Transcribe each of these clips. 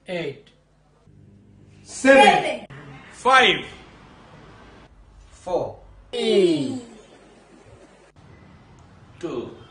8, 7, 5, 4, 3, 2,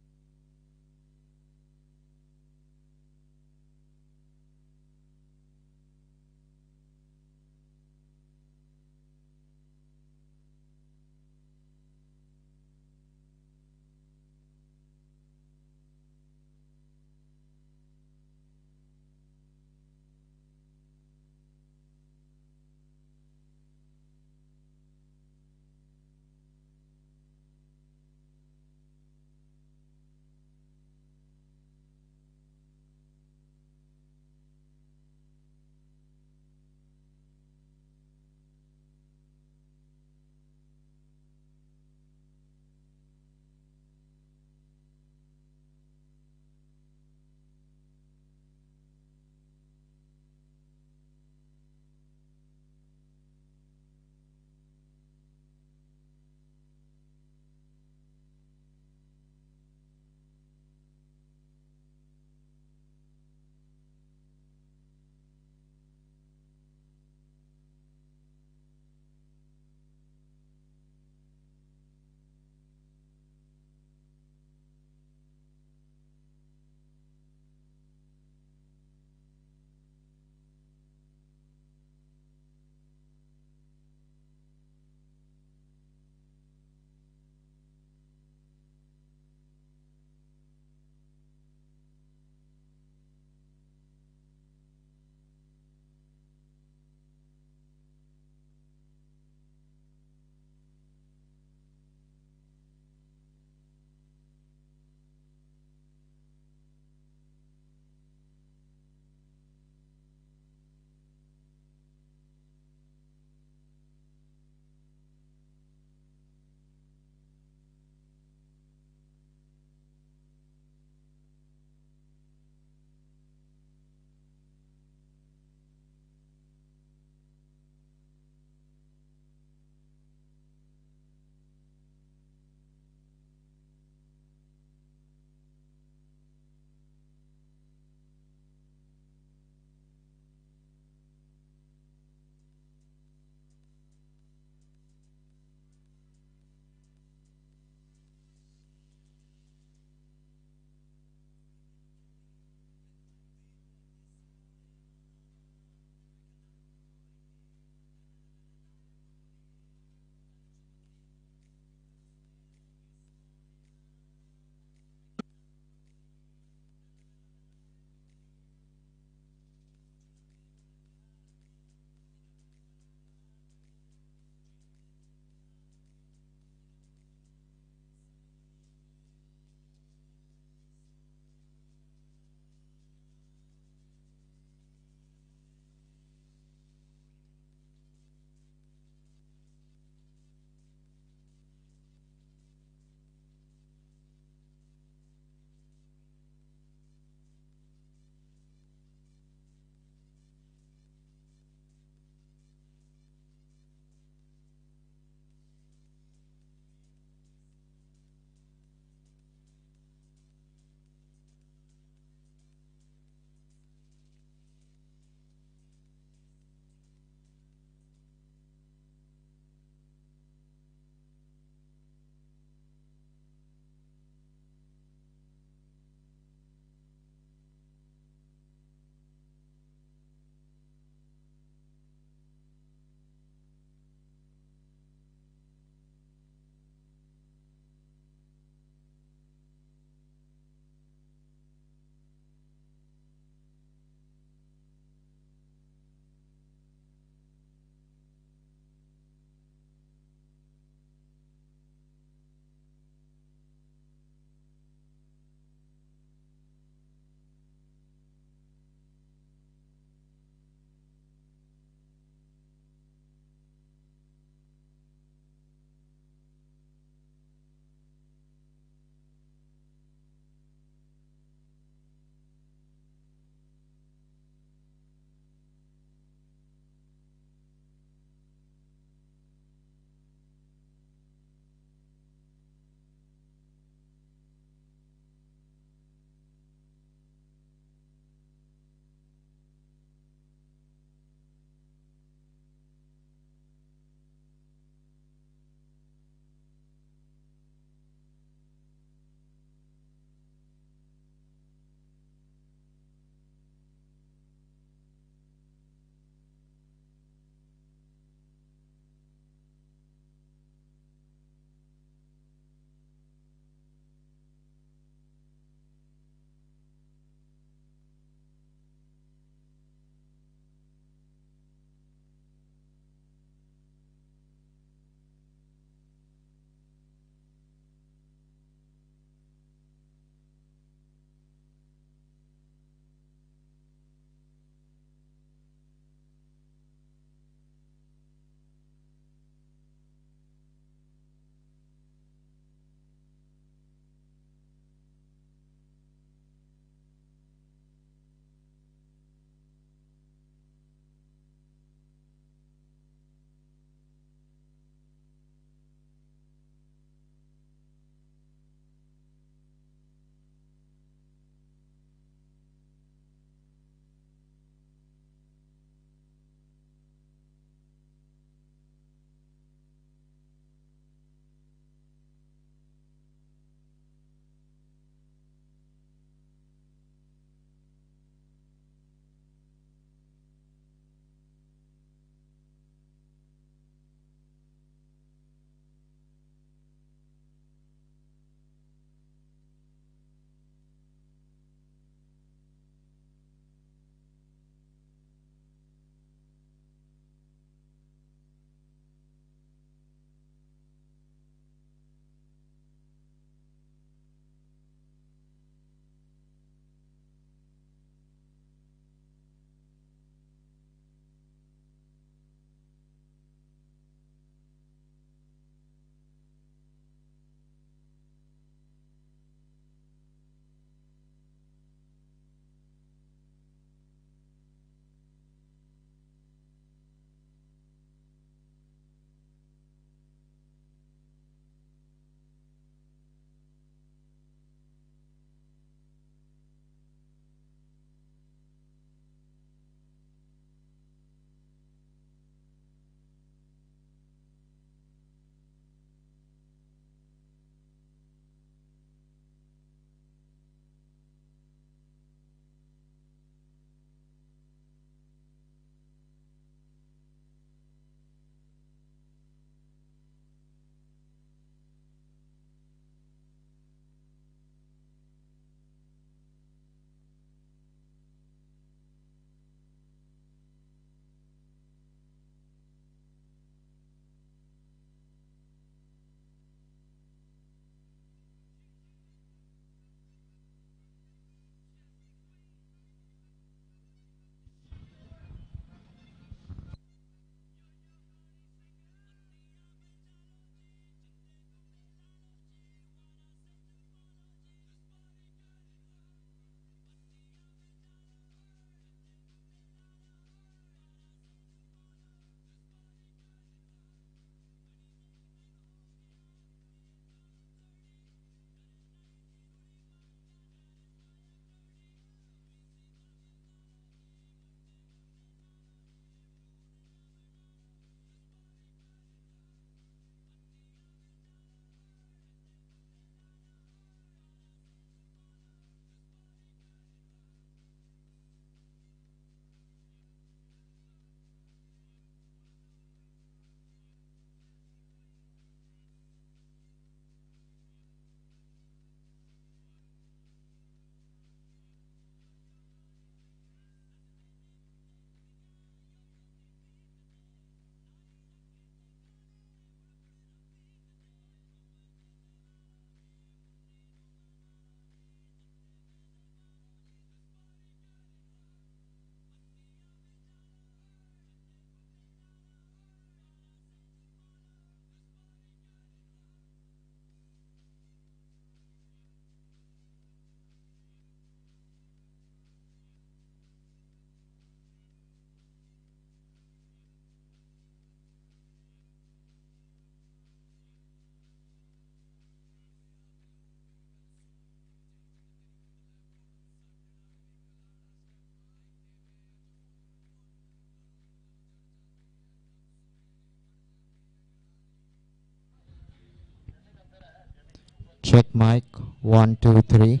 Check mic. 1, 2, 3.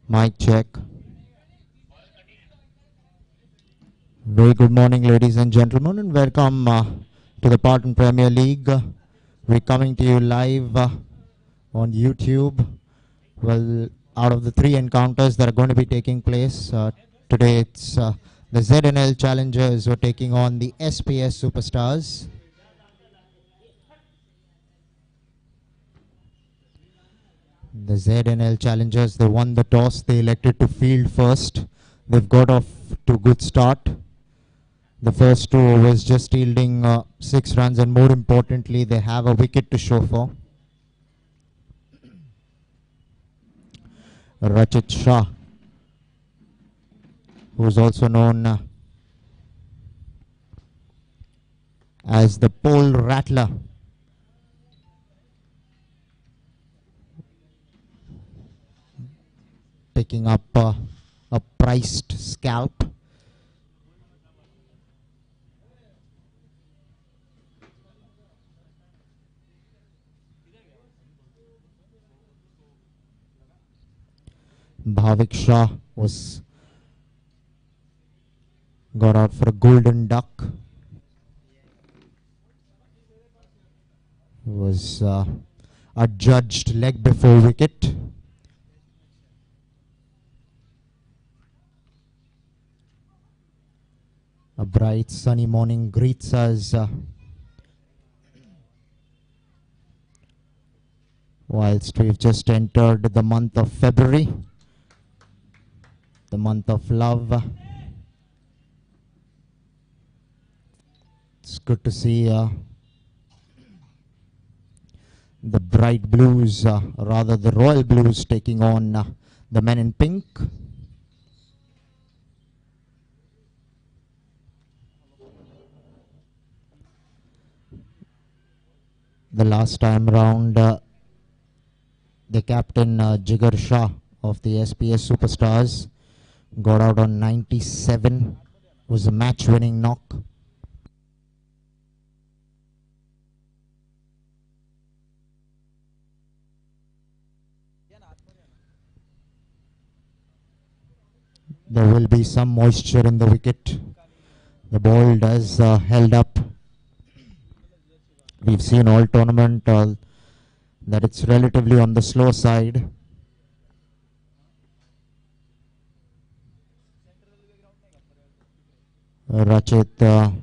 Mic check. Very good morning, ladies and gentlemen, and welcome to the Patan Premier League. We're coming to you live on YouTube. Well, out of the 3 encounters that are going to be taking place today, it's the ZNL Challengers who are taking on the SPS Superstars. The ZNL Challengers, they won the toss. They elected to field first. They've got off to a good start. The first 2 overs just yielding 6 runs, and more importantly, they have a wicket to show for. Rachit Shah, who is also known as the pole rattler, picking up a priced scalp. Bhavik Shah got out for a golden duck. Was adjudged leg before wicket. A bright sunny morning greets us whilst we've just entered the month of February, the month of love. It's good to see the bright blues, rather the royal blues, taking on the men in pink. The last time round, the captain Jigar Shah of the SPS Superstars got out on 97. Was a match-winning knock. There will be some moisture in the wicket. The ball does held up. We've seen all tournament that it's relatively on the slow side. Rachit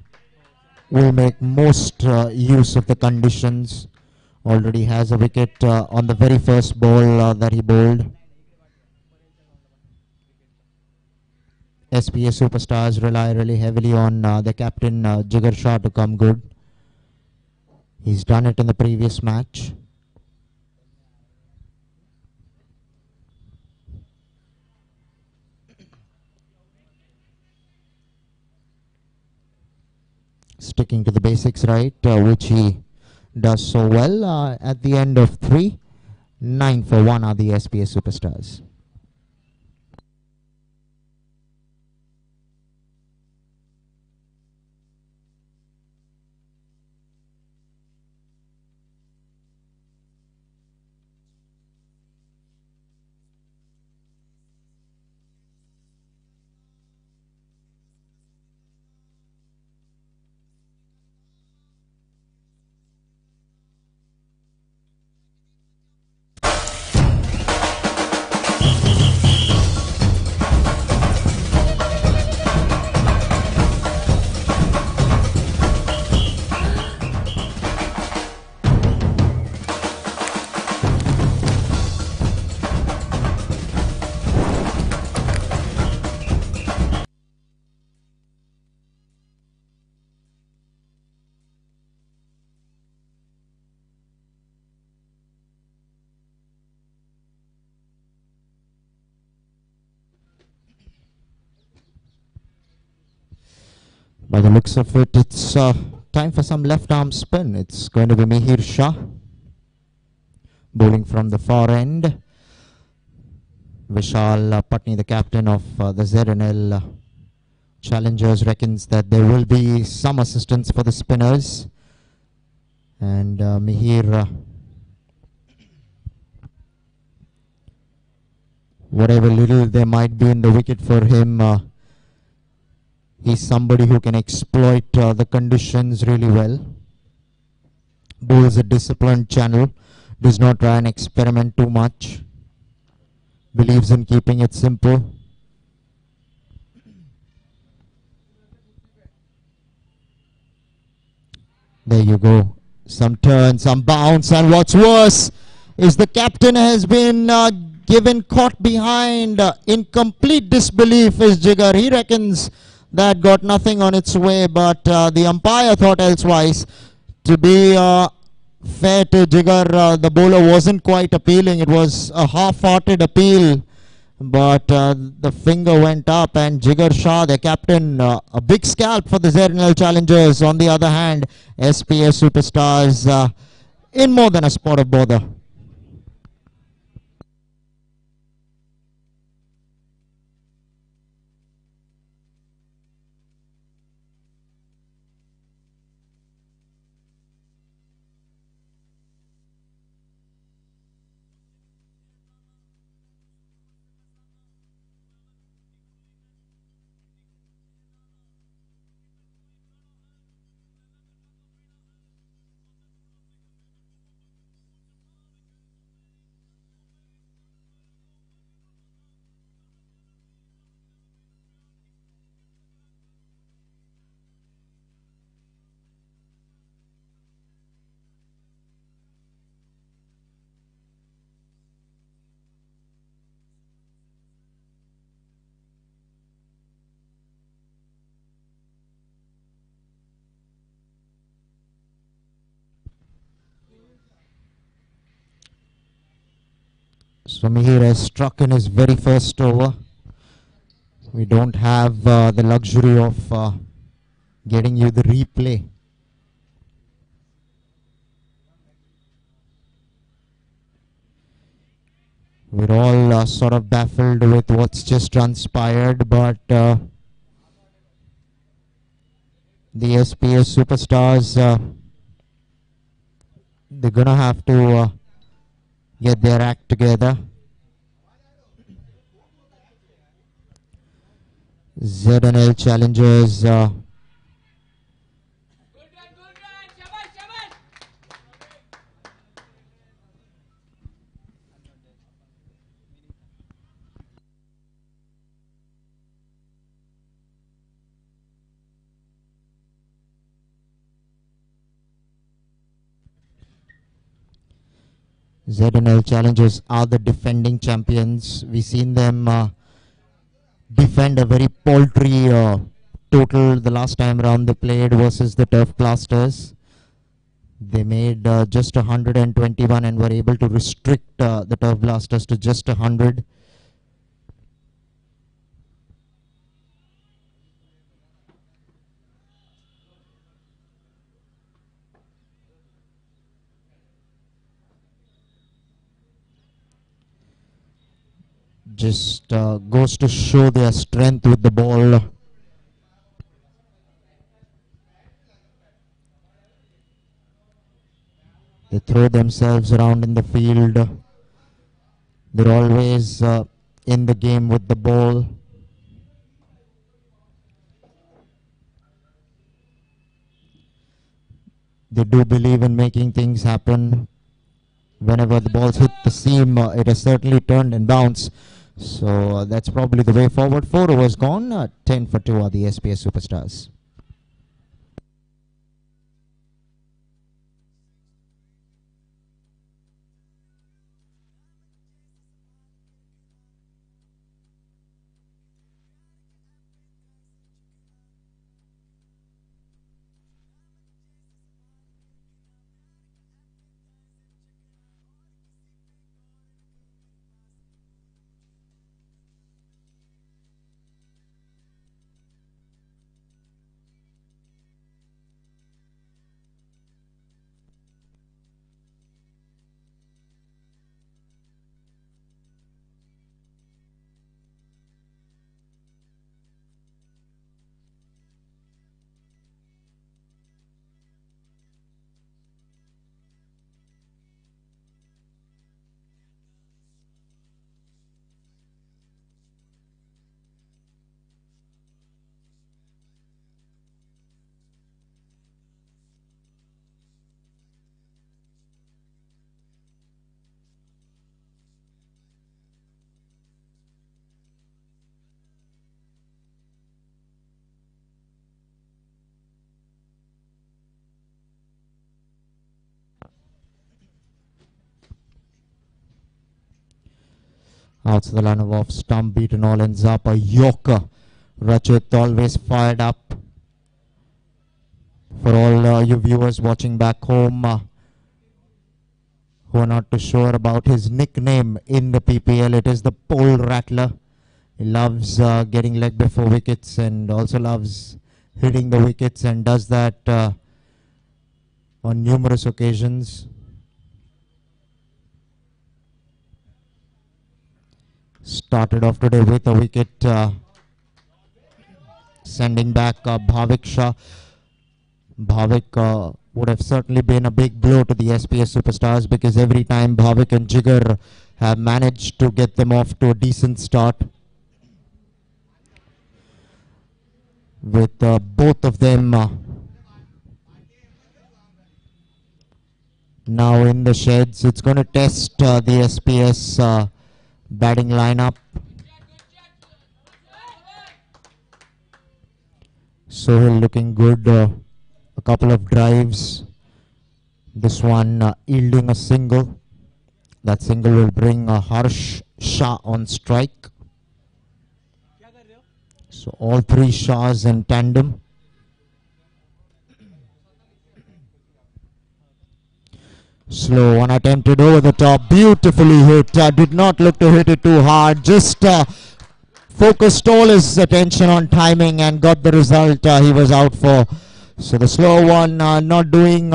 will make most use of the conditions. Already has a wicket on the very first ball that he bowled. SPS Superstars rely really heavily on the captain Jigar Shah to come good. He's done it in the previous match. Sticking to the basics, right, which he does so well. At the end of 3, 9 for 1 are the SPS Superstars. By the looks of it, it's time for some left arm spin. It's going to be Mihir Shah bowling from the far end. Vishal Patni, the captain of the ZNL Challengers, reckons that there will be some assistance for the spinners. And Mihir whatever little there might be in the wicket for him, he's somebody who can exploit the conditions really well. Bowls a disciplined channel, does not try and experiment too much, believes in keeping it simple. There you go. Some turn, some bounce, and what's worse is the captain has been given caught behind. In complete disbelief is Jigar. He reckons that got nothing on its way, but the umpire thought elsewise. To be fair to Jigar, the bowler wasn't quite appealing. It was a half-hearted appeal, but the finger went up, and Jigar Shah, the captain, a big scalp for the ZNL challengers. On the other hand, SPS Superstars in more than a spot of bother. Somira has struck in his very first over. We don't have the luxury of getting you the replay. We're all sort of baffled with what's just transpired, but the SPS Superstars, they're going to have to get their act together. ZNL challengers ZNL challengers are the defending champions. We've seen them defend a very paltry total the last time round they played versus the Turf Blasters. They made just 121 and were able to restrict the Turf Blasters to just 100. Just goes to show their strength with the ball. They throw themselves around in the field. They're always in the game with the ball. They do believe in making things happen. Whenever the balls hit the seam, it has certainly turned and bounced. So that's probably the way forward. 4 overs gone. 10 for 2 are the SPS Superstars. Outside the line of off stump, beaten all ends up a Yorker. Rachit always fired up. For all you viewers watching back home who are not too sure about his nickname in the PPL, it is the pole rattler. He loves getting leg before wickets and also loves hitting the wickets, and does that on numerous occasions. Started off today with a wicket, sending back Bhavik Shah. Bhavik would have certainly been a big blow to the SPS Superstars, because every time Bhavik and Jigar have managed to get them off to a decent start, with both of them now in the sheds. It's going to test the SPS batting lineup. Sohail looking good, a couple of drives, this one yielding a single. That single will bring Harsh Shah on strike. So all three Shahs in tandem. Slow one attempted over the top, beautifully hit. Did not look to hit it too hard, just focused all his attention on timing and got the result he was out for. So the slow one not doing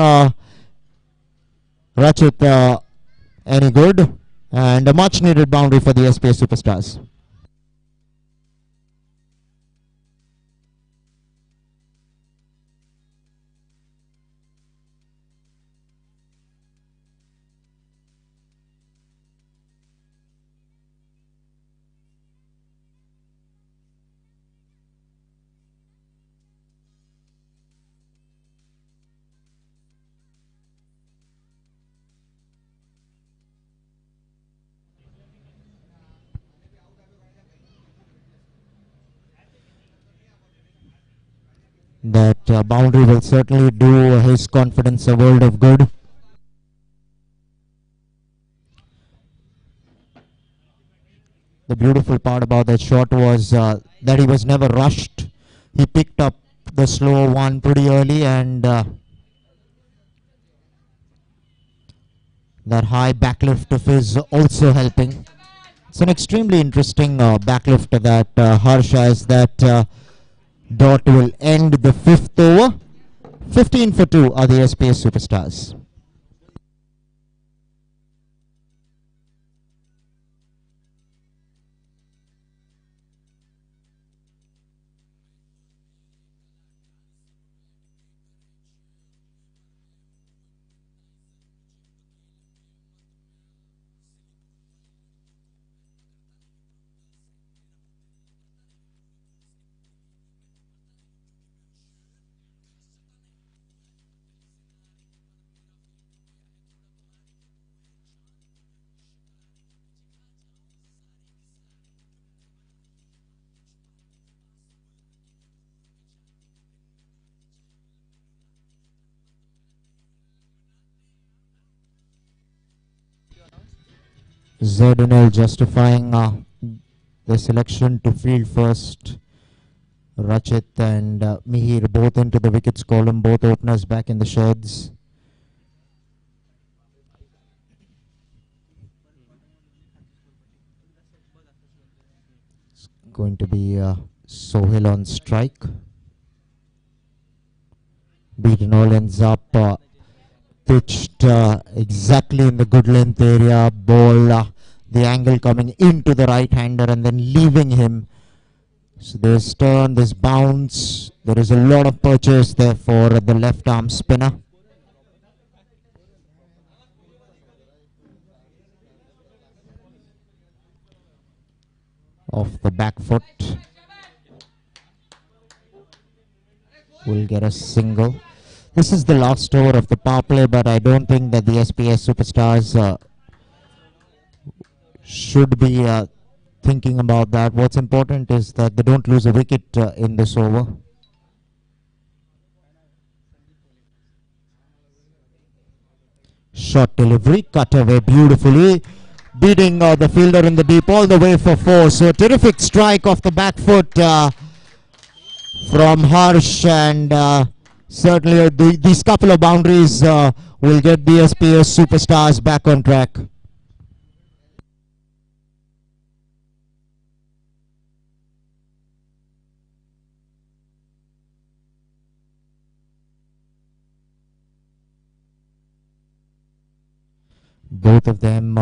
Rachit any good, and a much needed boundary for the SPS Superstars. That boundary will certainly do his confidence a world of good. The beautiful part about that shot was that he was never rushed. He picked up the slow one pretty early, and that high backlift of his also helping. It's an extremely interesting backlift that Harsh has. That dot will end the fifth over. 15 for 2 are the SPS Superstars. ZNL justifying the selection to field first. Rachit and Mihir both into the wickets column, both openers back in the sheds. It's going to be Sohail on strike. Beaten all ends up pitched exactly in the good length area. Ball, the angle coming into the right hander and then leaving him. So there's turn, there's bounce. There is a lot of purchase there for the left arm spinner. Off the back foot. Will get a single. This is the last over of the power play, but I don't think that the SPS Superstars should be thinking about that. What's important is that they don't lose a wicket in this over. Short delivery, cut away beautifully. beating the fielder in the deep all the way for 4. So a terrific strike off the back foot from Harsh, and certainly these couple of boundaries will get the SPS Superstars back on track. Both of them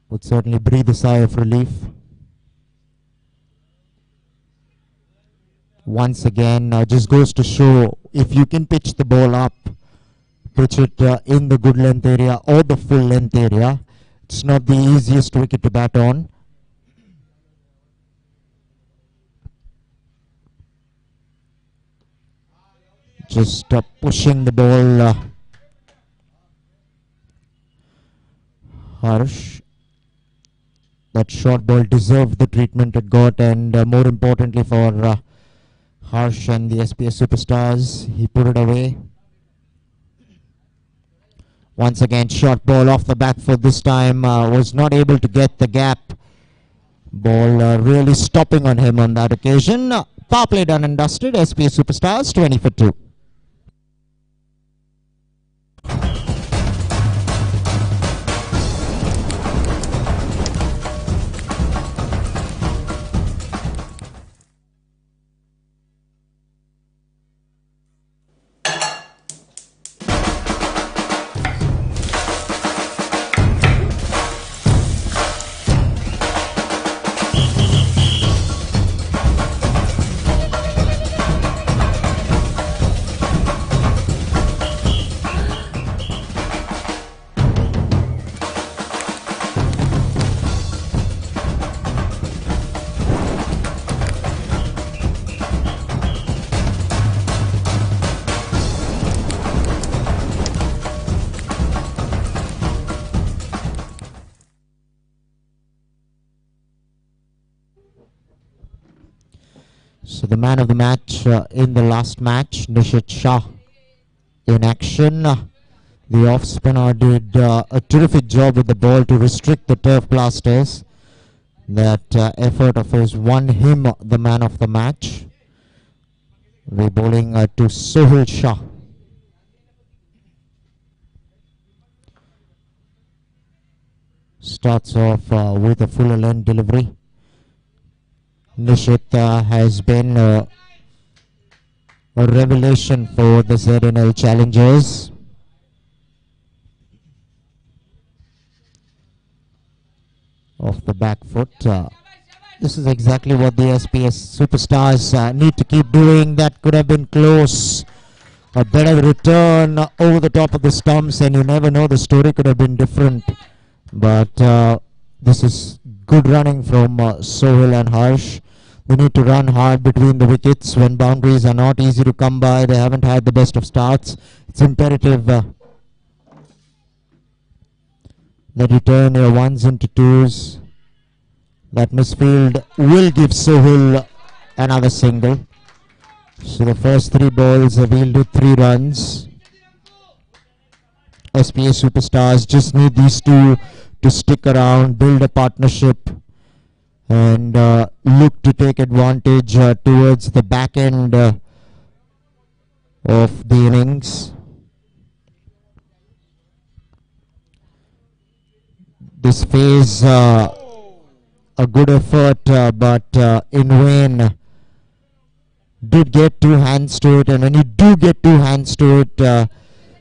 would certainly breathe a sigh of relief. Once again, just goes to show, if you can pitch the ball up, pitch it in the good length area or the full length area, it's not the easiest wicket to bat on. Just pushing the ball. Harsh. That short ball deserved the treatment it got, and more importantly for Harsh and the SPS Superstars, he put it away. Once again, short ball off the back foot. This time was not able to get the gap. Ball really stopping on him on that occasion. Power play done and dusted. SPS Superstars 20 for 2. So the man of the match in the last match, Nishit Shah, in action. The off spinner did a terrific job with the ball to restrict the turf blasters. That effort of his won him the man of the match. We're bowling to Sohail Shah. Starts off with a fuller length delivery. Nishit has been a revelation for the ZNL challengers. Off the back foot. This is exactly what the SPS Superstars need to keep doing. That could have been close. A better return over the top of the stumps, and you never know, the story could have been different. But this is good running from Sohail and Harsh. They need to run hard between the wickets when boundaries are not easy to come by. They haven't had the best of starts. It's imperative that you turn your ones into twos. That misfield will give Sohail another single. So the first 3 balls have yielded 3 runs. SPS Superstars just need these two to stick around, build a partnership, and look to take advantage towards the back end of the innings. This phase, a good effort, but in vain. Did get 2 hands to it, and when you do get 2 hands to it,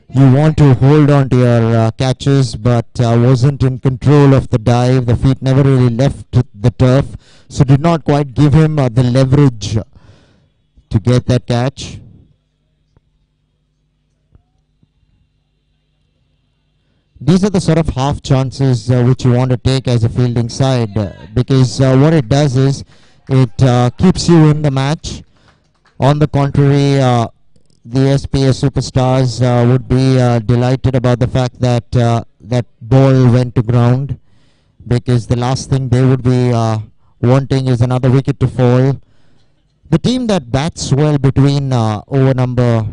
you want to hold on to your catches, but wasn't in control of the dive. The feet never really left the turf, so did not quite give him the leverage to get that catch. These are the sort of half chances which you want to take as a fielding side, because what it does is it keeps you in the match. On the contrary, the SPS Superstars would be delighted about the fact that that ball went to ground, because the last thing they would be wanting is another wicket to fall. The team that bats well between over number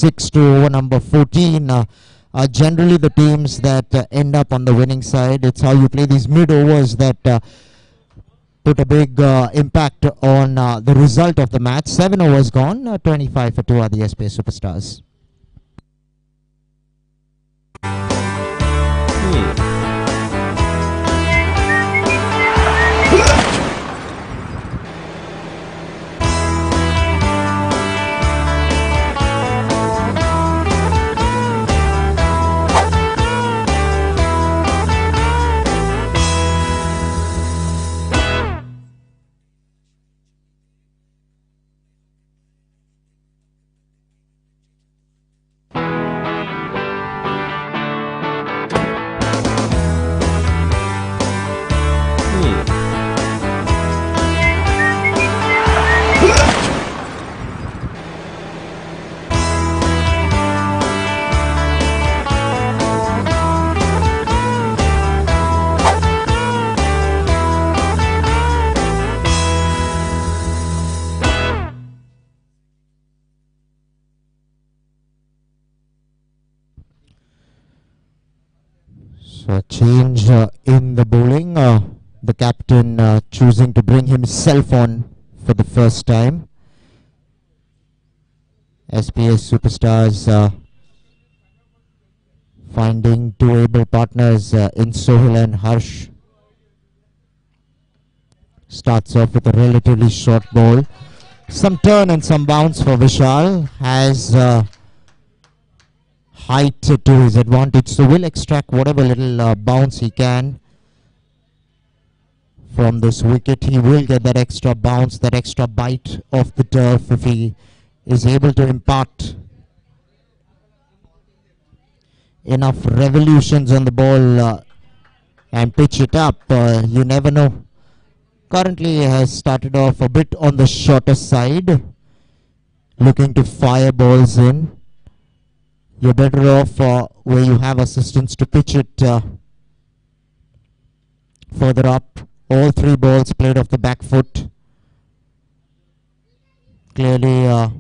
6 to over number 14 are generally the teams that end up on the winning side. It's how you play these mid overs that put a big impact on the result of the match. 7 overs gone, 25 for 2 are the SPS Superstars. So a change in the bowling, the captain choosing to bring himself on for the first time. SPS Superstars finding two able partners in Sohail and Harsh. Starts off with a relatively short ball. Some turn and some bounce for Vishal. Has height to his advantage, so will extract whatever little bounce he can from this wicket. He will get that extra bounce, that extra bite off the turf if he is able to impart enough revolutions on the ball and pitch it up. You never know. Currently has started off a bit on the shorter side, looking to fire balls in. You're better off where you have assistance to pitch it further up. All 3 balls played off the back foot. Clearly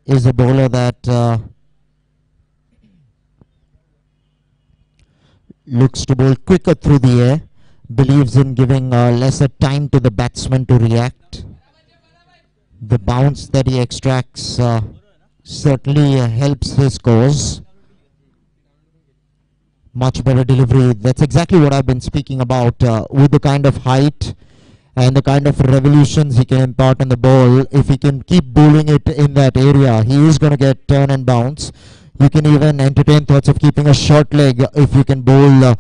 is a bowler that looks to bowl quicker through the air, believes in giving lesser time to the batsman to react. The bounce that he extracts certainly helps his cause. Much better delivery. That's exactly what I've been speaking about with the kind of height and the kind of revolutions he can impart on the ball. If he can keep bowling it in that area, he is going to get turn and bounce. You can even entertain thoughts of keeping a short leg if you can bowl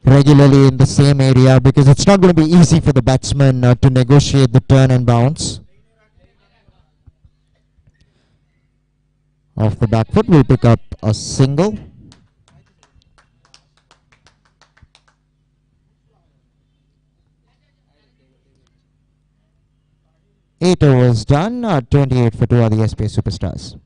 regularly in the same area, because it's not going to be easy for the batsman to negotiate the turn and bounce. Off the back foot, we'll pick up a single. Eight overs done, 28 for 2 are the SPS Superstars.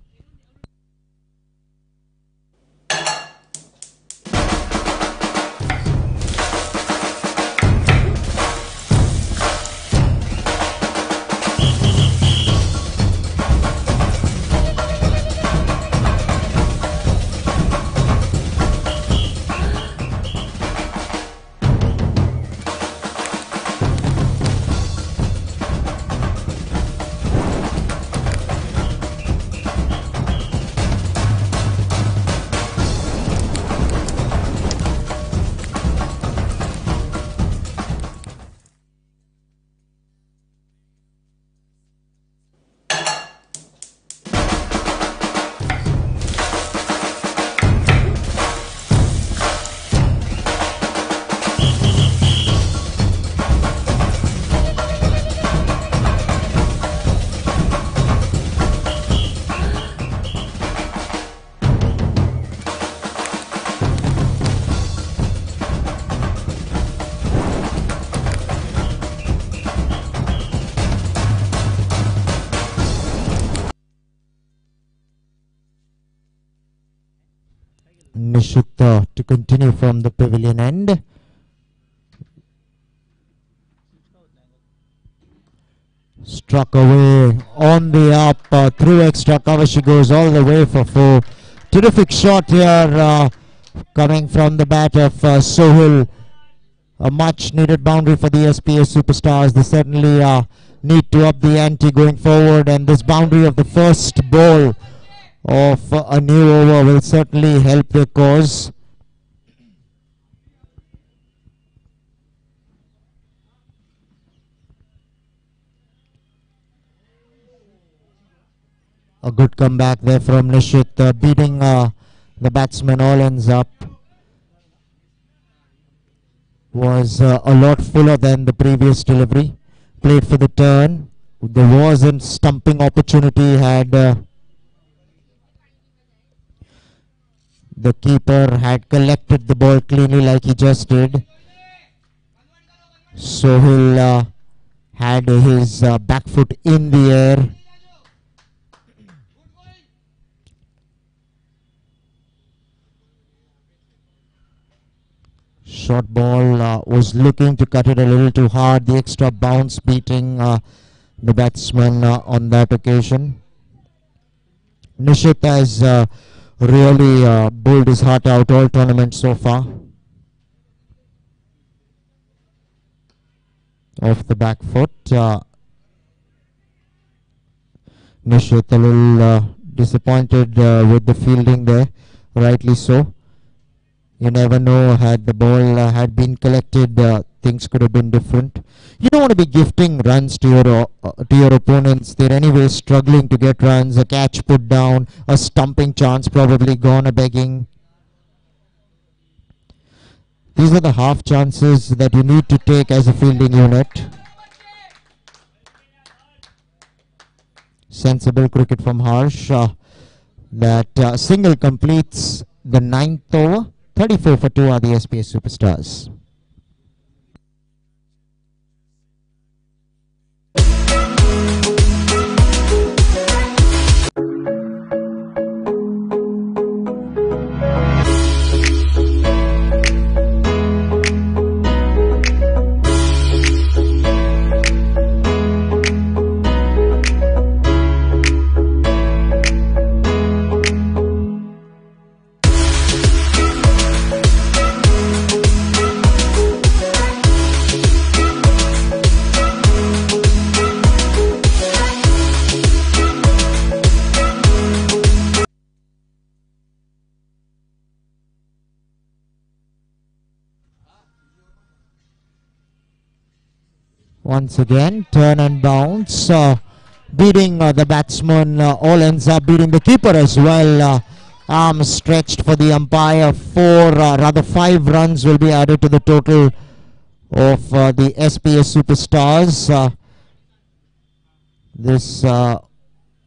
Nishita to continue from the pavilion end. Struck away on the up, through extra cover. She goes all the way for 4. Terrific shot here coming from the bat of Sohil. A much needed boundary for the SPS Superstars. They certainly need to up the ante going forward, and this boundary of the first ball of a new over will certainly help their cause. A good comeback there from Nishit, beating the batsman. All ends up. Was a lot fuller than the previous delivery. Played for the turn. There was a stumping opportunity had the keeper had collected the ball cleanly like he just did. Sohil had his back foot in the air. Short ball was looking to cut it a little too hard. The extra bounce beating the batsman on that occasion. Nishit has really bowled his heart out all tournament so far. Off the back foot. Nishit a little disappointed with the fielding there. Rightly so. You never know, had the ball had been collected, things could have been different. You don't want to be gifting runs to your opponents. They're anyway struggling to get runs. A catch put down, a stumping chance probably gone a begging. These are the half chances that you need to take as a fielding unit. Sensible cricket from Harsh. That single completes the 9th over. 34 for 2 are the SPS Superstars. Once again, turn and bounce, beating the batsman. All ends up beating the keeper as well. Arms stretched for the umpire. 5 runs will be added to the total of the SPS Superstars. This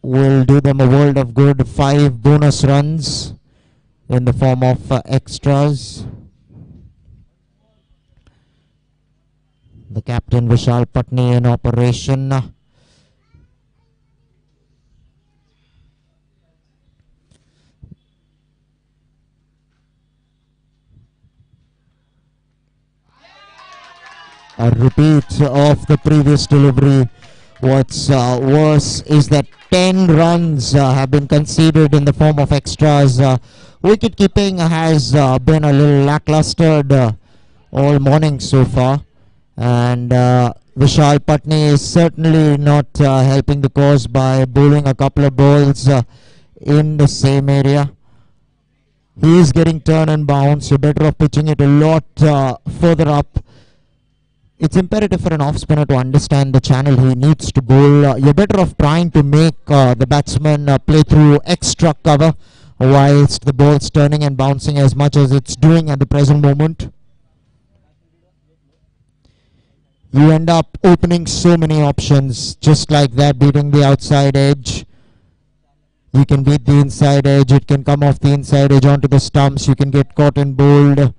will do them a world of good. 5 bonus runs in the form of extras. The captain Vishal Patni in operation. A repeat of the previous delivery. What's worse is that 10 runs have been conceded in the form of extras. Wicket keeping has been a little lackluster all morning so far. And Vishal Patni is certainly not helping the cause by bowling a couple of balls in the same area. He is getting turn and bounce. You're better off pitching it a lot further up. It's imperative for an off spinner to understand the channel he needs to bowl. You're better off trying to make the batsman play through extra cover whilst the ball's turning and bouncing as much as it's doing at the present moment. You end up opening so many options just like that, beating the outside edge. You can beat the inside edge, it can come off the inside edge onto the stumps, you can get caught and bowled.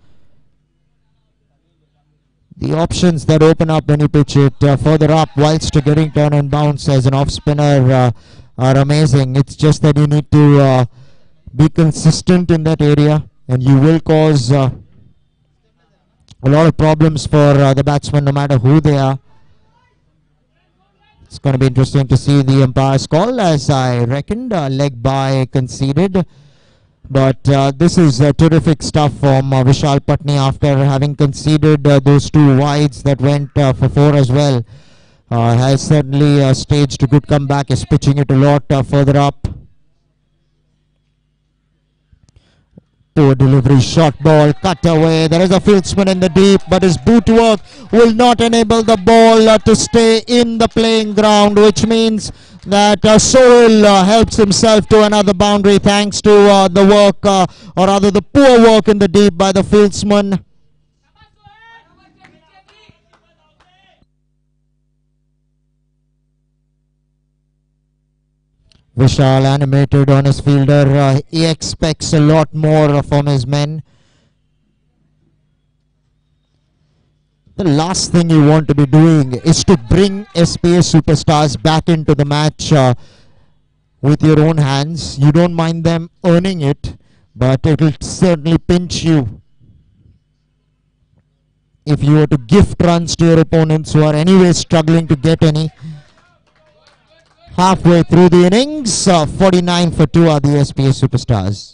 The options that open up when you pitch it further up whilst getting turn and bounce as an off spinner are amazing. It's just that you need to be consistent in that area, and you will cause a lot of problems for the batsman no matter who they are. It's going to be interesting to see the umpire's call, as I reckoned. Leg by conceded. But this is terrific stuff from Vishal Patni after having conceded those 2 wides that went for 4 as well. Has certainly staged a good comeback, is pitching it a lot further up. Poor delivery, short ball, cut away. There is a fieldsman in the deep, but his boot work will not enable the ball to stay in the playing ground, which means that Sohail helps himself to another boundary thanks to the work, or rather the poor work in the deep by the fieldsman. Vishal animated on his fielder. He expects a lot more from his men. The last thing you want to be doing is to bring SPS Superstars back into the match with your own hands. You don't mind them earning it, but it will certainly pinch you if you were to gift runs to your opponents who are anyway struggling to get any. Halfway through the innings, 49 for 2 are the SPS Superstars.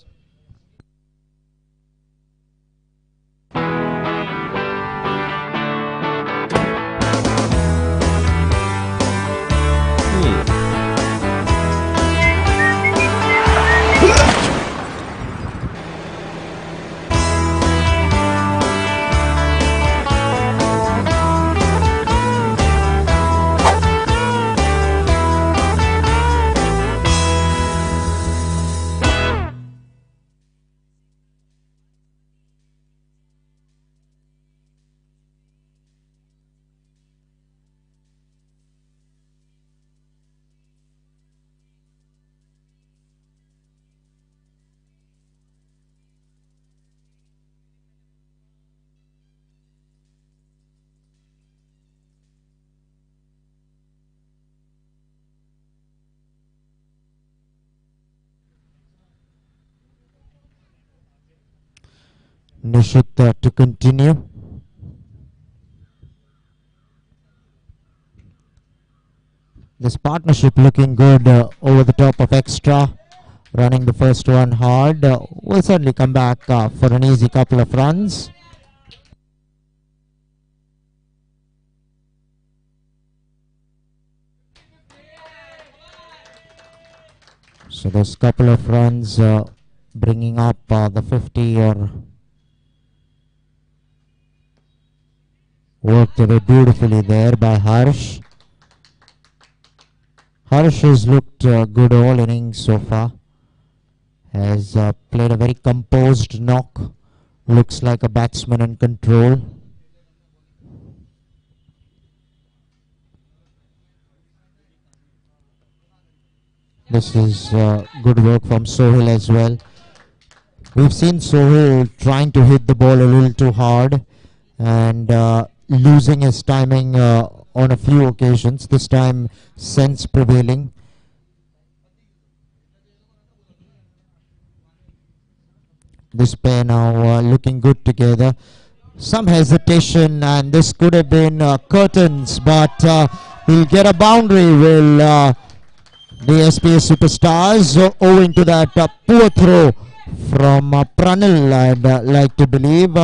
Nishit to continue. This partnership looking good over the top of extra. Running the first one hard. Will certainly come back for an easy couple of runs. So those couple of runs bringing up the 50 or worked away beautifully there by Harsh. Harsh has looked good all innings so far. Has played a very composed knock. Looks like a batsman in control. This is good work from Sohail as well. We've seen Sohail trying to hit the ball a little too hard and losing his timing on a few occasions. This time sense prevailing. This pair now looking good together. Some hesitation, and this could have been curtains, but he'll get a boundary. Will the SPS Superstars, owing to that poor throw from Pranil, I'd like to believe.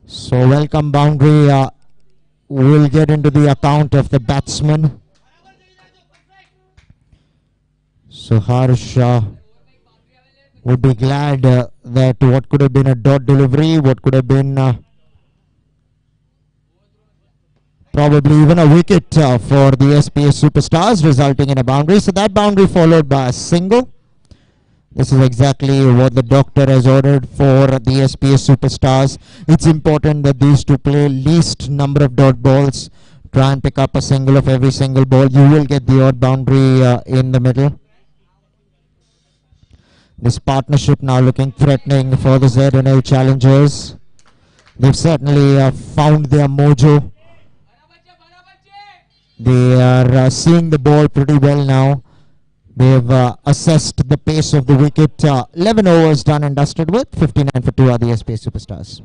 So welcome boundary will get into the account of the batsman. So Harsh would be glad that what could have been a dot delivery, what could have been probably even a wicket for the SPS Superstars, resulting in a boundary. So that boundary followed by a single. This is exactly what the doctor has ordered for the SPS Superstars. It's important that these two play least number of dot balls. Try and pick up a single of every single ball. You will get the odd boundary in the middle. This partnership now looking threatening for the ZNL challengers. They've certainly found their mojo. They are seeing the ball pretty well now. They've assessed the pace of the wicket. 11 overs done and dusted with. 59 for 2 are the SPS Superstars.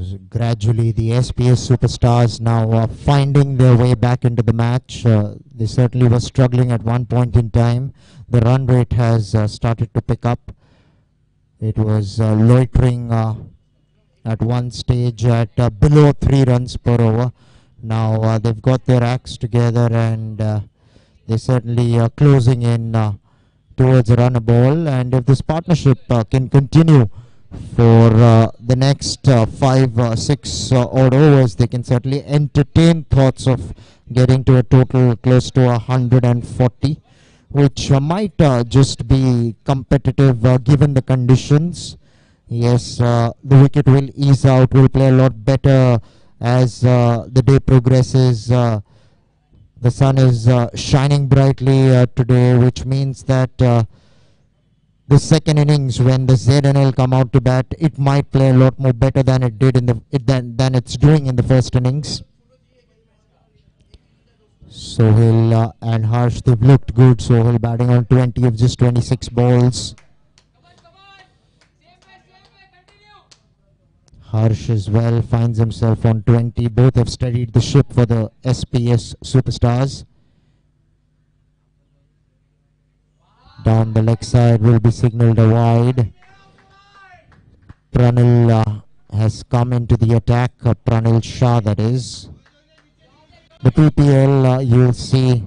So gradually the SPS Superstars now are finding their way back into the match. They certainly were struggling at one point in time. The run rate has started to pick up. It was loitering at one stage at below 3 runs per over. Now they've got their acts together, and they certainly are closing in towards a run a ball. And if this partnership can continue for the next 5, 6 odd overs, they can certainly entertain thoughts of getting to a total close to 140, which might just be competitive given the conditions. Yes, the wicket will ease out, will play a lot better as the day progresses. The sun is shining brightly today, which means that the second innings, when the ZNL come out to bat, it might play a lot more better than it did in the than it's doing in the first innings. Sohail and Harsh, they've looked good. Sohail batting on 20 of just 26 balls. Harsh as well finds himself on 20. Both have steadied the ship for the SPS Superstars. Down the leg side will be signalled a wide. Pranil has come into the attack. Pranil Shah, that is. The PPL, you'll see.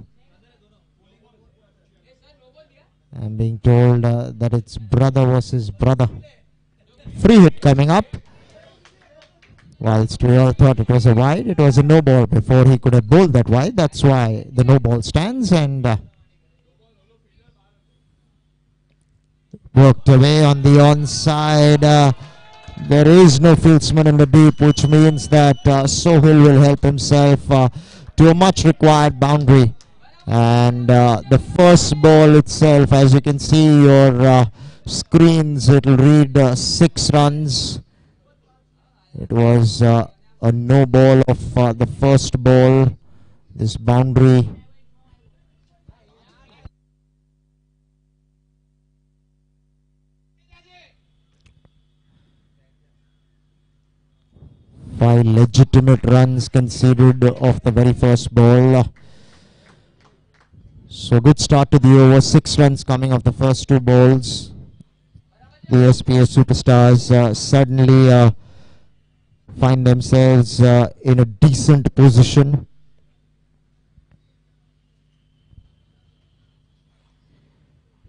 I'm being told that it's brother versus brother. Free hit coming up. Whilst we all thought it was a wide, it was a no ball before he could have bowled that wide. That's why the no ball stands, and worked away on the onside. There is no fieldsman in the deep, which means that Sohail will help himself to a much required boundary. And the first ball itself, as you can see your screens, it will read 6 runs. It was a no ball of the first ball. This boundary. Five legitimate runs conceded off the very first ball. So good start to the over. 6 runs coming off the first 2 balls. The SPS Superstars suddenly find themselves in a decent position.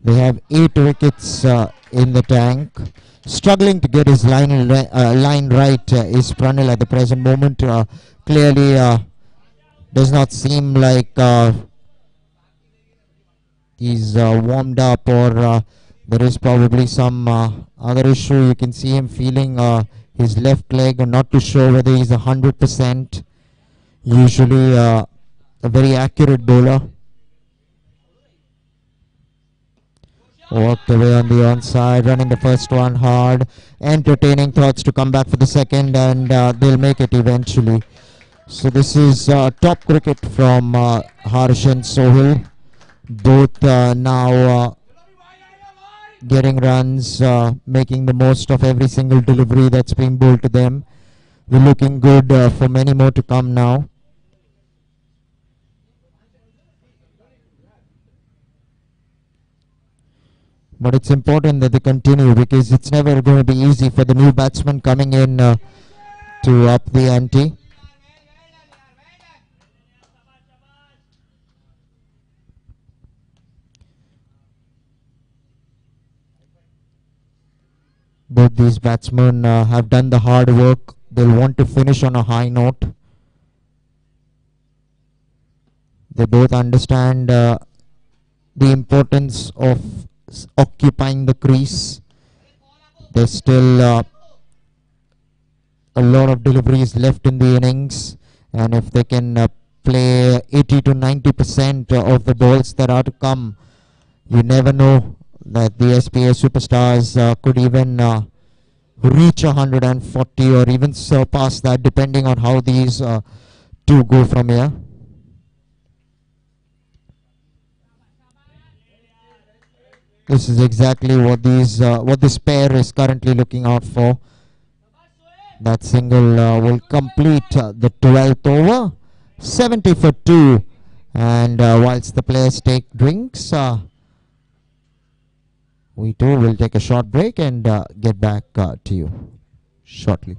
They have 8 wickets in the tank. Struggling to get his line right is Pranil at the present moment. Clearly does not seem like he's warmed up, or there is probably some other issue. You can see him feeling his left leg, and not too sure whether he's 100%. Usually a very accurate bowler. Walked away on the onside, running the first one hard, entertaining thoughts to come back for the second, and they'll make it eventually. So this is top cricket from Harsh and Sohail. Both now getting runs, making the most of every single delivery that's being bowled to them. They're looking good for many more to come now. But it's important that they continue, because it's never going to be easy for the new batsman coming in to up the ante. Both these batsmen have done the hard work. They'll want to finish on a high note. They both understand the importance of occupying the crease. There's still a lot of deliveries left in the innings, and if they can play 80 to 90% of the balls that are to come, you never know that the SPS Superstars could even reach 140 or even surpass that, depending on how these two go from here. This is exactly what this pair is currently looking out for. That single will complete the 12th over. 70 for 2. And whilst the players take drinks, we too will take a short break and get back to you shortly.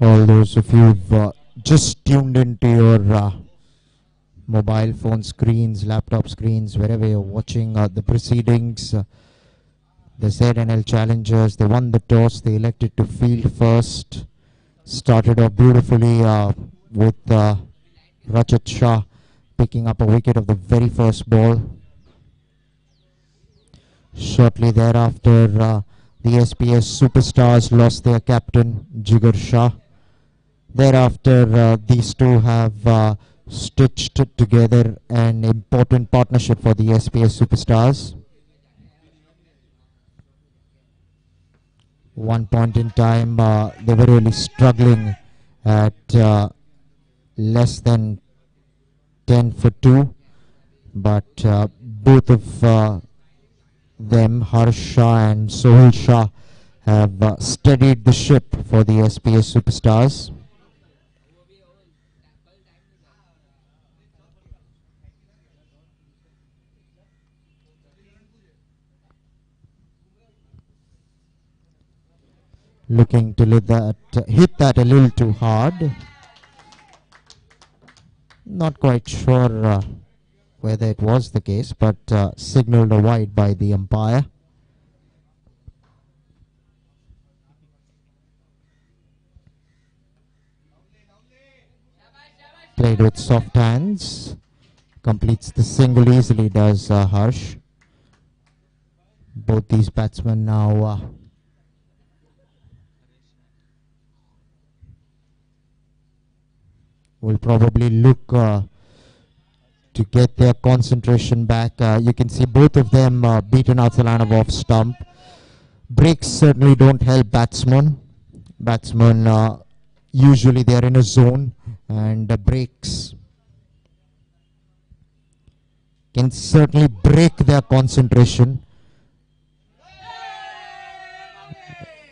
All those of you who've just tuned into your mobile phone screens, laptop screens, wherever you're watching the proceedings, the ZNL challengers, they won the toss, they elected to field first. Started off beautifully with Rajat Shah picking up a wicket of the very first ball. Shortly thereafter, the SPS Superstars lost their captain, Jigar Shah. Thereafter, these two have stitched together an important partnership for the SPS Superstars. One point in time, they were really struggling at less than 10 for 2, but both of them, Harsh Shah and Sohail Shah, have steadied the ship for the SPS Superstars. Looking to hit that a little too hard. Not quite sure whether it was the case, but signaled a wide by the umpire. Played with soft hands. Completes the single easily, does Harsh. Both these batsmen now will probably look to get their concentration back. You can see both of them beaten out the line of off stump. Breaks certainly don't help batsmen. Batsmen usually they are in a zone, and breaks can certainly break their concentration.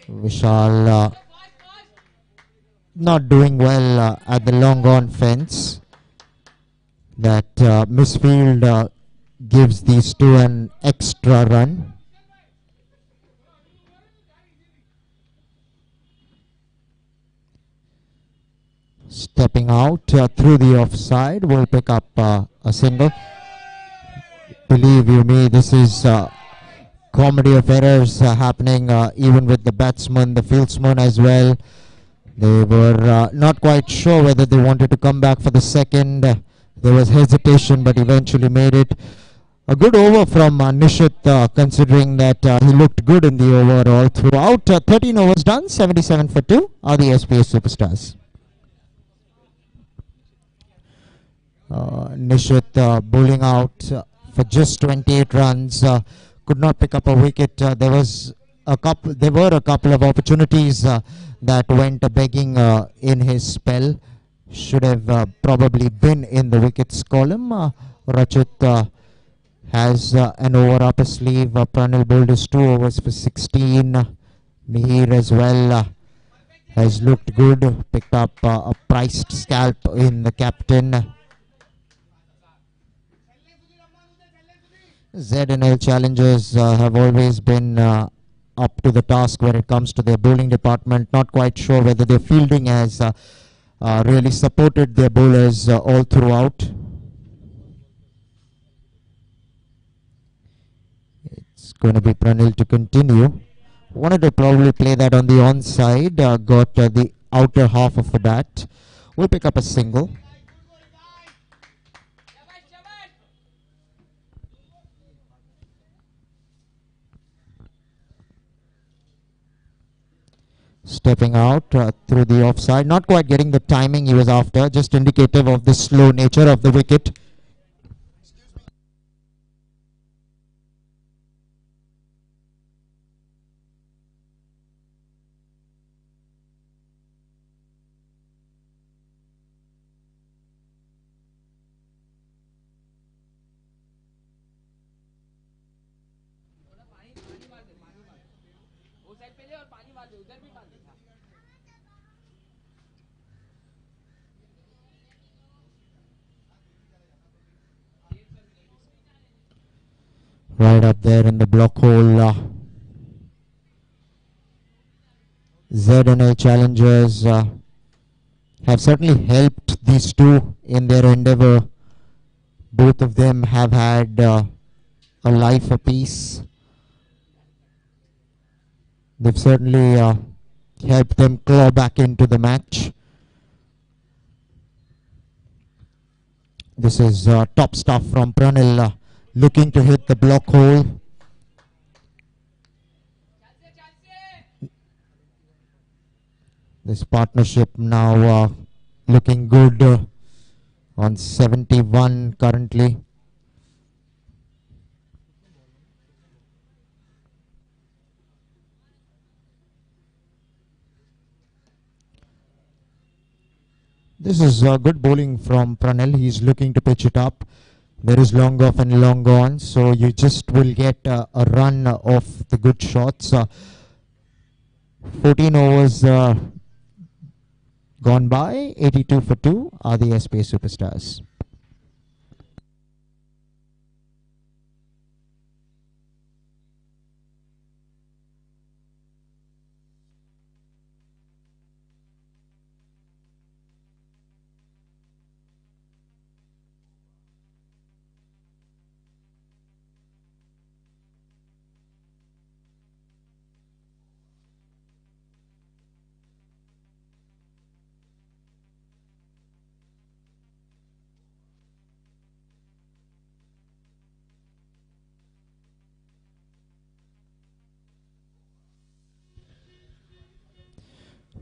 Vishal not doing well at the long on fence. That misfield gives these two an extra run. Stepping out through the offside will pick up a single. Believe you me, this is comedy of errors happening even with the batsman, the fieldsman as well. They were not quite sure whether they wanted to come back for the second. There was hesitation, but eventually made it. A good over from Nishit, considering that he looked good in the overall throughout. 13 overs done, 77 for 2 are the SPS Superstars. Nishit bowling out for just 28 runs, could not pick up a wicket. There were a couple of opportunities that went begging in his spell. Should have probably been in the wickets column. Rachit has an over up his sleeve. Pranil bowled his 2 overs for 16. Mihir as well has looked good. Picked up a priced scalp in the captain. ZNL challengers have always been up to the task when it comes to their bowling department. Not quite sure whether their fielding has really supported their bowlers all throughout. It's going to be Pranil to continue. Wanted to probably play that on the onside. Got the outer half of the bat. We'll pick up a single. Stepping out through the offside, not quite getting the timing he was after, just indicative of the slow nature of the wicket. Right up there in the block hole. ZNL challengers have certainly helped these two in their endeavour. Both of them have had a life apiece. They've certainly helped them claw back into the match. This is top stuff from Pranil, looking to hit the block hole. This partnership now looking good on 71 currently. This is good bowling from Pranil. He's looking to pitch it up. There is long off and long on, so you just will get a run of the good shots. 14 overs gone by, 82 for 2 are the SPS Superstars.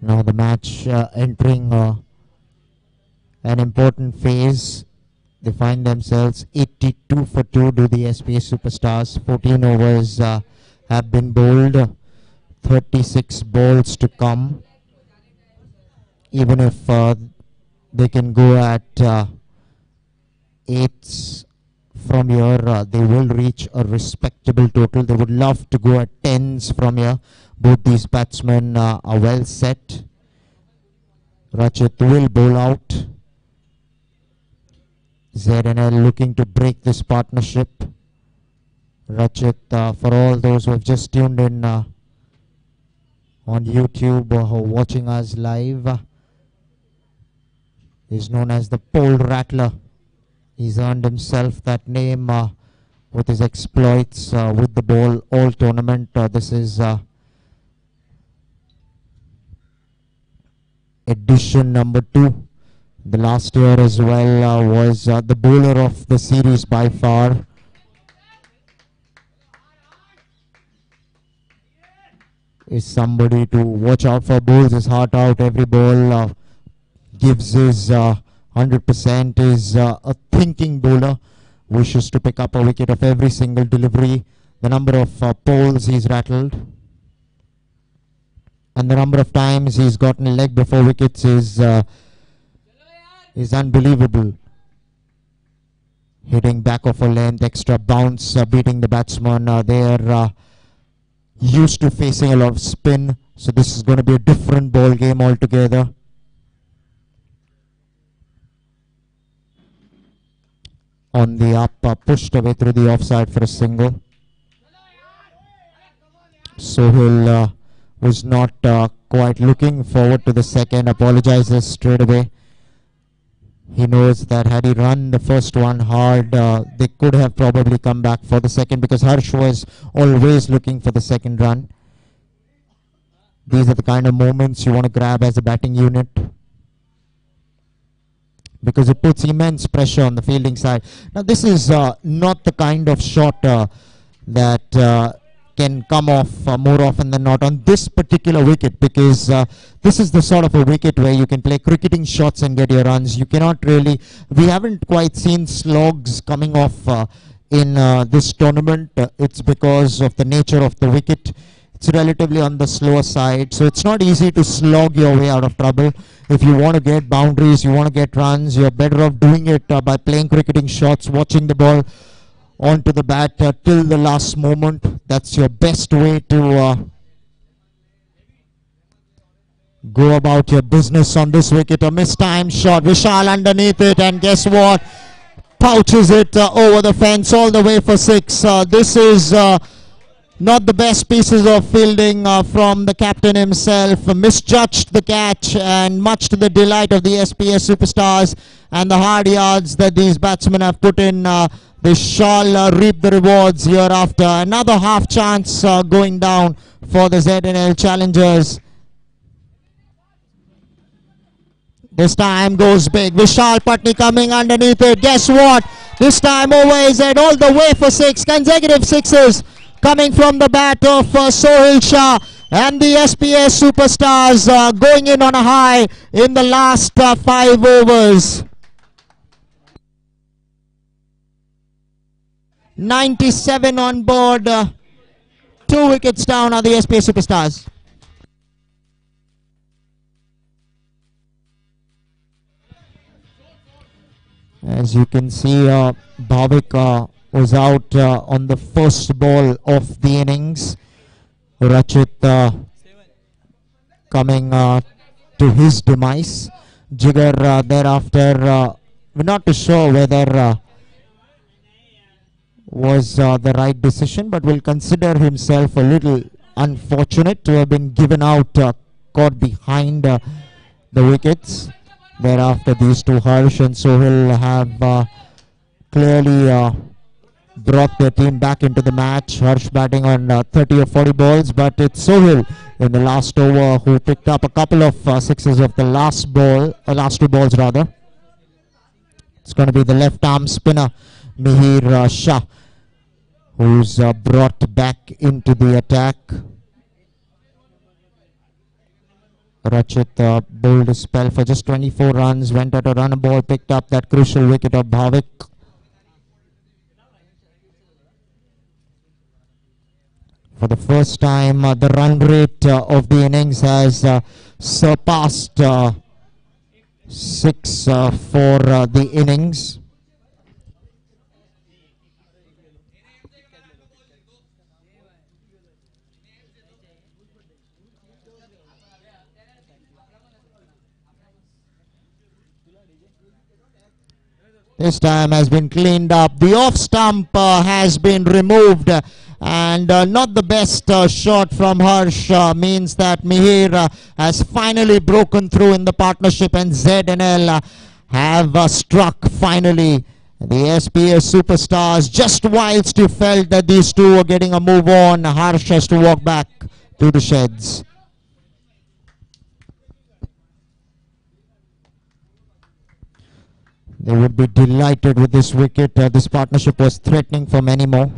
Now the match entering an important phase. They find themselves 82 for 2 to the SPS Superstars. 14 overs have been bowled. 36 balls to come. Even if they can go at 8s from here, they will reach a respectable total. They would love to go at 10s from here. Both these batsmen are well set. Rachit will bowl out. ZNL looking to break this partnership. Rachit, for all those who have just tuned in on YouTube or watching us live, is known as the pole rattler. He's earned himself that name with his exploits with the ball all tournament. This is edition number 2. The last year as well was the bowler of the series by far. Is somebody to watch out for. Bowls his heart out. Every ball gives his 100%. Is a thinking bowler. Wishes to pick up a wicket of every single delivery. The number of poles he's rattled and the number of times he's gotten a leg before wickets is unbelievable. Hitting back of a length, extra bounce, beating the batsman. They are used to facing a lot of spin, so this is going to be a different ball game altogether. On the up, pushed away through the offside for a single. Sohail was not quite looking forward to the second. Apologizes straight away. He knows that had he run the first one hard, they could have probably come back for the second, because Harsh was always looking for the second run. These are the kind of moments you want to grab as a batting unit, because it puts immense pressure on the fielding side. Now this is not the kind of shot that can come off more often than not on this particular wicket, because this is the sort of a wicket where you can play cricketing shots and get your runs. You cannot really, we haven't quite seen slogs coming off in this tournament. It's because of the nature of the wicket. It's relatively on the slower side, so it's not easy to slog your way out of trouble. If you want to get boundaries, you want to get runs, you're better off doing it by playing cricketing shots, watching the ball onto the bat till the last moment. That's your best way to go about your business on this wicket. A mistimed shot, Vishal underneath it, and guess what? Pouches it over the fence all the way for 6. This is not the best pieces of fielding from the captain himself. Misjudged the catch, and much to the delight of the SPS Superstars and the hard yards that these batsmen have put in, they shall reap the rewards hereafter. Another half chance going down for the ZNL challengers. This time goes big. Vishal Patni coming underneath it. Guess what? This time over his head all the way for 6. Consecutive 6s coming from the bat of Sohail Shah. And the SPS Superstars going in on a high in the last 5 overs. 97 on board. 2 wickets down are the SPS Superstars. As you can see, Bhavik was out on the first ball of the innings. Rachit coming to his demise. Jigar thereafter, we're not too sure whether was the right decision, but will consider himself a little unfortunate to have been given out caught behind the wickets. Thereafter, these two, Harsh and Sohail, have clearly brought their team back into the match. Harsh batting on 30 or 40 balls, but it's Sohail in the last over who picked up a couple of 6s of the last ball, last 2 balls rather. It's going to be the left arm spinner Mihir Shah, who's brought back into the attack. Rachit bowled a spell for just 24 runs, went out a run ball, picked up that crucial wicket of Bhavik. For the first time, the run rate of the innings has surpassed 6 for the innings. This time has been cleaned up. The off stump has been removed, and not the best shot from Harsh means that Mihir has finally broken through in the partnership, and ZNL have struck finally the SPS Superstars. Just whilst you felt that these two were getting a move on, Harsh has to walk back to the sheds. They would be delighted with this wicket. This partnership was threatening for many more.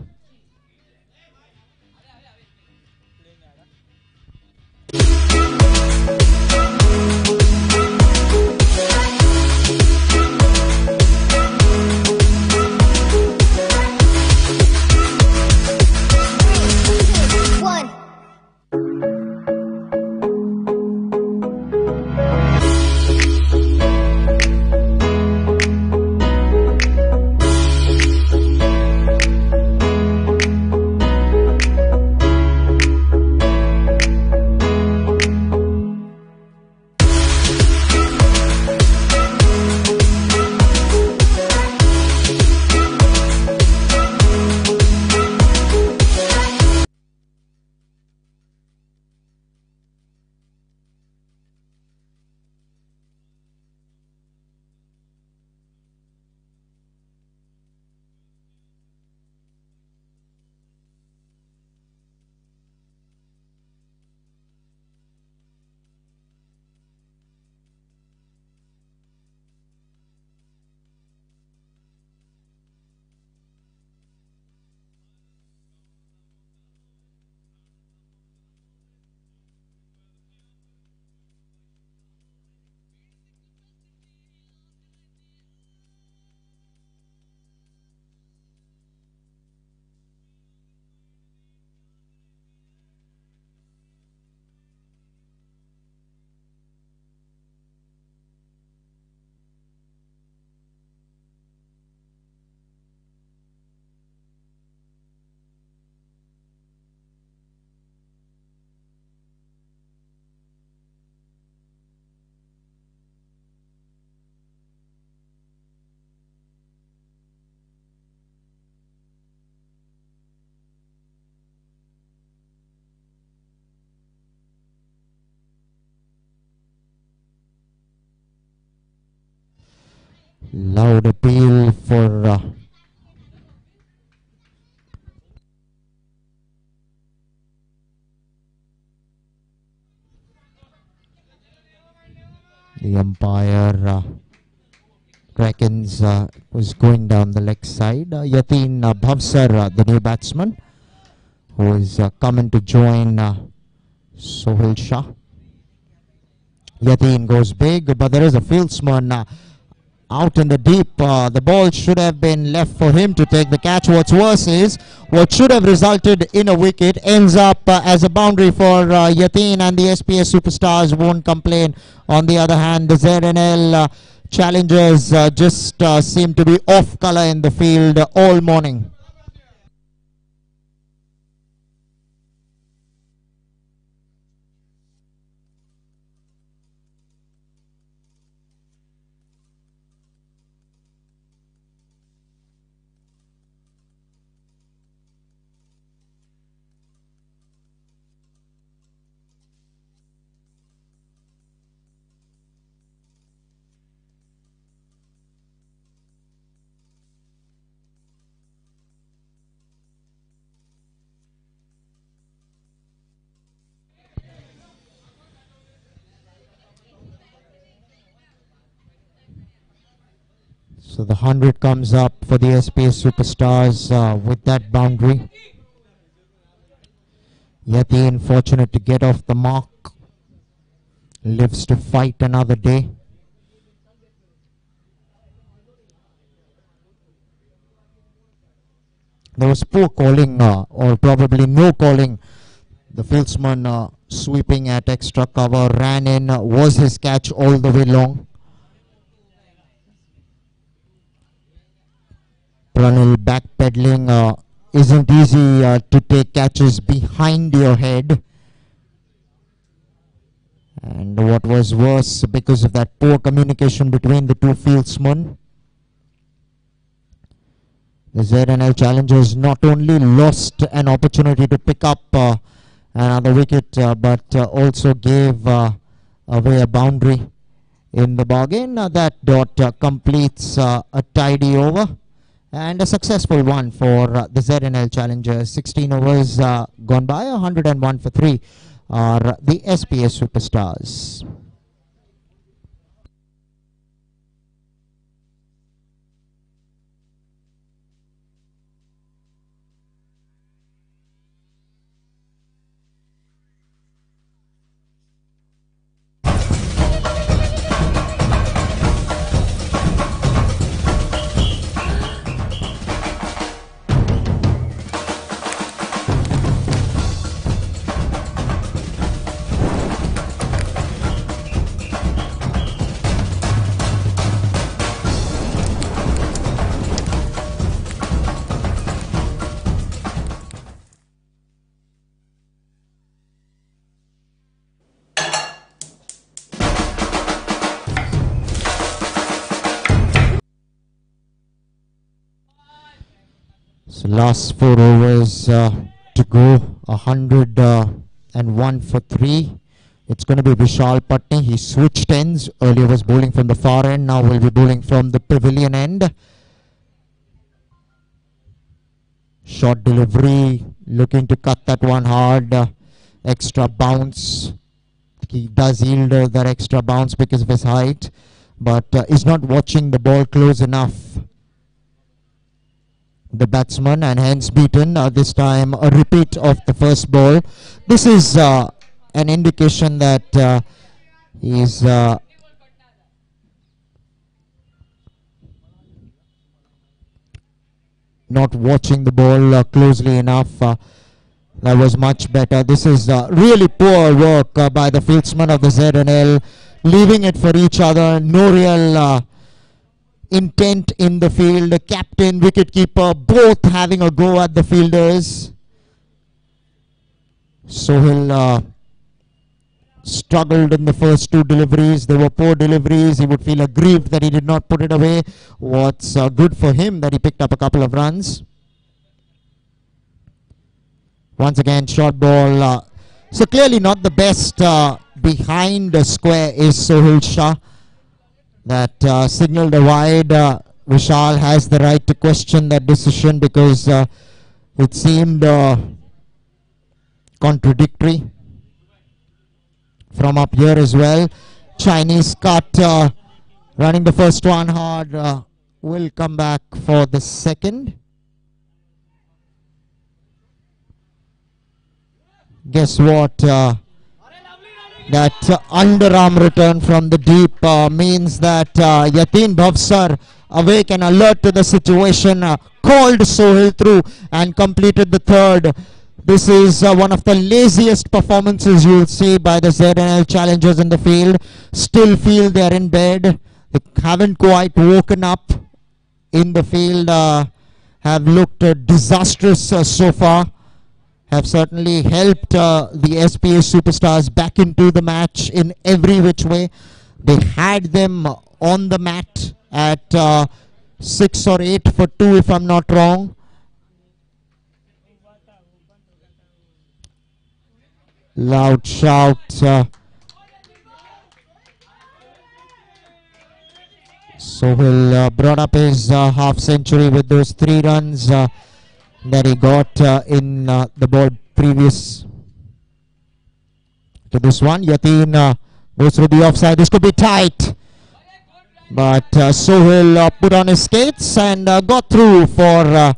Loud appeal for the umpire reckons was going down the leg side. Yateen Bhavsar, the new batsman, who is coming to join Sohail Shah. Yateen goes big, but there is a fieldsman out in the deep. The ball should have been left for him to take the catch. What's worse is what should have resulted in a wicket ends up as a boundary for Yateen, and the SPS Superstars won't complain. On the other hand, the ZNL challengers just seem to be off colour in the field all morning. So the 100 comes up for the SPS Superstars with that boundary. Yateen fortunate to get off the mark. lives to fight another day. There was poor calling or probably no calling. The fieldsman sweeping at extra cover, ran in, was his catch all the way long. Pranil backpedaling isn't easy to take catches behind your head. And what was worse, because of that poor communication between the two fieldsmen, the ZNL challengers not only lost an opportunity to pick up another wicket, but also gave away a boundary in the bargain. That dot completes a tidy over and a successful one for the ZNL challengers. 16 overs gone by, 101 for 3 are the SPS Superstars. So last 4 overs to go, 101 for 3. It's going to be Vishal Patni. He switched ends. Earlier was bowling from the far end. Now will be bowling from the pavilion end. Short delivery, looking to cut that one hard. Extra bounce. He does yield that extra bounce because of his height, but is not watching the ball close enough, the batsman, and hence beaten. This time a repeat of the first ball. This is an indication that he is not watching the ball closely enough. That was much better. This is really poor work by the fieldsmen of the ZNL, leaving it for each other. No real intent in the field. The captain, wicketkeeper, both having a go at the fielders. Sohail struggled in the first 2 deliveries. They were poor deliveries. He would feel aggrieved that he did not put it away. What's good for him that he picked up a couple of runs. Once again, short ball. So clearly not the best behind the square is Sohail Shah. That signaled a wide. Vishal has the right to question that decision because it seemed contradictory from up here as well. Chinese cut, running the first one hard, will come back for the second. Guess what? That underarm return from the deep means that Yateen Bhavsar, awake and alert to the situation, called Sohail through and completed the third. This is one of the laziest performances you'll see by the ZNL challengers in the field. Still feel they're in bed. They haven't quite woken up in the field. Have looked disastrous so far. Have certainly helped the SPS Superstars back into the match in every which way. They had them on the mat at 6 or 8 for 2 if I'm not wrong. Loud shout. Sohail brought up his half century with those 3 runs that he got in the ball previous to this one. Yateen goes through the offside. This could be tight, but Sohail put on his skates and got through for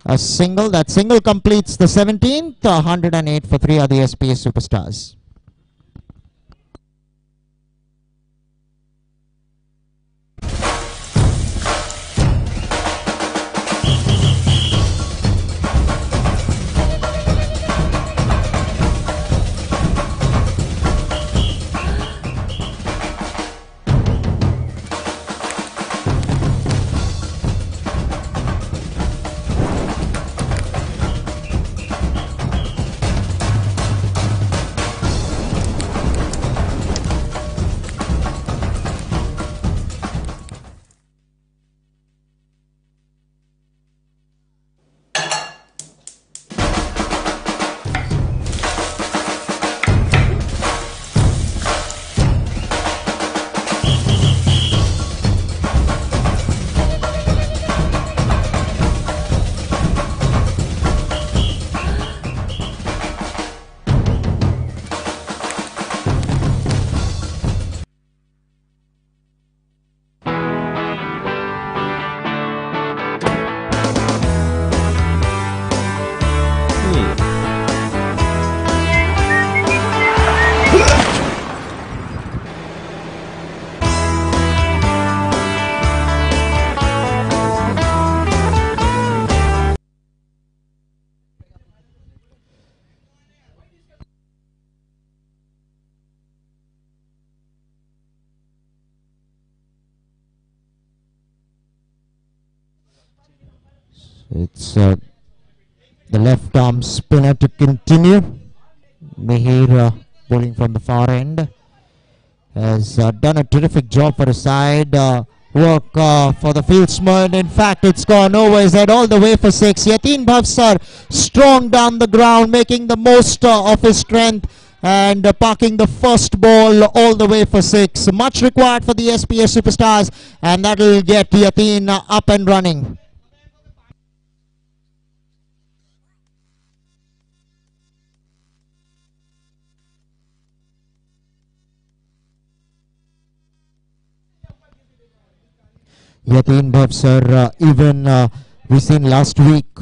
a single. That single completes the 17th. 108 for 3 are the SPS Superstars. It's the left arm spinner to continue. Mihir bowling from the far end has done a terrific job for his side. Work for the fieldsman. In fact, it's gone over his head all the way for 6. Yatin Bhavsar strong down the ground, making the most of his strength and parking the first ball all the way for 6. Much required for the SPS Superstars, and that will get Yatin up and running. Yatin Bhavsar, even we seen last week,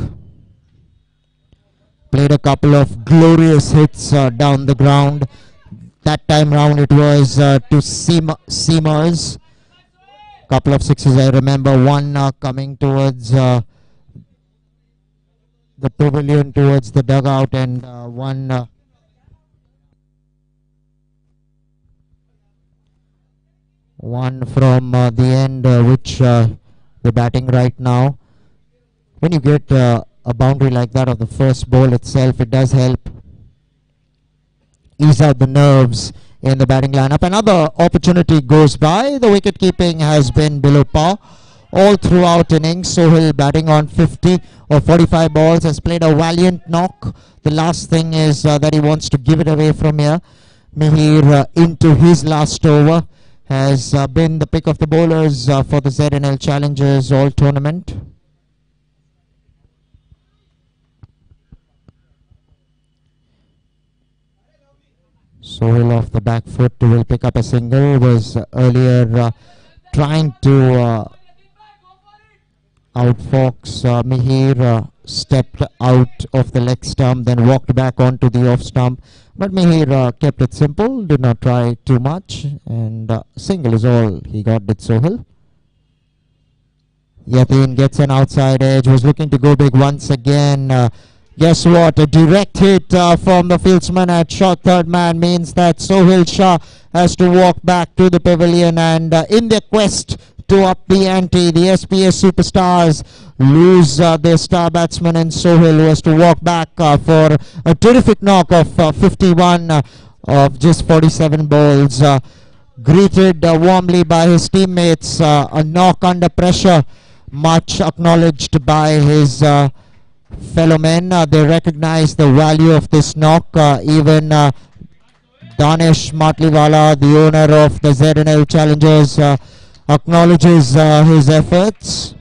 played a couple of glorious hits down the ground. That time round it was to seamers. Couple of sixes, I remember one coming towards the pavilion, towards the dugout, and one from the end, which the batting right now. When you get a boundary like that of the first ball itself, it does help ease out the nerves in the batting lineup. Another opportunity goes by. The wicket keeping has been below par all throughout innings. Sohail batting on 50 or 45 balls has played a valiant knock. The last thing is that he wants to give it away from here. Mihir into his last over has been the pick of the bowlers for the ZNL Challengers All Tournament. Sohail off the back foot will pick up a single. Was earlier trying to outfox Mihir, stepped out of the leg stump, then walked back onto the off stump. But Mihir kept it simple, did not try too much, and single is all he got, did Sohail. Yatin gets an outside edge, was looking to go big once again. Guess what? A direct hit from the fieldsman at short third man means that Sohail Shah has to walk back to the pavilion, and in their quest to up the ante, the SPS Superstars lose their star batsman, and Sohail, who has to walk back for a terrific knock of 51 of just 47 balls. Greeted warmly by his teammates, a knock under pressure, much acknowledged by his fellow men. They recognize the value of this knock. Even Danish Matliwala, the owner of the ZNL Challengers, acknowledges his efforts.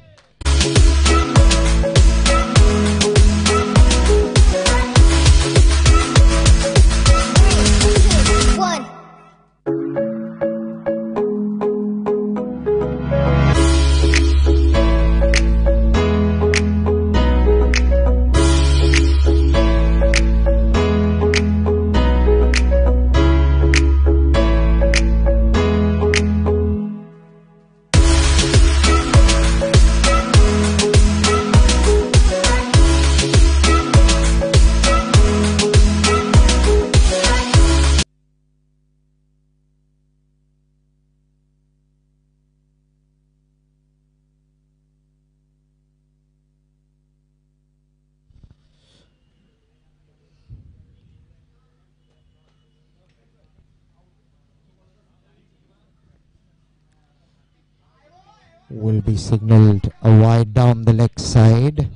Will be signalled a wide down the leg side.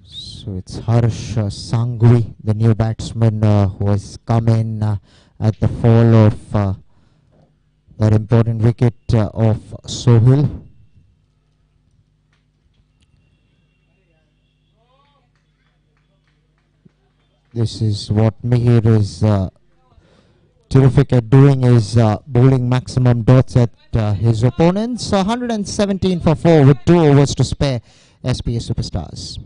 So it's Harsh Sanghvi, the new batsman who has come in at the fall of that important wicket of Sohail. This is what Mihir is terrific at doing, is bowling maximum dots at his opponents. 117 for 4 with 2 overs to spare. SPS Superstars.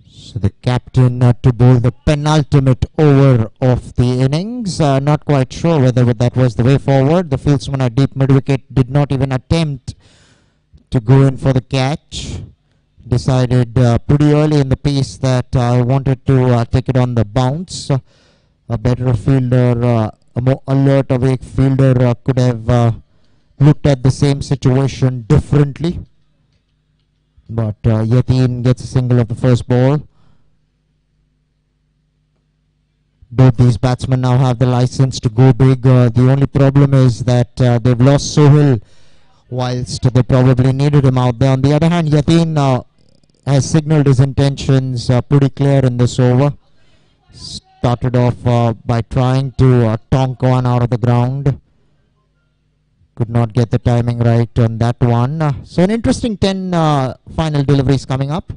So the captain to bowl the penultimate over of the innings. Not quite sure whether that was the way forward. The fieldsman at deep mid-wicket did not even attempt to go in for the catch. Decided pretty early in the piece that I wanted to take it on the bounce. A better fielder, a more alert, awake fielder could have looked at the same situation differently. But Yateen gets a single of the first ball. Both these batsmen now have the license to go big. The only problem is that they've lost Sohail whilst they probably needed him out there. On the other hand, Yateen has signalled his intentions pretty clear in this over. Started off by trying to tonk one out of the ground. Could not get the timing right on that one. So an interesting 10 final deliveries coming up.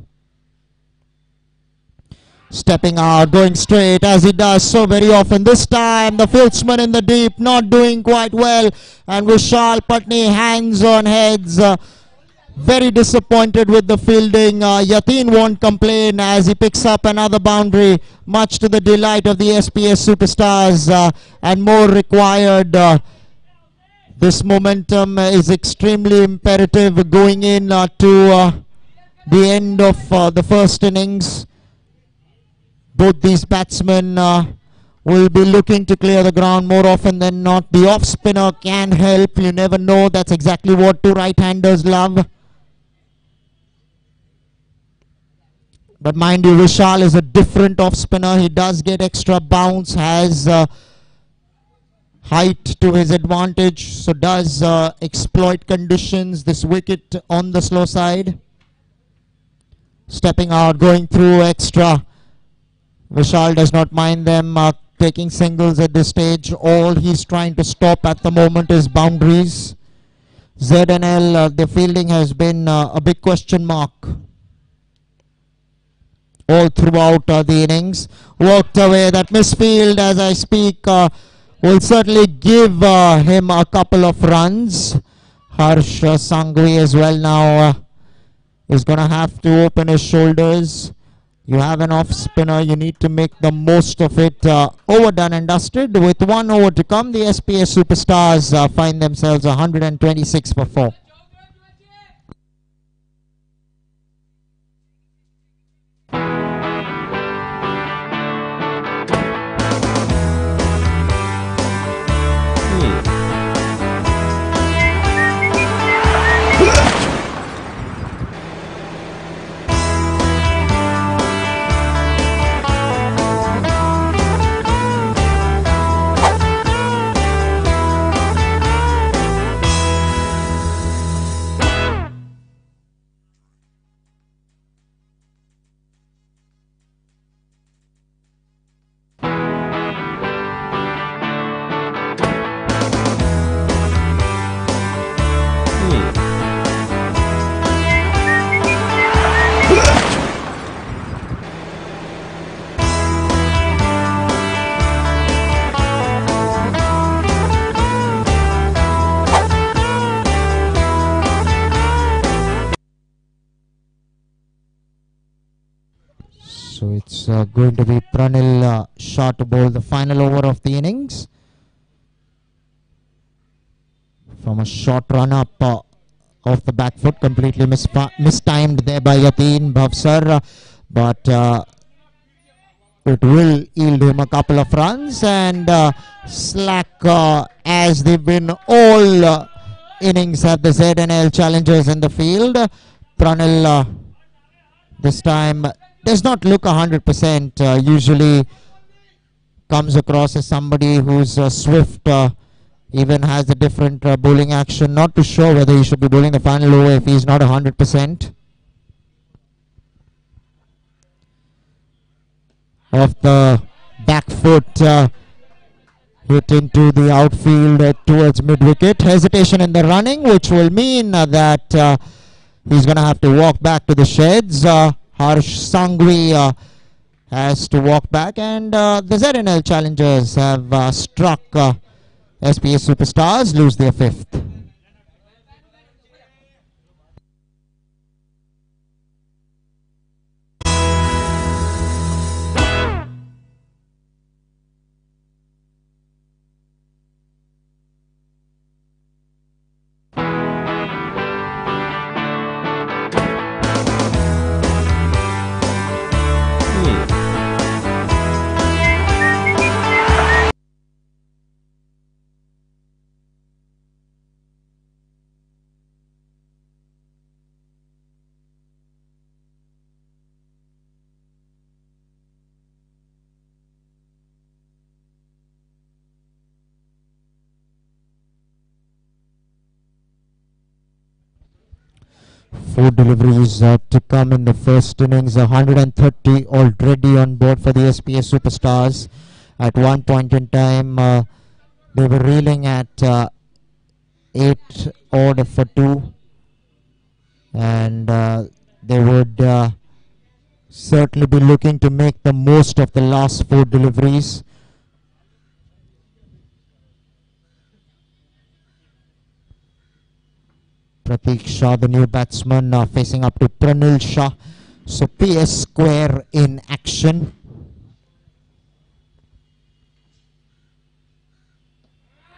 Stepping out, going straight as he does so very often. This time the fieldsman in the deep not doing quite well. And Vishal Patni hands on heads. Very disappointed with the fielding. Yateen won't complain as he picks up another boundary, much to the delight of the SPS Superstars, and more required. This momentum is extremely imperative going in to the end of the first innings. Both these batsmen will be looking to clear the ground more often than not. The off spinner can help. You never know. That's exactly what two right-handers love. But mind you, Vishal is a different off spinner. He does get extra bounce, has height to his advantage, so does exploit conditions. This wicket on the slow side. Stepping out, going through extra. Vishal does not mind them taking singles at this stage. All he's trying to stop at the moment is boundaries. ZNL, the fielding has been a big question mark all throughout the innings. Walked away. That misfield as I speak will certainly give him a couple of runs. Harsh Sanghvi as well now is going to have to open his shoulders. You have an off spinner, you need to make the most of it. Overdone and dusted. With 1 over to come, the SPS Superstars find themselves 126 for 4. So it's going to be Pranil Shah to bowl the final over of the innings. From a short run up off the back foot, completely mistimed there by Yateen Bhavsar, but it will yield him a couple of runs, and slack as they've been all innings at the ZNL Challengers in the field. Pranil this time does not look 100%. Usually comes across as somebody who's swift, even has a different bowling action. Not too sure whether he should be bowling the final over if he's not 100%. Off the back foot, hit into the outfield towards mid-wicket. Hesitation in the running, which will mean that he's going to have to walk back to the sheds. Harsh Sanghvi has to walk back, and the ZNL Challengers have struck SPS Superstars, lose their 5th. Four deliveries to come in the first innings. 130 already on board for the SPS Superstars. At one point in time, they were reeling at 8 odd for 2, and they would certainly be looking to make the most of the last 4 deliveries. Pratik Shah, the new batsman, facing up to Pranil Shah. So PS square in action.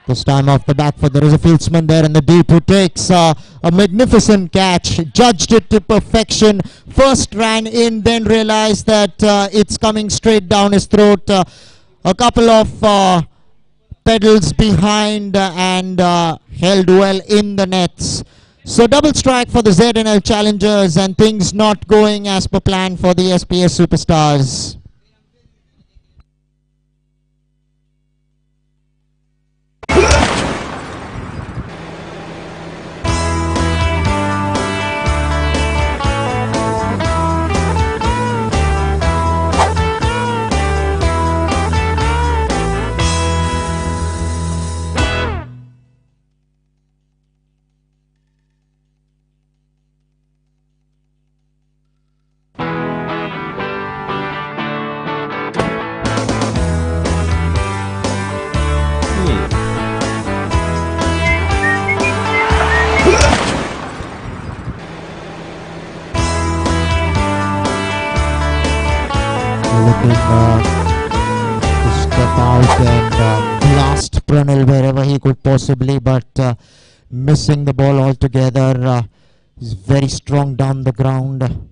This time off the back foot, there is a fieldsman there in the deep who takes a magnificent catch, judged it to perfection. First ran in, then realized that it's coming straight down his throat. A couple of pedals behind and held well in the nets. So double strike for the ZNL challengers, and things not going as per plan for the SPS Superstars. Looking to step out and blast Pranil wherever he could possibly, but missing the ball altogether. He's very strong down the ground.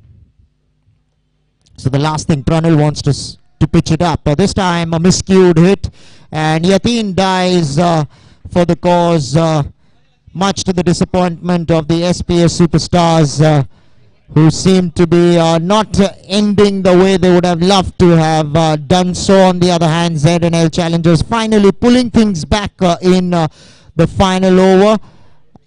So the last thing Pranil wants to pitch it up. This time a miscued hit, and Yatin dies for the cause, much to the disappointment of the SPS Superstars, who seem to be not ending the way they would have loved to have done so. On the other hand, ZNL challengers finally pulling things back in the final over.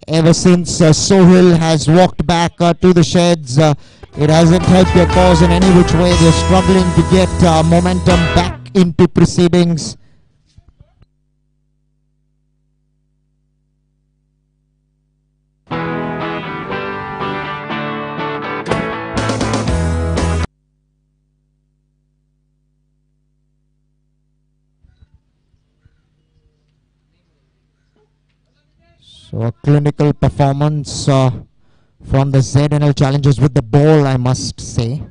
Ever since Sohil has walked back to the sheds, it hasn't helped their cause in any which way. They're struggling to get momentum back into proceedings. So a clinical performance from the ZNL challengers with the ball, I must say.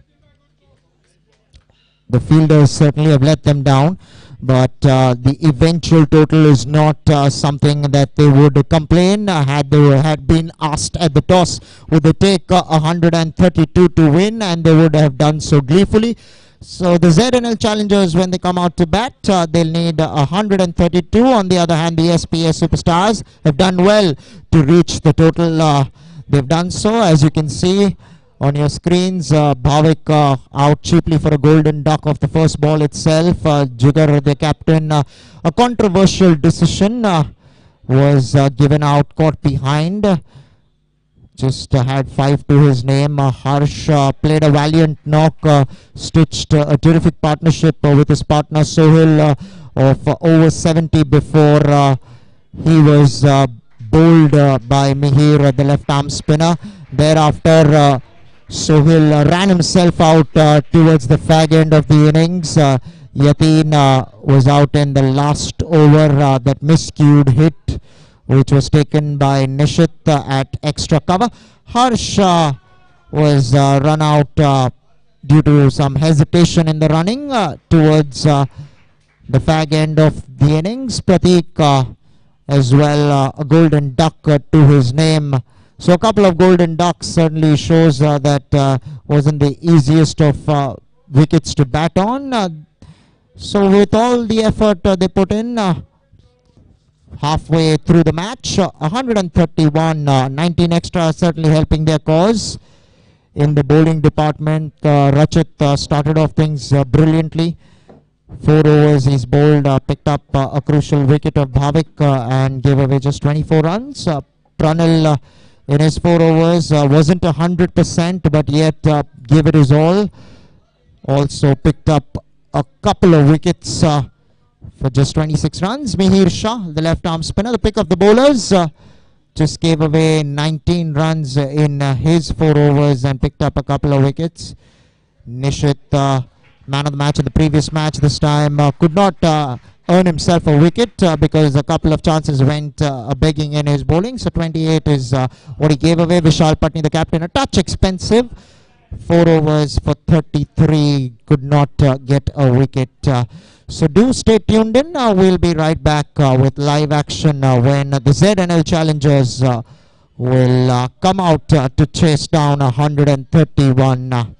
The fielders certainly have let them down, but the eventual total is not something that they would complain. Had they had been asked at the toss, would they take 132 to win, and they would have done so gleefully. So the ZNL challengers, when they come out to bat, they'll need 132. On the other hand, the SPS Superstars have done well to reach the total. They've done so, as you can see on your screens. Bhavik out cheaply for a golden duck off the first ball itself. Jigar, the captain, a controversial decision was given out, caught behind. Just had 5 to his name. Harsh played a valiant knock, stitched a terrific partnership with his partner Sohil of over 70 before he was bowled by Mihir, the left arm spinner. Thereafter, Sohil ran himself out towards the fag end of the innings. Yatin was out in the last over, that miscued hit, which was taken by Nishit at extra cover. Harsh was run out due to some hesitation in the running towards the fag end of the innings. Pratik as well, a golden duck to his name. So a couple of golden ducks certainly shows that wasn't the easiest of wickets to bat on. So with all the effort they put in, halfway through the match, 131, 19 extra, certainly helping their cause. In the bowling department, Rachit started off things brilliantly. 4 overs he's bowled, picked up a crucial wicket of Bhavik and gave away just 24 runs. Pranil in his 4 overs. Wasn't 100%, but yet gave it his all. Also picked up a couple of wickets for just 26 runs. Mihir Shah, the left arm spinner, the pick of the bowlers, just gave away 19 runs in his 4 overs and picked up a couple of wickets. Nishit, man of the match in the previous match, this time could not earn himself a wicket because a couple of chances went begging in his bowling. So 28 is what he gave away. Vishal Patni, the captain, a touch expensive. 4 overs for 33, could not get a wicket. So do stay tuned in. We'll be right back with live action when the ZNL challengers will come out to chase down 131.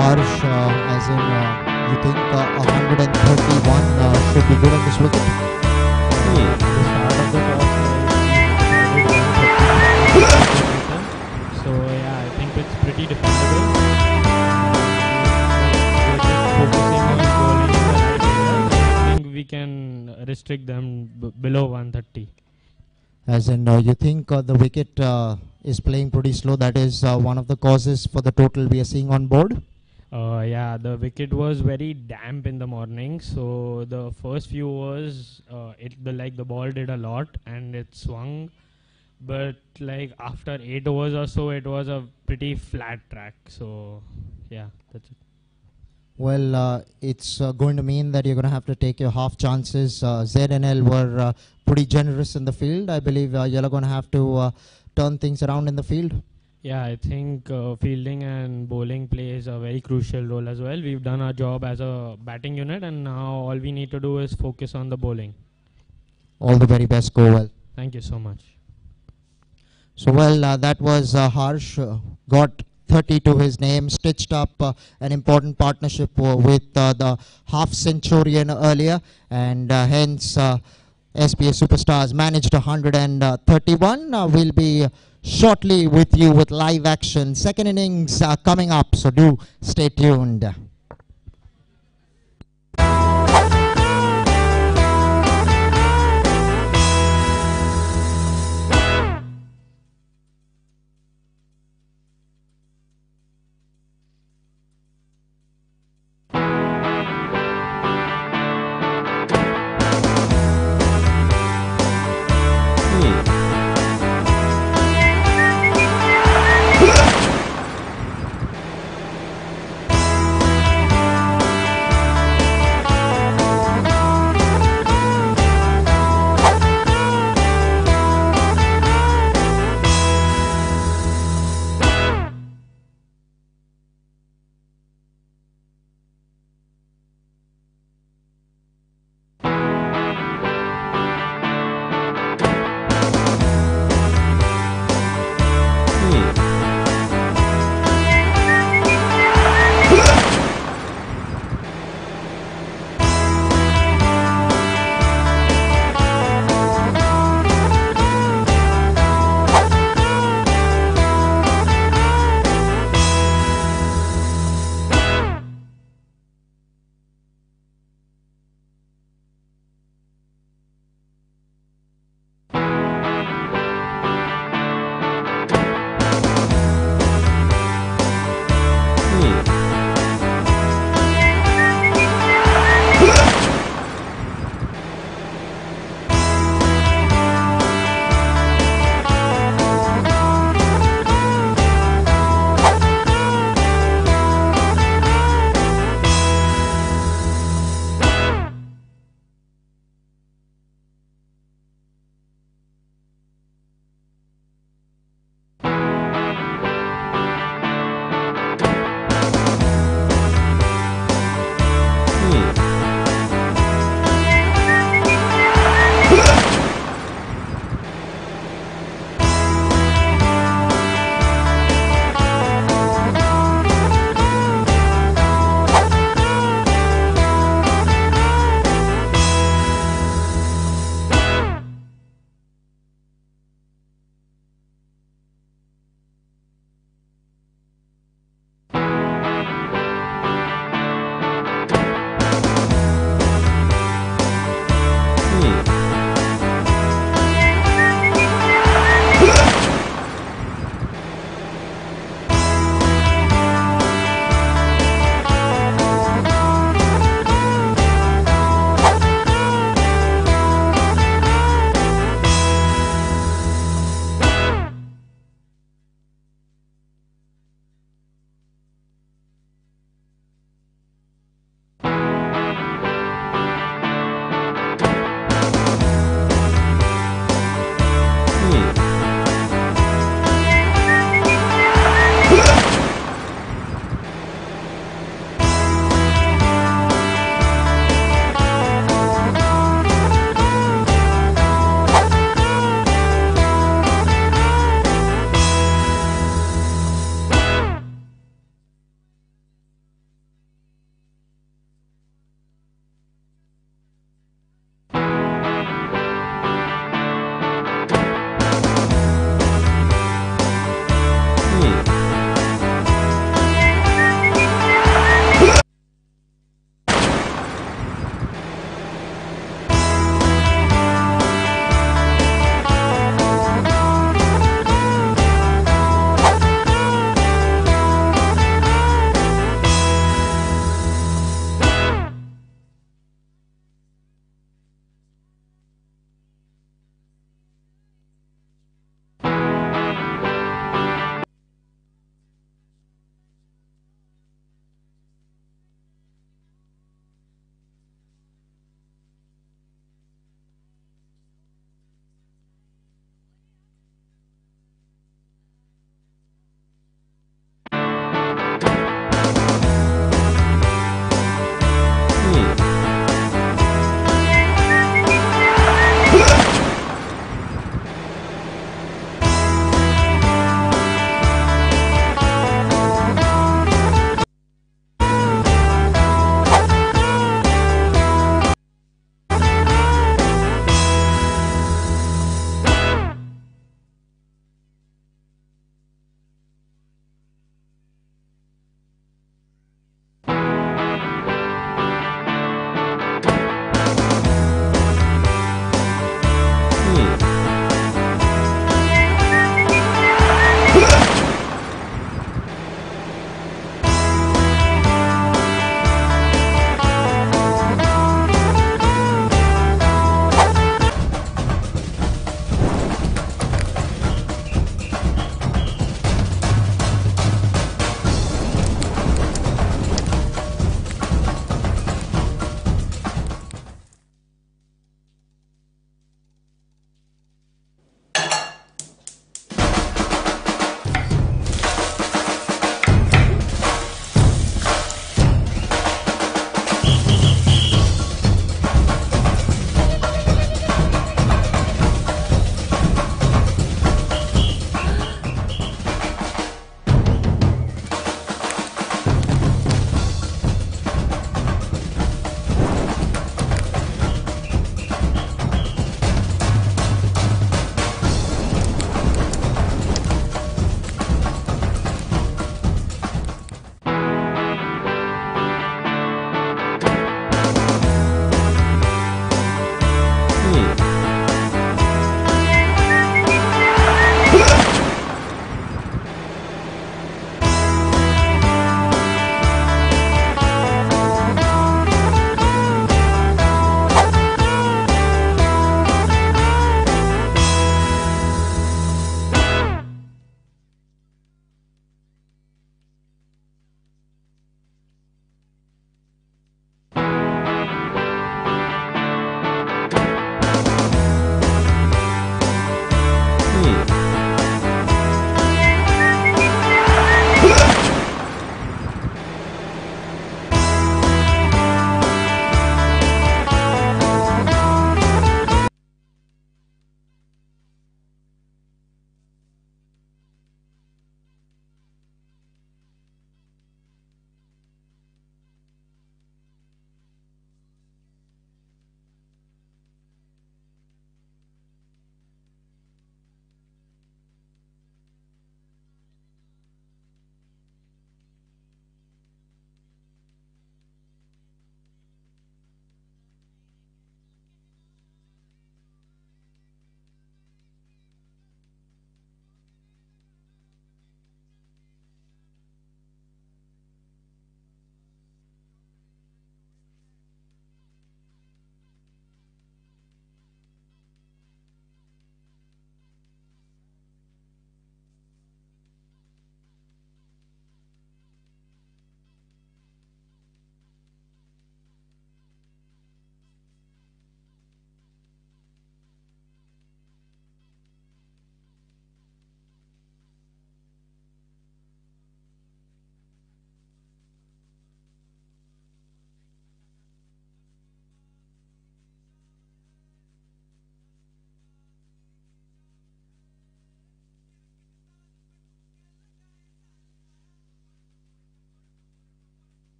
Harsh, as in you think 131 should be good on this wicket? At the start of the toss, we decided 135. So yeah, I think it's pretty defendable. We're just focusing on bowling in the right areas. I think we can restrict them below 130. As in you think the wicket is playing pretty slow, that is one of the causes for the total we are seeing on board? Yeah, the wicket was very damp in the morning, so the first few overs, the ball did a lot and it swung, but like after 8 overs or so, it was a pretty flat track. So yeah, that's it. Well, it's going to mean that you're going to have to take your half chances. ZNL were pretty generous in the field. I believe you're going to have to turn things around in the field. Yeah, I think fielding and bowling plays a very crucial role as well. We've done our job as a batting unit, and now all we need to do is focus on the bowling. All the very best. Go well. Thank you so much. So well, that was Harsh. Got 30 to his name, stitched up an important partnership with the half centurion earlier, and hence SPS Superstars managed 131. We'll be shortly with you with live action. Second innings coming up, so do stay tuned.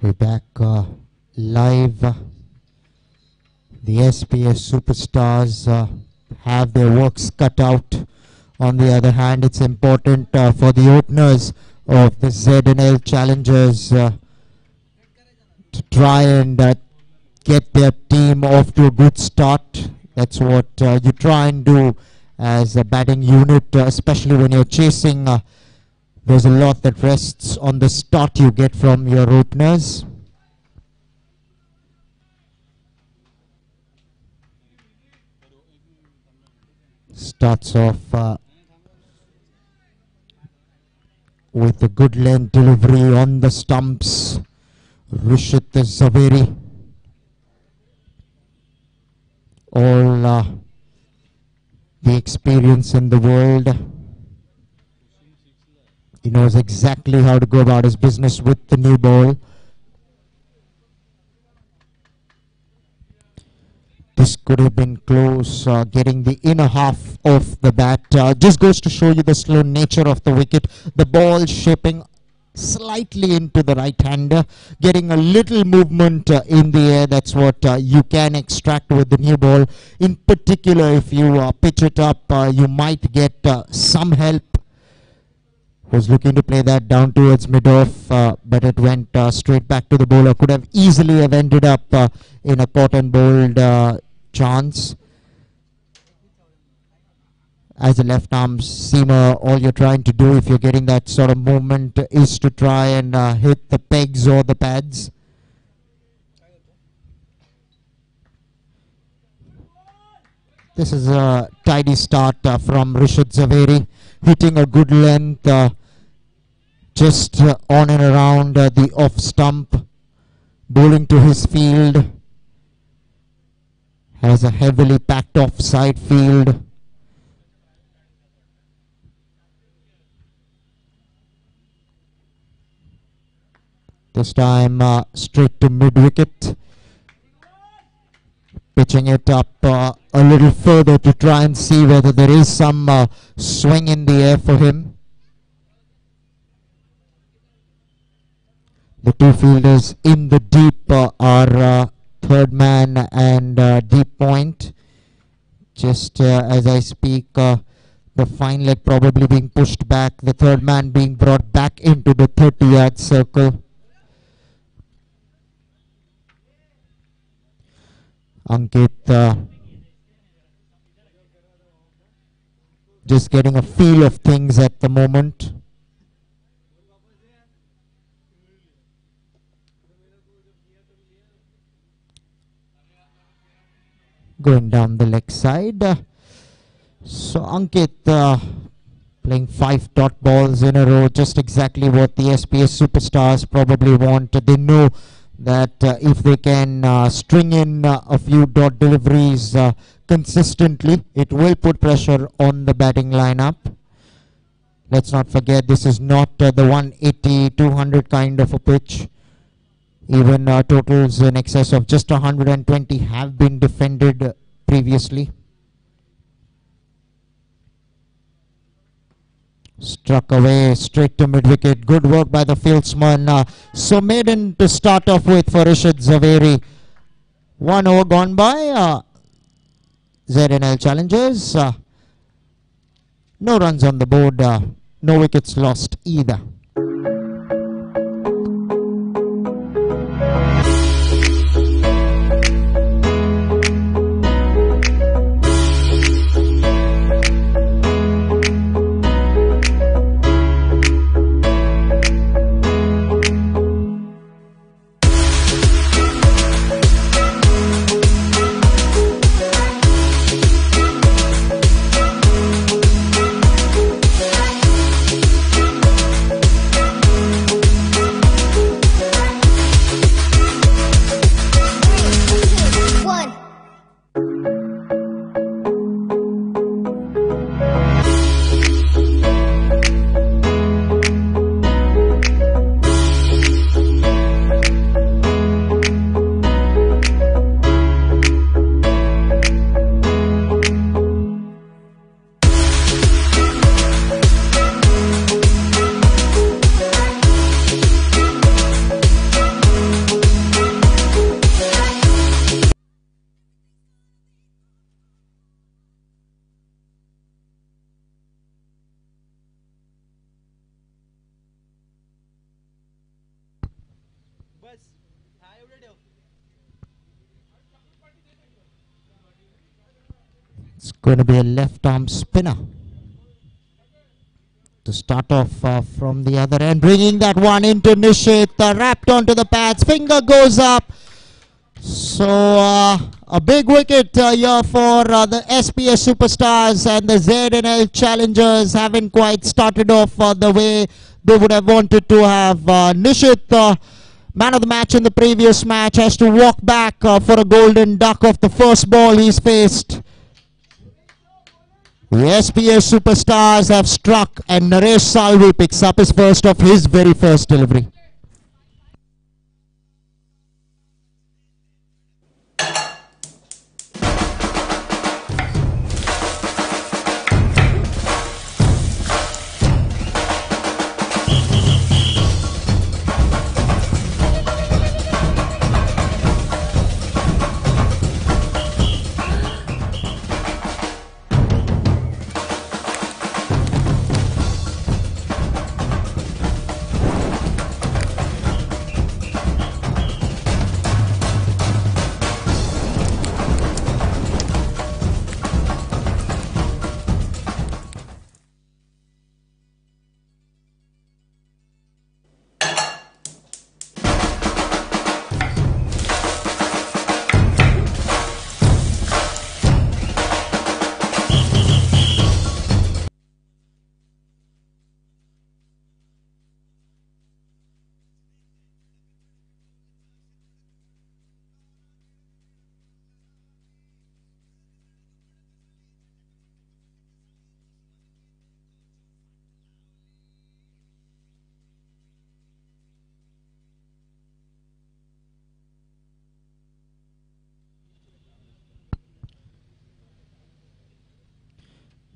We're back live. The SPS Superstars have their works cut out. On the other hand, it's important for the openers of the Z&L Challengers to try and get their team off to a good start. That's what you try and do as a batting unit, especially when you're chasing. There's a lot that rests on the start you get from your openers. Starts off with a good length delivery on the stumps. Rishit Zaveri. All the experience in the world. He knows exactly how to go about his business with the new ball. This could have been close, getting the inner half of the bat. Just goes to show you the slow nature of the wicket. The ball shaping slightly into the right-hander, getting a little movement in the air. That's what you can extract with the new ball. In particular, if you pitch it up, you might get some help. Was looking to play that down towards mid-off, but it went straight back to the bowler. Could have easily have ended up in a caught and bowled chance. As a left-arm seamer, all you're trying to do if you're getting that sort of movement is to try and hit the pegs or the pads. This is a tidy start from Rishit Zaveri, hitting a good length just on and around the off stump, bowling to his field. Has a heavily packed offside field. This time straight to mid-wicket. Pitching it up a little further to try and see whether there is some swing in the air for him. The two fielders in the deep are third man and deep point. Just as I speak, the fine leg probably being pushed back, the third man being brought back into the 30-yard circle. Ankit just getting a feel of things at the moment. Going down the leg side. So Ankit playing 5 dot balls in a row, just exactly what the SPS Superstars probably want. They know that if they can string in a few dot deliveries consistently, it will put pressure on the batting lineup. Let's not forget, this is not the 180, 200 kind of a pitch. Even totals in excess of just 120 have been defended previously. Struck away straight to mid-wicket. Good work by the fieldsman. So maiden to start off with for Rishit Zaveri. 1 over gone by. Z&L Challengers. No runs on the board. No wickets lost either. It's going to be a left arm spinner to start off from the other end, bringing that one into Nishit, wrapped onto the pads, finger goes up. So a big wicket here for the SPS Superstars, and the ZNL Challengers haven't quite started off the way they would have wanted to have. Nishit, man of the match in the previous match, has to walk back for a golden duck of the first ball he's faced. The SPS Superstars have struck, and Naresh Salvi picks up his first of his very first delivery.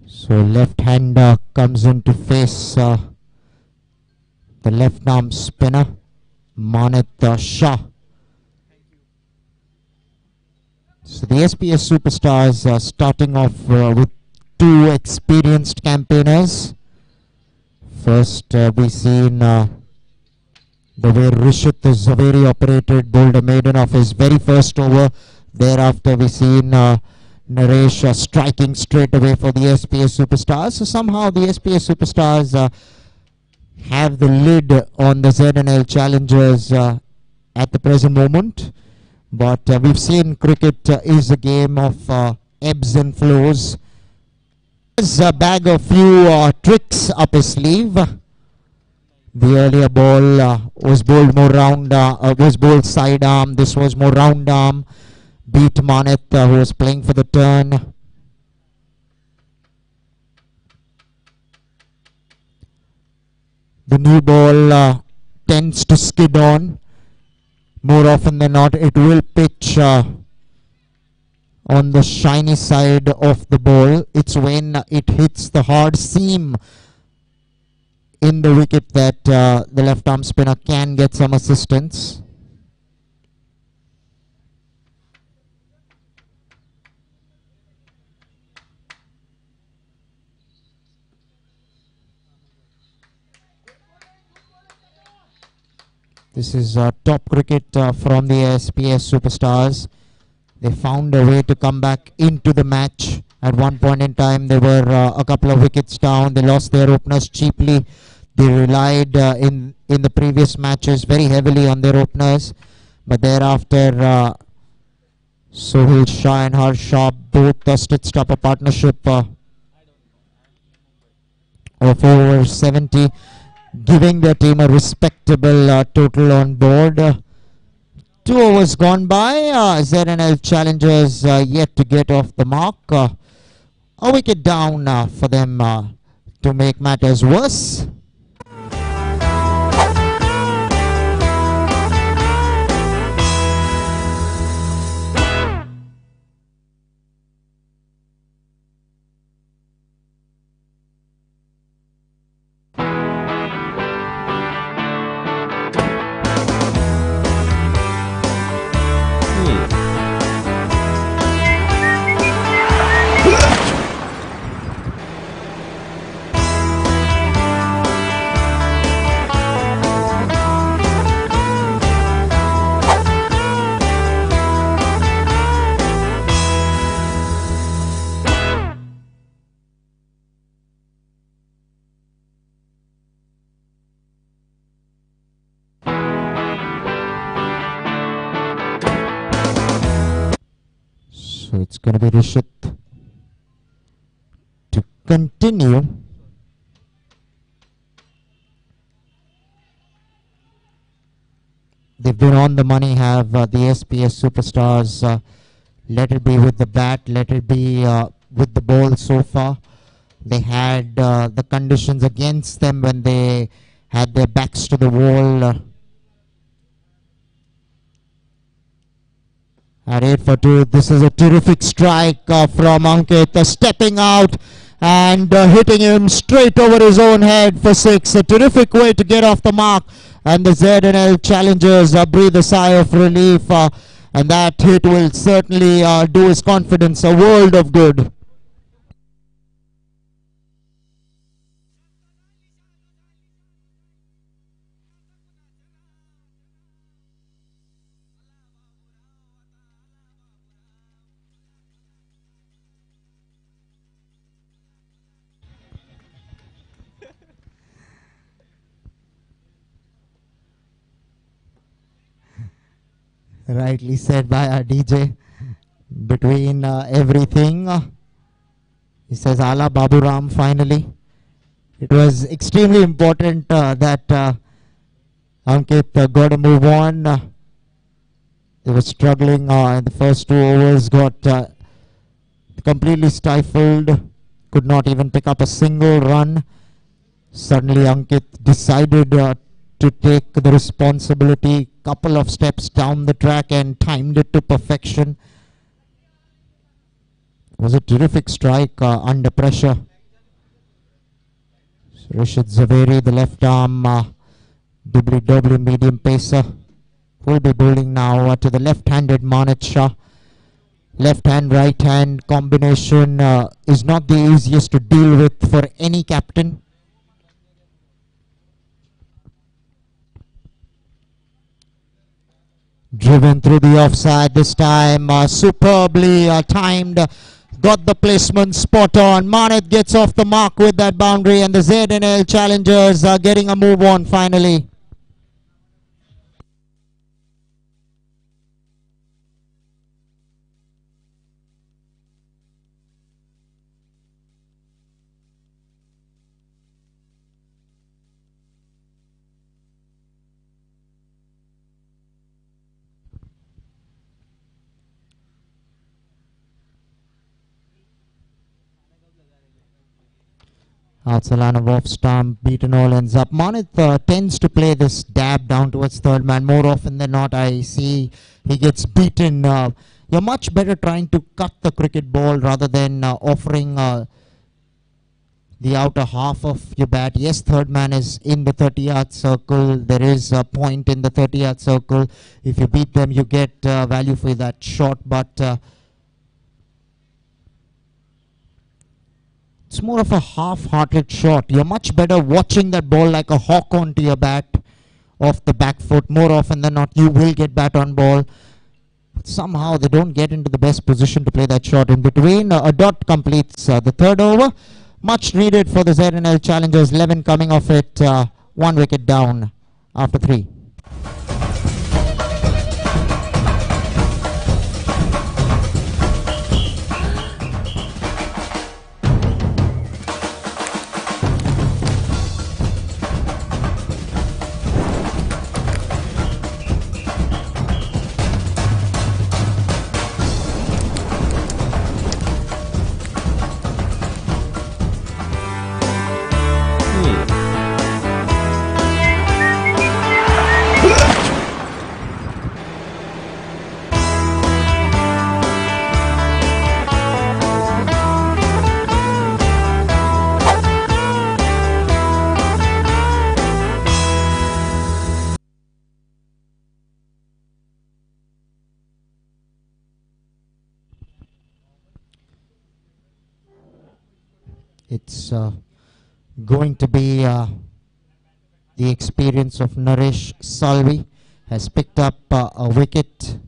So left-hander comes in to face the left-arm spinner, Manit Shah. So the SPS Superstars are starting off with two experienced campaigners. First, we've seen the way Rishit Zaveri operated, bowled a maiden of his very first over. Thereafter, we've seen Naresh striking straight away for the SPS Superstars. So somehow the SPS Superstars have the lid on the ZNL Challengers at the present moment. But we've seen cricket is a game of ebbs and flows. There's a bag of few tricks up his sleeve. The earlier ball was bowled more round, was bowled side arm. This was more round arm. Beat Manit, who was playing for the turn. The new ball tends to skid on. More often than not, it will pitch on the shiny side of the ball. It's when it hits the hard seam in the wicket that the left arm spinner can get some assistance. This is top cricket from the SPS Superstars. They found a way to come back into the match. At one point in time, they were a couple of wickets down. They lost their openers cheaply. They relied in the previous matches very heavily on their openers. But thereafter, Sohail Shah and Harsh Shah both stitched up a partnership of over 70. Giving their team a respectable total on board. 2 overs gone by. ZNL Challengers yet to get off the mark. A wicket down for them to make matters worse. So it's going to be Rishit to continue. They've been on the money, have the SPS Superstars. Let it be with the bat, let it be with the ball so far. They had the conditions against them when they had their backs to the wall. At 8 for 2, this is a terrific strike from Ankit, stepping out and hitting him straight over his own head for 6. A terrific way to get off the mark, and the ZNL challengers breathe a sigh of relief, and that hit will certainly do his confidence a world of good. Rightly said by our DJ. Between everything, he says, Ala Babu Ram finally. It was extremely important that Ankit got to move on. They were struggling in the first 2 overs, got completely stifled, could not even pick up a single run. Suddenly Ankit decided to take the responsibility, couple of steps down the track and timed it to perfection. It was a terrific strike under pressure. So Rishit Zaveri, the left arm doubly medium pacer, will be bowling now to the left-handed Manat Shah. Left hand, right hand combination is not the easiest to deal with for any captain. Driven through the offside this time, superbly timed, got the placement spot on. Manat gets off the mark with that boundary, and the ZNL challengers are getting a move on finally. Arsalanov off stump, beaten all ends up. Manat tends to play this dab down towards third man. More often than not, I see he gets beaten. You're much better trying to cut the cricket ball rather than offering the outer half of your bat. Yes, third man is in the 30-yard circle. There is a point in the 30-yard circle. If you beat them, you get value for that shot, but it's more of a half-hearted shot. You're much better watching that ball like a hawk onto your bat off the back foot. More often than not, you will get bat on ball. But somehow they don't get into the best position to play that shot in between. A dot completes the third over. Much needed for the ZNL challengers. 11 coming off it. 1 wicket down after 3. It's going to be the experience of Naresh Salvi. Has picked up a wicket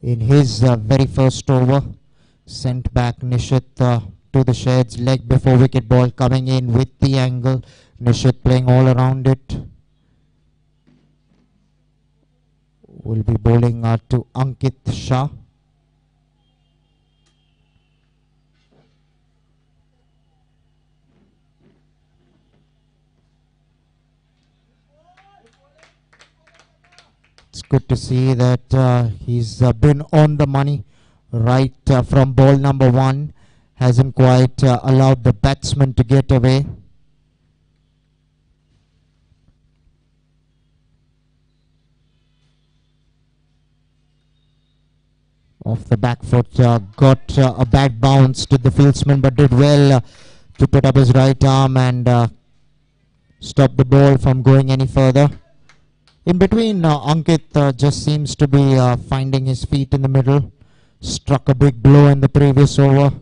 in his very first over. Sent back Nishit to the sheds. Leg before wicket ball coming in with the angle. Nishit playing all around it. Will be bowling to Ankit Shah. Good to see that he's been on the money right from ball number 1. Hasn't quite allowed the batsman to get away. Off the back foot, got a bad bounce to the fieldsman, but did well to put up his right arm and stop the ball from going any further. In between, Ankit just seems to be finding his feet in the middle. Struck a big blow in the previous over.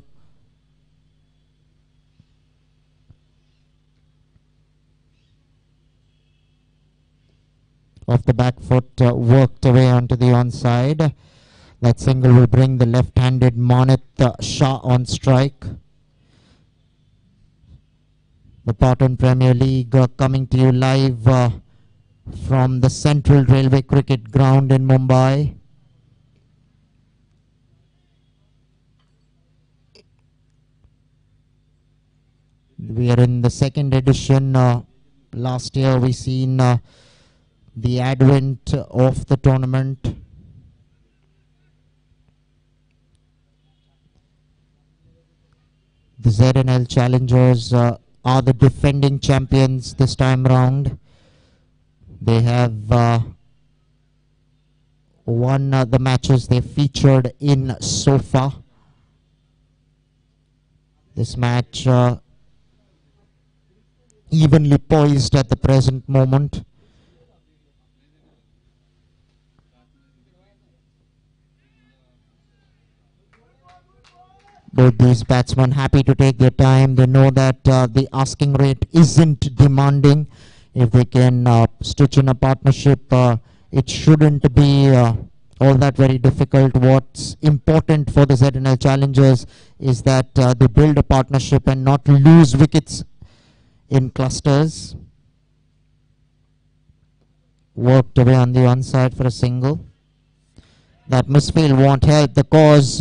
Off the back foot, worked away onto the onside. That single will bring the left-handed Manit Shah on strike. The Patan Premier League coming to you live from the Central Railway Cricket Ground in Mumbai. We are in the second edition. Last year we seen the advent of the tournament. The ZNL challengers are the defending champions this time round. They have won the matches they featured in so far. This match evenly poised at the present moment. Both these batsmen happy to take their time. They know that the asking rate isn't demanding. If they can stitch in a partnership, it shouldn't be all that very difficult. What's important for the ZNL challengers is that they build a partnership and not lose wickets in clusters. Worked away on the onside for a single. That misfield won't help the cause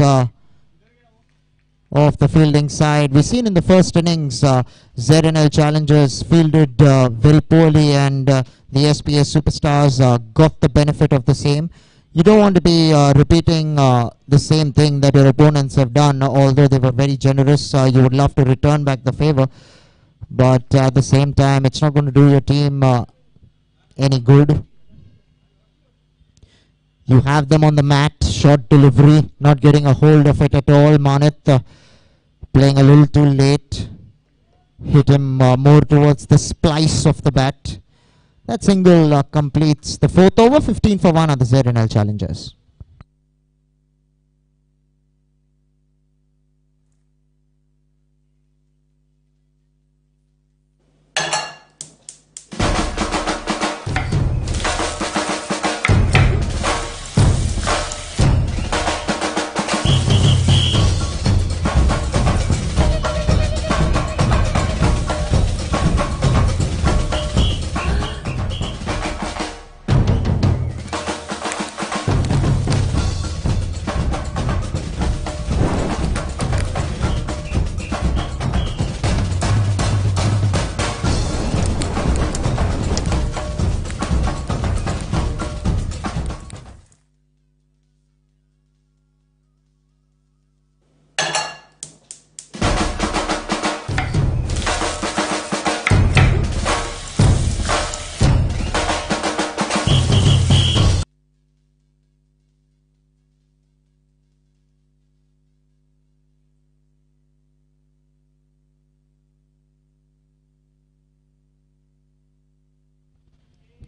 of the fielding side. We've seen in the first innings ZNL challengers fielded very poorly, and the SPS Superstars got the benefit of the same. You don't want to be repeating the same thing that your opponents have done. Although they were very generous, you would love to return back the favor, but at the same time it's not going to do your team any good. You have them on the mat. Short delivery, not getting a hold of it at all. Manit playing a little too late. Hit him more towards the splice of the bat. That single completes the 4th over. 15 for 1 on the ZNL challengers.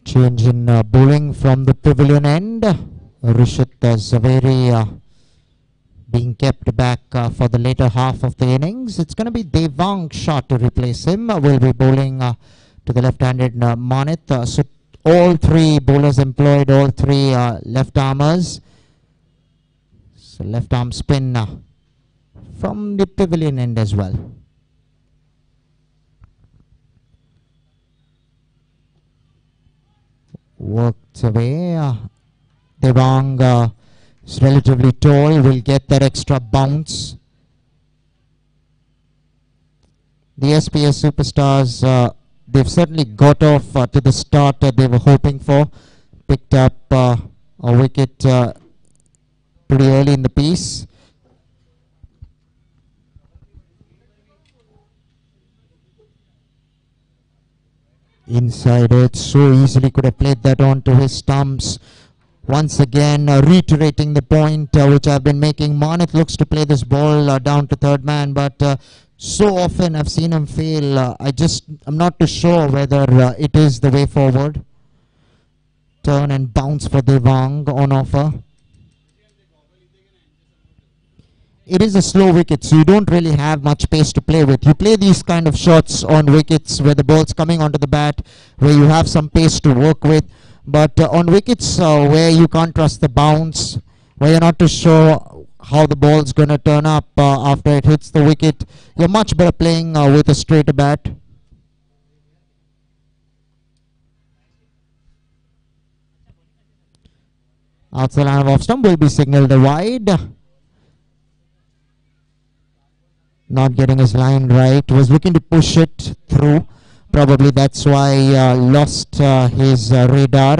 Change in bowling from the pavilion end. Rishit Zaveri being kept back for the later half of the innings. It's going to be Devang Shah to replace him. Will be bowling to the left-handed Manit. So all three bowlers employed, all three left armers. So left arm spin from the pavilion end as well. Worked away. Devang is relatively tall, will get that extra bounce. The SPS Superstars, they've certainly got off to the start that they were hoping for. Picked up a wicket pretty early in the piece. Inside it, so easily could have played that on to his stumps. Once again, reiterating the point which I've been making, Manith looks to play this ball down to third man, but so often I've seen him fail. I'm not too sure whether it is the way forward. Turn and bounce for Devang on offer. It is a slow wicket, so you don't really have much pace to play with. You play these kind of shots on wickets where the ball's coming onto the bat, where you have some pace to work with. But on wickets where you can't trust the bounce, where you're not too sure how the ball's going to turn up after it hits the wicket, you're much better playing with a straighter bat. Outside line of off stump will be signalled wide. Not getting his line right. Was looking to push it through. Probably that's why lost his radar.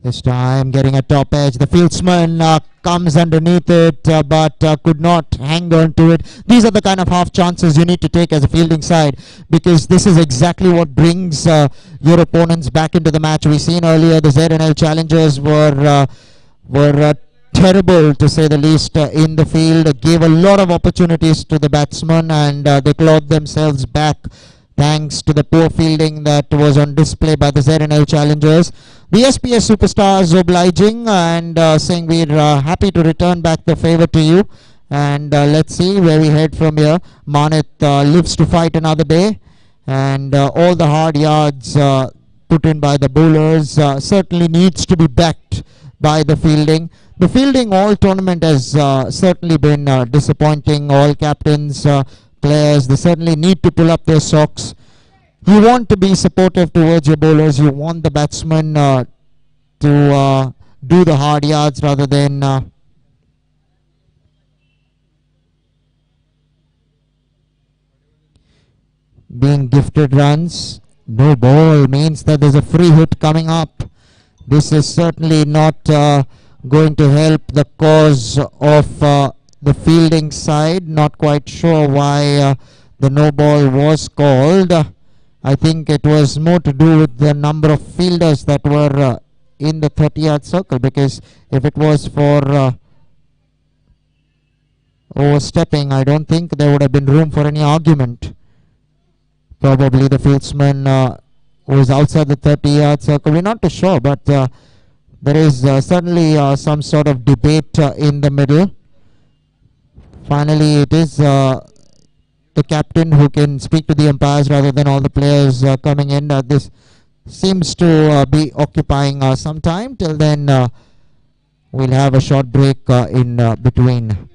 This time getting a top edge. The fieldsman comes underneath it but could not hang on to it. These are the kind of half chances you need to take as a fielding side, because this is exactly what brings your opponents back into the match. We've seen earlier the ZNL challengers were terrible to say the least in the field. Gave a lot of opportunities to the batsmen and they clawed themselves back thanks to the poor fielding that was on display by the ZNL challengers. The SPS Superstars obliging and saying we're happy to return back the favour to you, and let's see where we head from here. Manith lives to fight another day, and all the hard yards put in by the bowlers certainly needs to be backed by the fielding. The fielding all tournament has certainly been disappointing. All captains, players, they certainly need to pull up their socks. You want to be supportive towards your bowlers. You want the batsmen to do the hard yards rather than being gifted runs. No ball means that there's a free hit coming up. This is certainly not going to help the cause of the fielding side. Not quite sure why the no ball was called. I think it was more to do with the number of fielders that were in the 30-yard circle, because if it was for overstepping, I don't think there would have been room for any argument. Probably the fieldsman was outside the 30-yard circle. We're not too sure, but there is certainly some sort of debate in the middle. Finally, it is the captain who can speak to the umpires rather than all the players coming in. This seems to be occupying some time. Till then, we'll have a short break in between.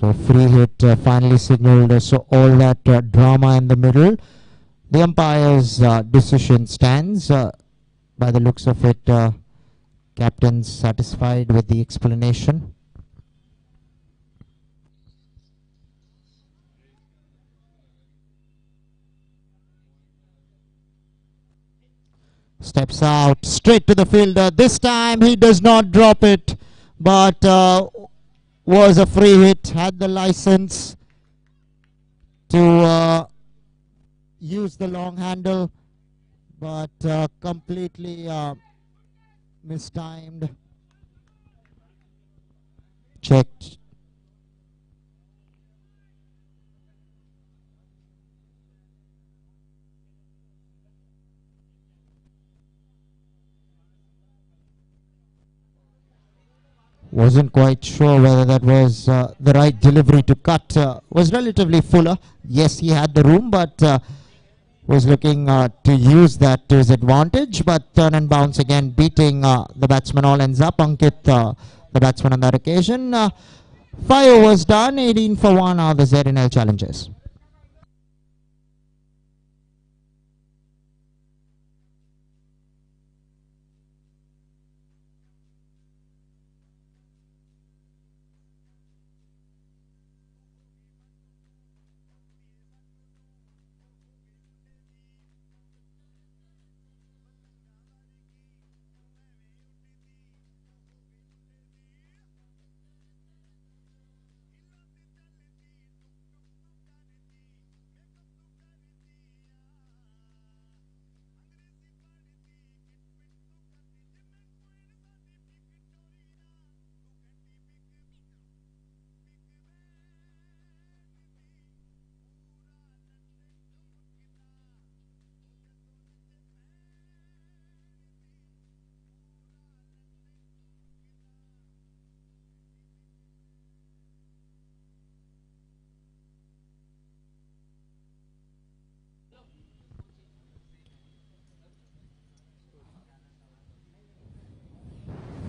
So free hit finally signaled. So all that drama in the middle. The umpire's decision stands. By the looks of it, captain's satisfied with the explanation. Steps out straight to the fielder. This time he does not drop it, but was a free hit. Had the license to use the long handle, but completely mistimed. Checked. Wasn't quite sure whether that was the right delivery to cut. Was relatively fuller. Yes, he had the room, but was looking to use that to his advantage. But turn and bounce again, beating the batsman. All ends up. Ankit, the batsman on that occasion. 5 overs done. 18 for 1 are the ZNL challenges.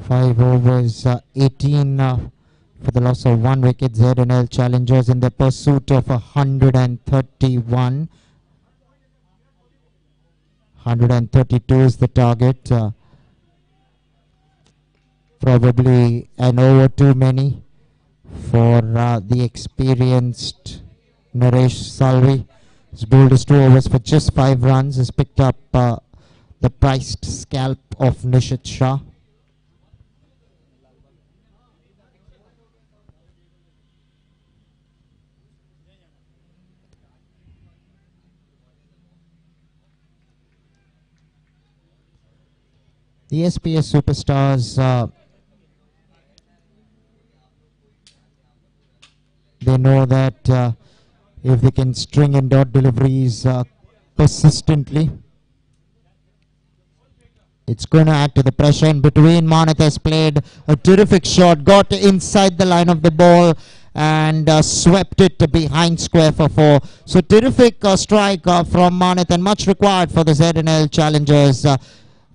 Five overs, 18 for the loss of 1 wicket. ZNL challengers in the pursuit of 131. 132 is the target. Probably an over too many for the experienced Naresh Salvi. He's bowled his 2 overs for just 5 runs. Has picked up the priced scalp of Nishit Shah. The SPS Superstars, they know that if they can string in dot deliveries persistently, it's going to add to the pressure. In between, Manat has played a terrific shot, got inside the line of the ball and swept it behind square for 4. So terrific strike from Manat, and much required for the ZNL challengers.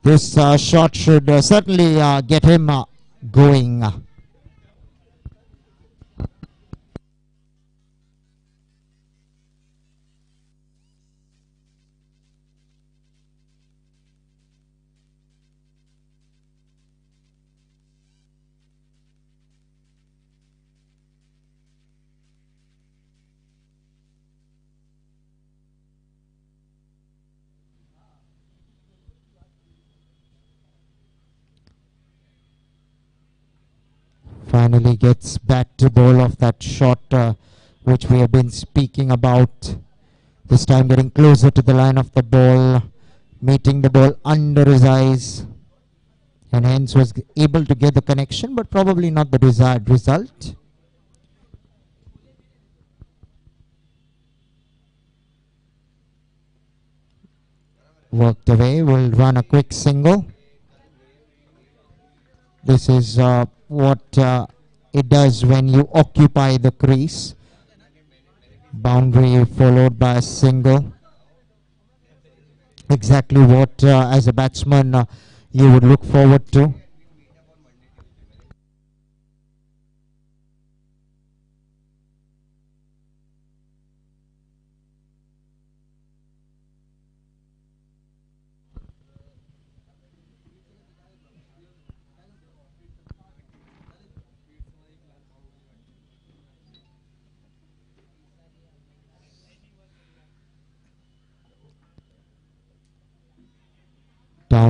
This shot should certainly get him going. Finally gets back to bowl off that shot which we have been speaking about. This time getting closer to the line of the ball, meeting the ball under his eyes, and hence was able to get the connection, but probably not the desired result. Worked away, will run a quick single. This is what it does when you occupy the crease. Boundary followed by a single. Exactly what as a batsman you would look forward to.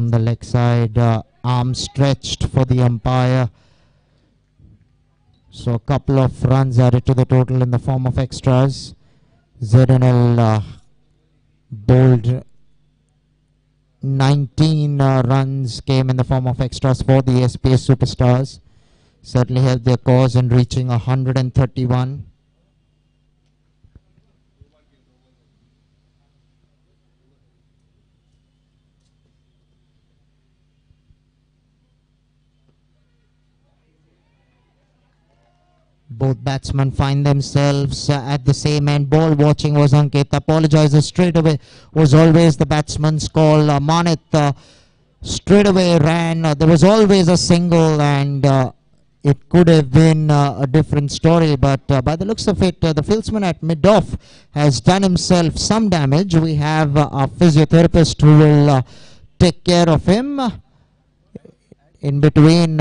from the leg side, arm stretched for the umpire. So a couple of runs added to the total in the form of extras. ZNL bowled 19 runs came in the form of extras for the SPS Superstars. Certainly helped their cause in reaching 131. Both batsmen find themselves at the same end. Ball watching was Ankit. Apologizes straight away. Was always the batsman's call. Manit straight away ran. There was always a single, and it could have been a different story. But by the looks of it, the fieldsman at mid-off has done himself some damage. We have a physiotherapist who will take care of him in between.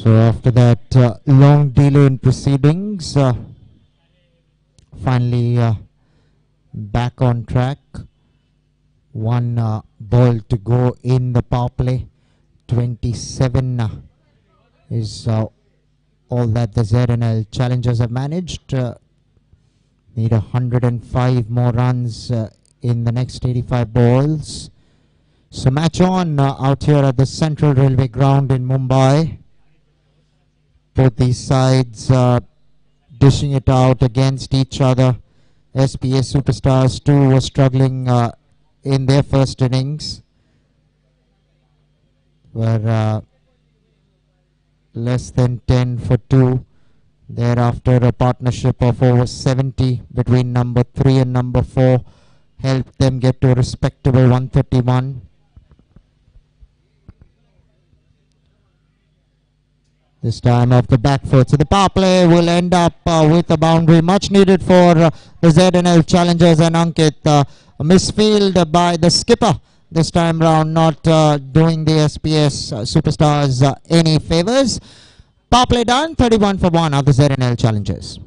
So after that long delay in proceedings, finally back on track. One ball to go in the power play. 27 is all that the ZNL challengers have managed. Need 105 more runs in the next 85 balls. So match on out here at the Central Railway Ground in Mumbai. Both these sides dishing it out against each other. SPS Superstars too were struggling in their first innings, were less than 10 for 2. Thereafter, a partnership of over 70 between number 3 and number 4 helped them get to a respectable 131. This time off the back foot. So the power play will end up with a boundary much needed for the ZNL challengers and Ankit. A misfield by the skipper this time round, not doing the SPS Superstars any favors. Power play done, 31 for 1 of the ZNL challengers.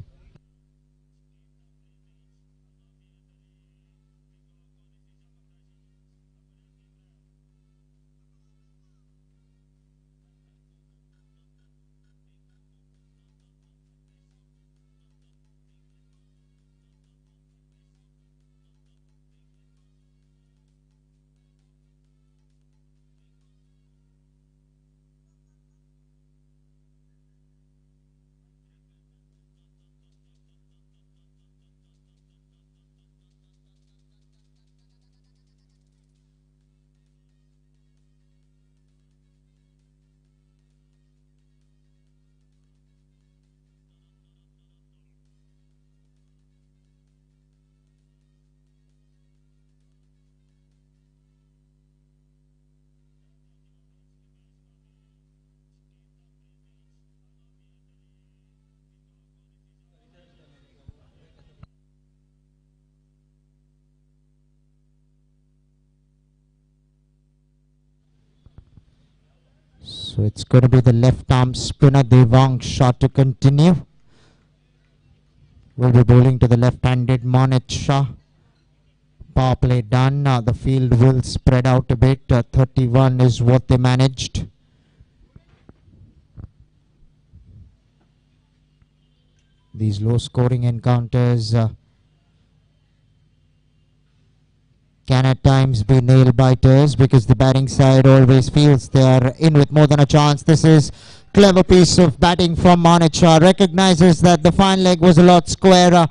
So it's going to be the left arm spinner Devang Shah to continue. Will be bowling to the left-handed Monet Shah. Power play done. The field will spread out a bit. 31 is what they managed. These low-scoring encounters can at times be nail biters because the batting side always feels they are in with more than a chance. This is clever piece of batting from Monet Shah. Recognizes that the fine leg was a lot squarer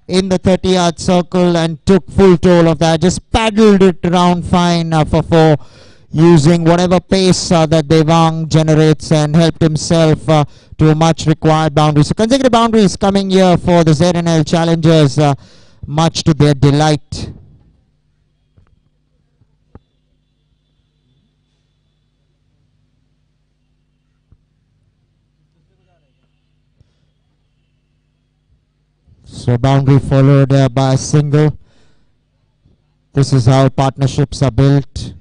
in the 30-yard circle and took full toll of that. Just paddled it around fine for 4, using whatever pace that Devang generates, and helped himself to a much required boundary. So consecutive boundaries coming here for the ZNL challengers, much to their delight. So boundary followed by a single. This is how partnerships are built.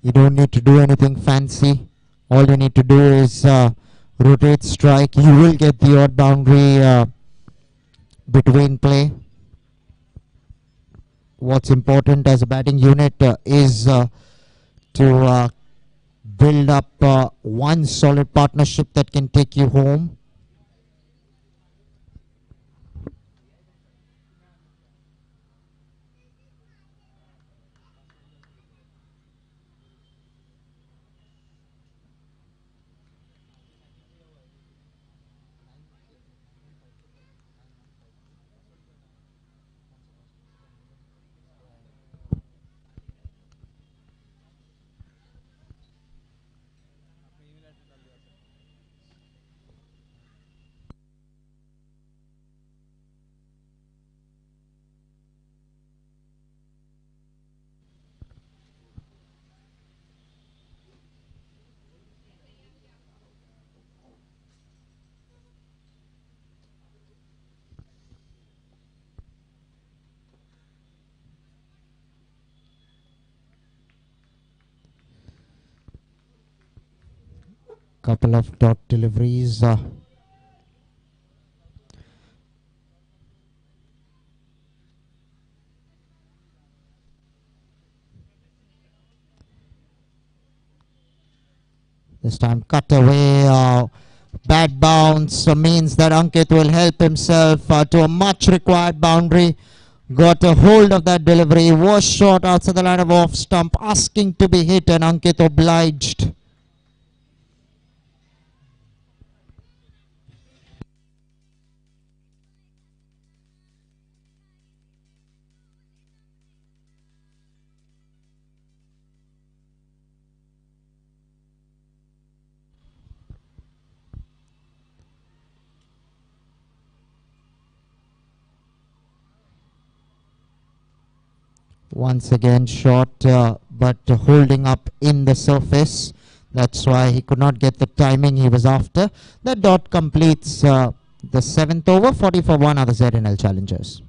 You don't need to do anything fancy. All you need to do is rotate, strike. You will get the odd boundary between play. What's important as a batting unit is to build up one solid partnership that can take you home. Couple of dot deliveries. This time cut away. Bad bounce means that Ankit will help himself to a much required boundary. Got a hold of that delivery. Was short outside the line of off stump, asking to be hit, and Ankit obliged. Once again short, but holding up in the surface. That's why he could not get the timing he was after. The dot completes the 7th over. 40 for 1 are the ZNL challengers.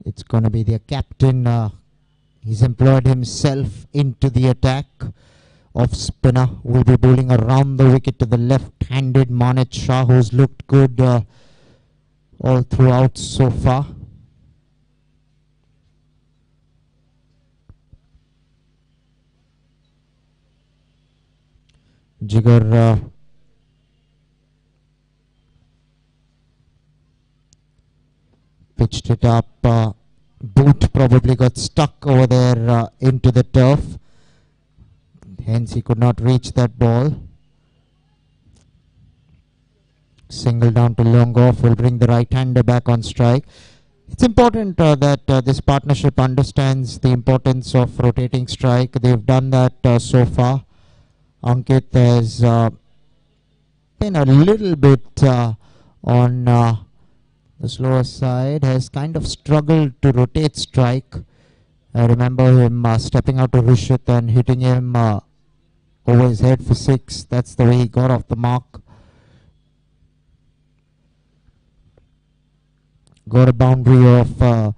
It's going to be their captain. He's employed himself into the attack. Off spinner will be bowling around the wicket to the left-handed Manit Shah, who's looked good all throughout so far. Jigar pitched it up. Boot probably got stuck over there into the turf. Hence he could not reach that ball. Single down to long off will bring the right-hander back on strike. It's important that this partnership understands the importance of rotating strike. They've done that so far. Ankit has been a little bit on the slower side, has kind of struggled to rotate strike. I remember him stepping out to Rishit and hitting him over his head for 6. That's the way he got off the mark. Got a boundary of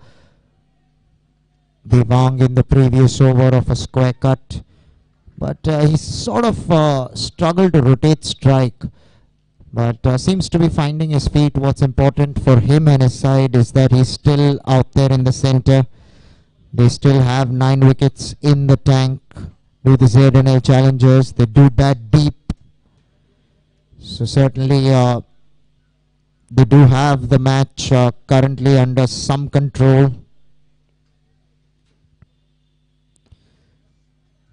Devang in the previous over of a square cut. But he sort of struggled to rotate strike. But seems to be finding his feet. What's important for him and his side is that he's still out there in the center. They still have 9 wickets in the tank. Do the ZNL challengers. They do bat deep. So certainly they do have the match currently under some control.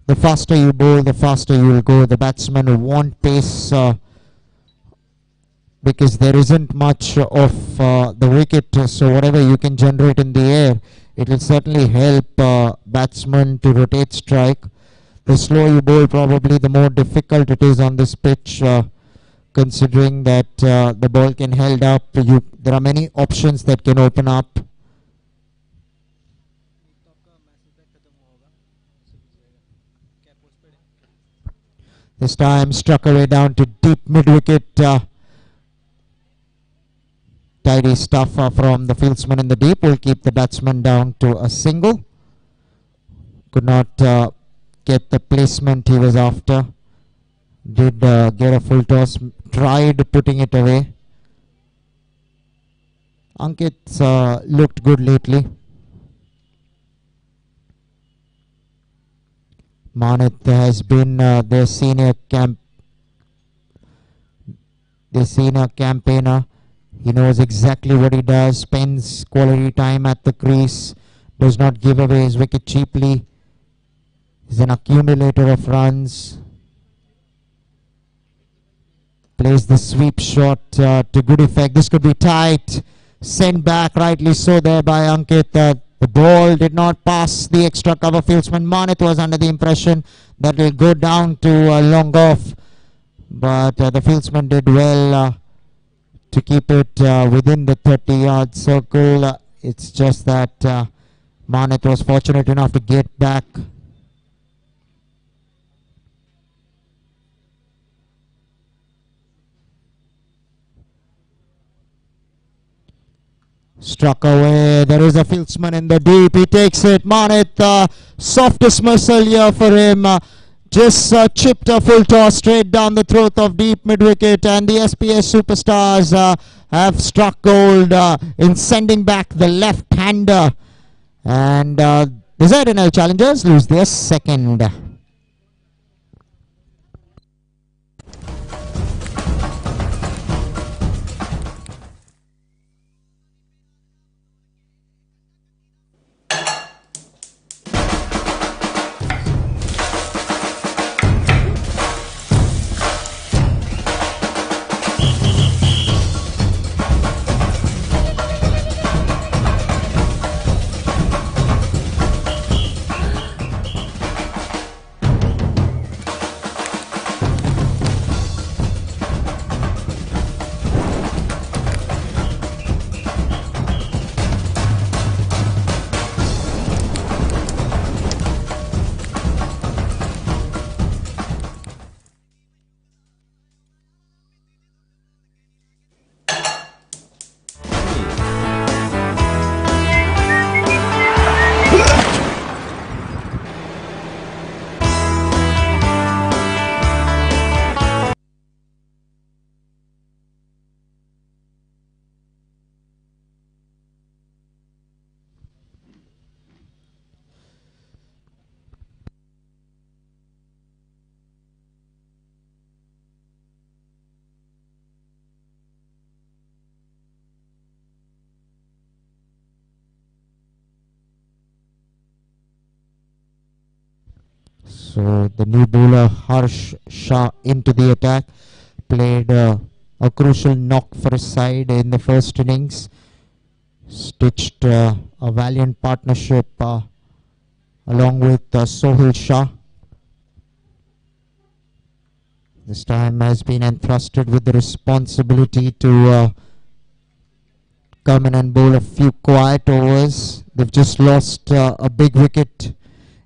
The faster you bowl, the faster you will go. The batsman will want pace because there isn't much of the wicket. So whatever you can generate in the air it will certainly help batsmen to rotate strike. The slower you bowl, probably the more difficult it is on this pitch, considering that the ball can held up. There are many options that can open up. This time struck away down to deep mid-wicket. Tidy stuff from the fieldsman in the deep will keep the batsman down to a single. Could not get the placement he was after. Did get a full toss, tried putting it away. Ankit's looked good lately. Manit has been their senior campaigner. He knows exactly what he does, spends quality time at the crease, does not give away his wicket cheaply. He's an accumulator of runs. Plays the sweep shot to good effect. This could be tight. Sent back, rightly so there by Ankit. The ball did not pass the extra cover fieldsman. Manit was under the impression that it will go down to long off. But the fieldsman did well to keep it within the 30-yard circle. It's just that Manit was fortunate enough to get back. Struck away. There is a fieldsman in the deep. He takes it. Manit, soft dismissal here for him. Just chipped a full toss straight down the throat of deep mid-wicket, and the SPS Superstars have struck gold in sending back the left-hander. And the ZNL challengers lose their second. So the new bowler Harsh Shah into the attack, played a crucial knock for his side in the first innings, stitched a valiant partnership along with Sohail Shah. This time has been entrusted with the responsibility to come in and bowl a few quiet overs. They've just lost a big wicket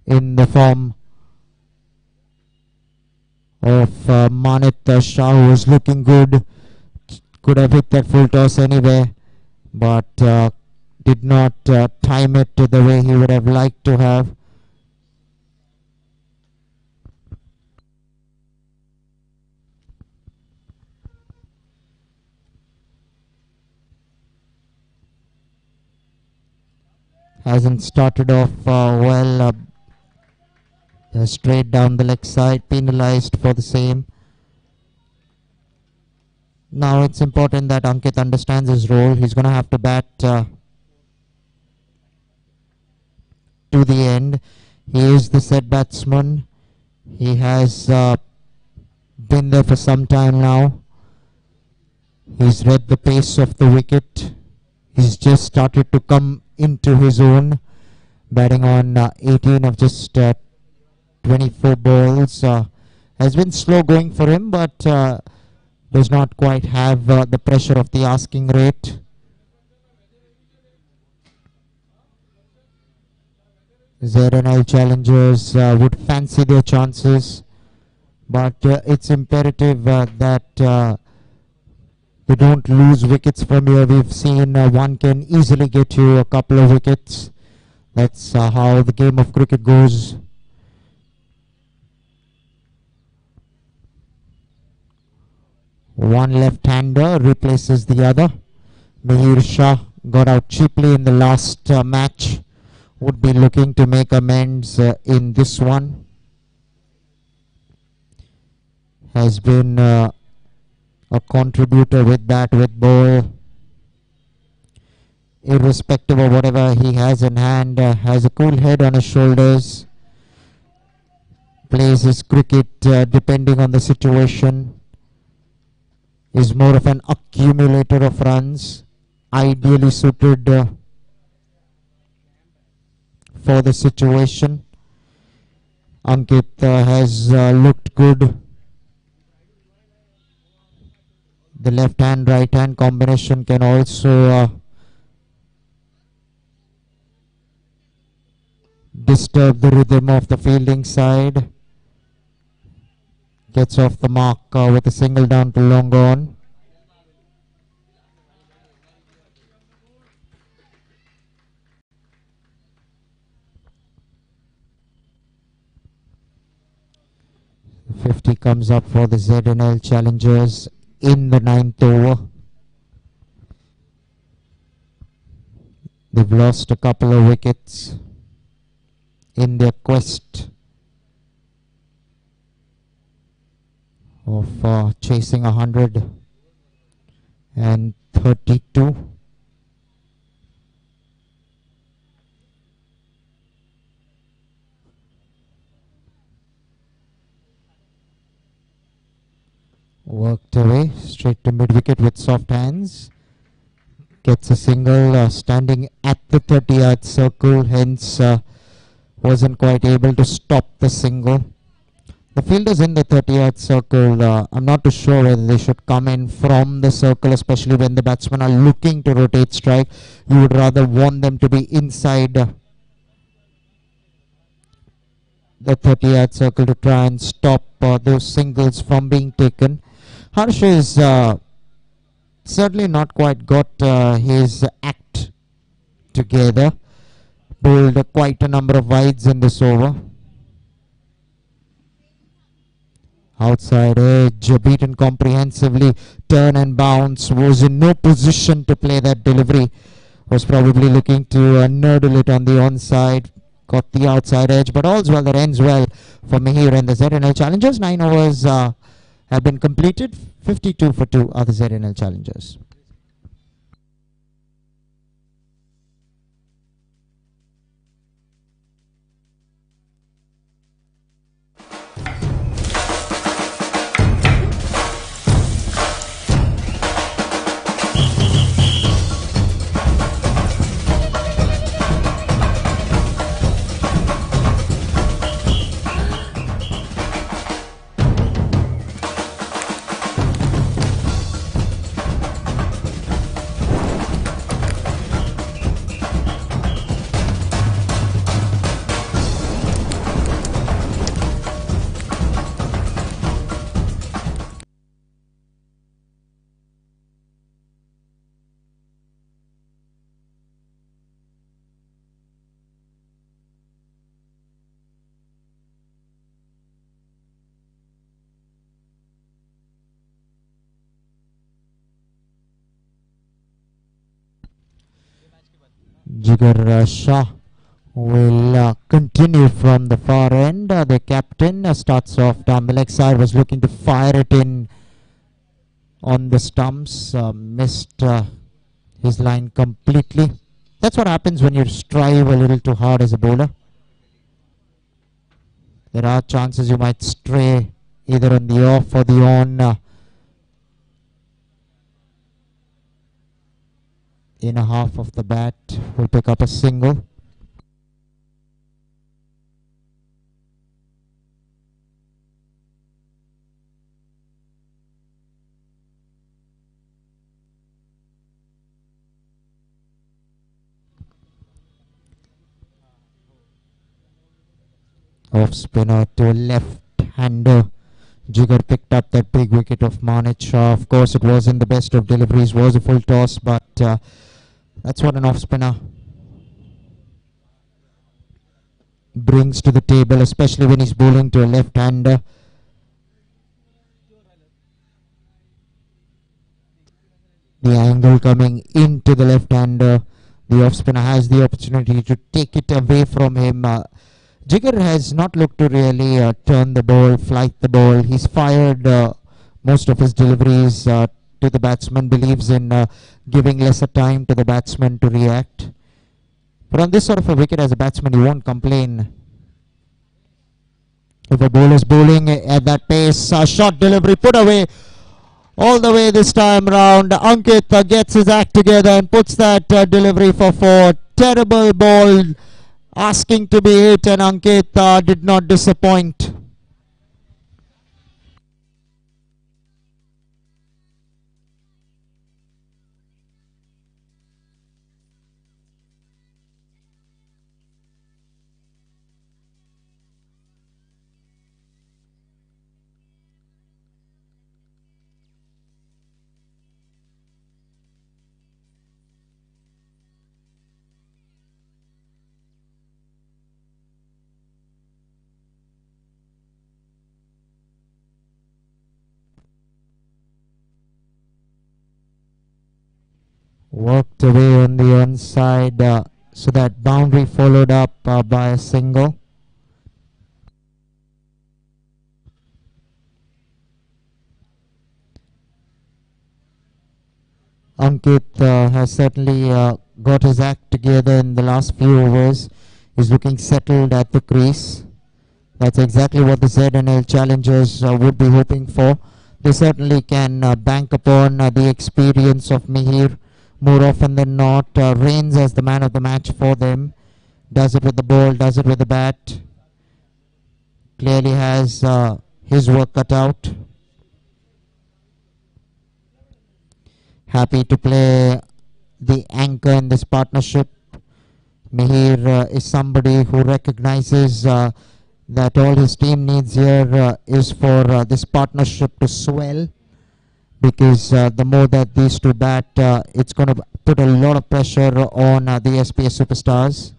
in the form of Manit Shah, who was looking good. Could have hit that full toss anyway, but did not time it the way he would have liked to have. Hasn't started off well. Straight down the leg side, penalized for the same. Now it's important that Ankit understands his role. He's going to have to bat to the end. He is the set batsman. He has been there for some time now. He's read the pace of the wicket. He's just started to come into his own. batting on 18 of just 24 balls. Has been slow going for him, but does not quite have the pressure of the asking rate. ZNL challengers would fancy their chances, but it's imperative that they don't lose wickets from here. We've seen one can easily get you a couple of wickets. That's how the game of cricket goes. One left-hander replaces the other. Mihir Shah got out cheaply in the last match. Would be looking to make amends in this one. Has been a contributor with bat, with ball. Irrespective of whatever he has in hand, has a cool head on his shoulders. Plays his cricket depending on the situation. Is more of an accumulator of runs. Ideally suited for the situation. Ankit has looked good. The left hand right hand combination can also disturb the rhythm of the fielding side. Gets off the mark with a single down to long on. The 50 comes up for the ZNL challengers in the 9th over. They've lost a couple of wickets in their quest of chasing 132. Worked away straight to mid wicket with soft hands. Gets a single, standing at the 30-yard circle, hence wasn't quite able to stop the single. The fielders in the 30-yard circle, I'm not too sure whether they should come in from the circle, especially when the batsmen are looking to rotate strike. You would rather want them to be inside the 30-yard circle to try and stop those singles from being taken. Harsh is certainly not quite got his act together. Bowled quite a number of wides in this over. Outside edge, beaten comprehensively, turn and bounce, was in no position to play that delivery. Was probably looking to nurdle it on the onside. Got the outside edge, but all's well that ends well for Mihir and the ZNL challengers. 9 overs have been completed. 52 for 2 are the ZNL challengers. Jigar Shah will continue from the far end. The captain starts off down the leg side, was looking to fire it in on the stumps, missed his line completely. That's what happens when you strive a little too hard as a bowler. There are chances you might stray either on the off or the on. In a half of the bat, will pick up a single. Off spinner to a left-hander. Jigar picked up that big wicket of Manich. Of course, it wasn't the best of deliveries, was a full toss, but that's what an off spinner brings to the table, especially when he's bowling to a left-hander. The angle coming into the left-hander. The off-spinner has the opportunity to take it away from him. Jigar has not looked to really turn the ball, flight the ball. He's fired most of his deliveries to the batsman, believes in giving lesser time to the batsman to react. But on this sort of a wicket as a batsman, you won't complain. If a bowler is bowling at that pace, short delivery put away all the way this time round. Ankit gets his act together and puts that delivery for four. Terrible ball asking to be hit, and Ankit did not disappoint. Worked away on the onside, so that boundary followed up by a single. Ankit has certainly got his act together in the last few overs. He's looking settled at the crease. That's exactly what the ZNL challengers would be hoping for. They certainly can bank upon the experience of Mihir more often than not. Reigns as the man of the match for them. Does it with the ball, does it with the bat. Clearly has his work cut out. Happy to play the anchor in this partnership. Mihir is somebody who recognizes that all his team needs here is for this partnership to swell, because the more that these two bat, it's going to put a lot of pressure on the SPS Superstars.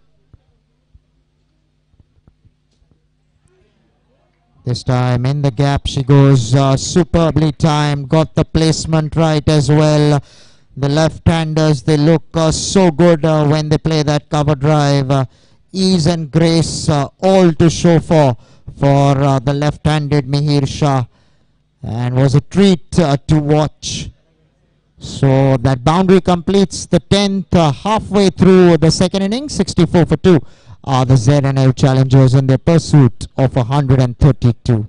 This time in the gap she goes, superbly timed, got the placement right as well. The left-handers, they look so good when they play that cover drive. Ease and grace all to show for the left-handed Mihir Shah, and was a treat to watch. So that boundary completes the 10th halfway through the second innings. 64 for 2 are the ZNL challengers in their pursuit of 132.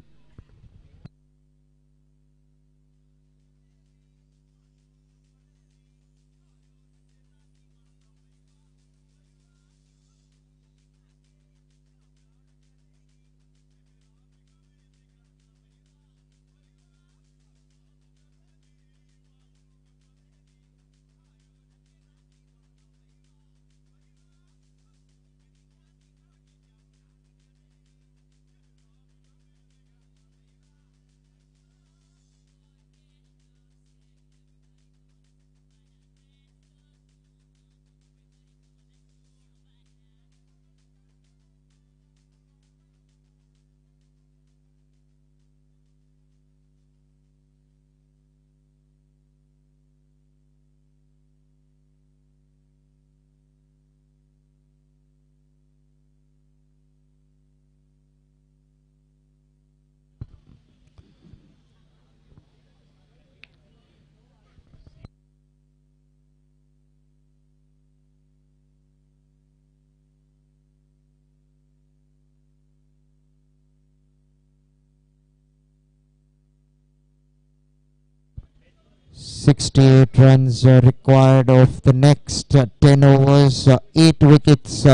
"68 runs required of the next 10 overs, 8 wickets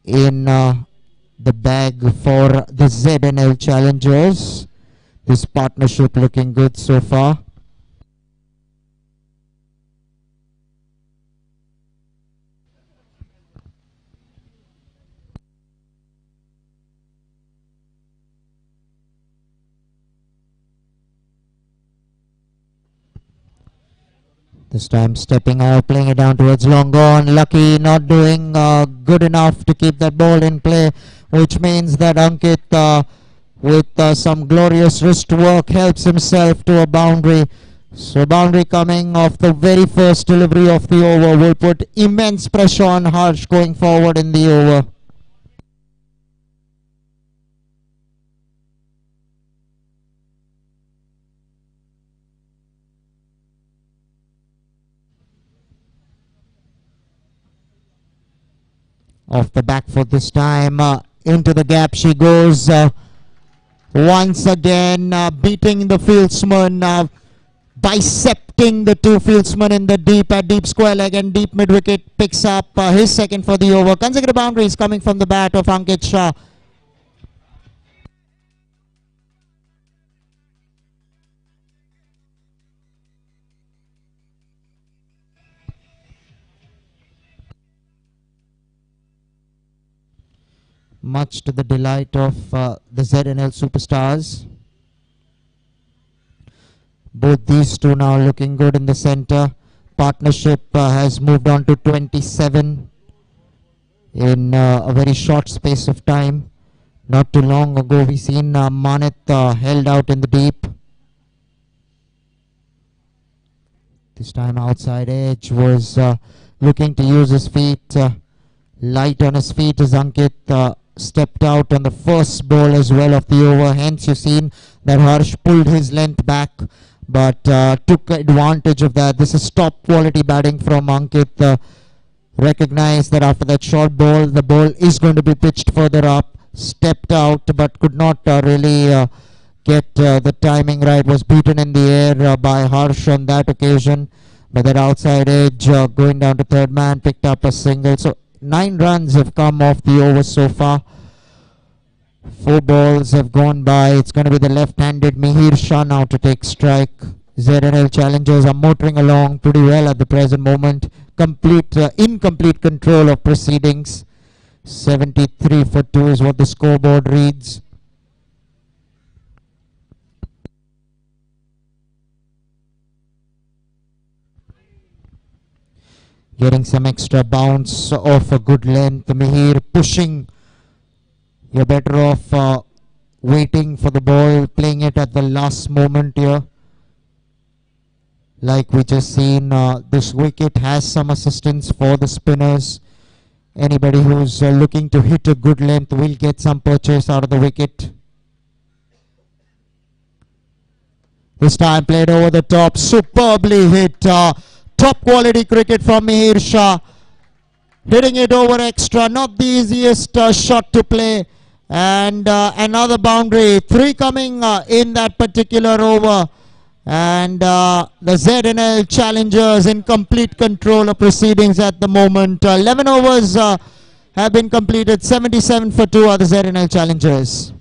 in the bag for the ZNL challengers. This partnership looking good so far. This time stepping out, playing it down towards long on. Lucky not doing good enough to keep that ball in play, which means that Ankit with some glorious wrist work helps himself to a boundary. So boundary coming off the very first delivery of the over will put immense pressure on Harsh going forward in the over. Off the back foot this time, into the gap she goes. Once again beating the fieldsman, bisecting the two fieldsmen in the deep square leg and deep mid wicket, picks up his second for the over. Consecutive boundaries coming from the bat of Ankit Shah. Much to the delight of the ZNL Superstars. Both these two now looking good in the center. Partnership has moved on to 27 in a very short space of time. Not too long ago we seen Manit held out in the deep. This time outside edge was looking to use his feet. Light on his feet as Ankit stepped out on the first ball as well of the over. Hence you've seen that Harsh pulled his length back, but took advantage of that. This is top quality batting from Ankit. Recognized that after that short ball, the ball is going to be pitched further up. Stepped out, but could not really get the timing right. Was beaten in the air by Harsh on that occasion. But that outside edge going down to third man, picked up a single. So 9 runs have come off the over so far. 4 balls have gone by. It's going to be the left-handed Mihir Shah now to take strike. ZNL challengers are motoring along pretty well at the present moment. Incomplete control of proceedings. 73 for 2 is what the scoreboard reads. Getting some extra bounce off a good length. Mihir pushing. You're better off waiting for the ball, playing it at the last moment here. Like we just seen, this wicket has some assistance for the spinners. Anybody who's looking to hit a good length will get some purchase out of the wicket. This time played over the top, superbly hit. Top quality cricket from Mihir Shah. Hitting it over extra, not the easiest shot to play. And another boundary, 3 coming in that particular over. And the ZNL challengers in complete control of proceedings at the moment. 11 overs have been completed, 77 for 2 are the ZNL challengers.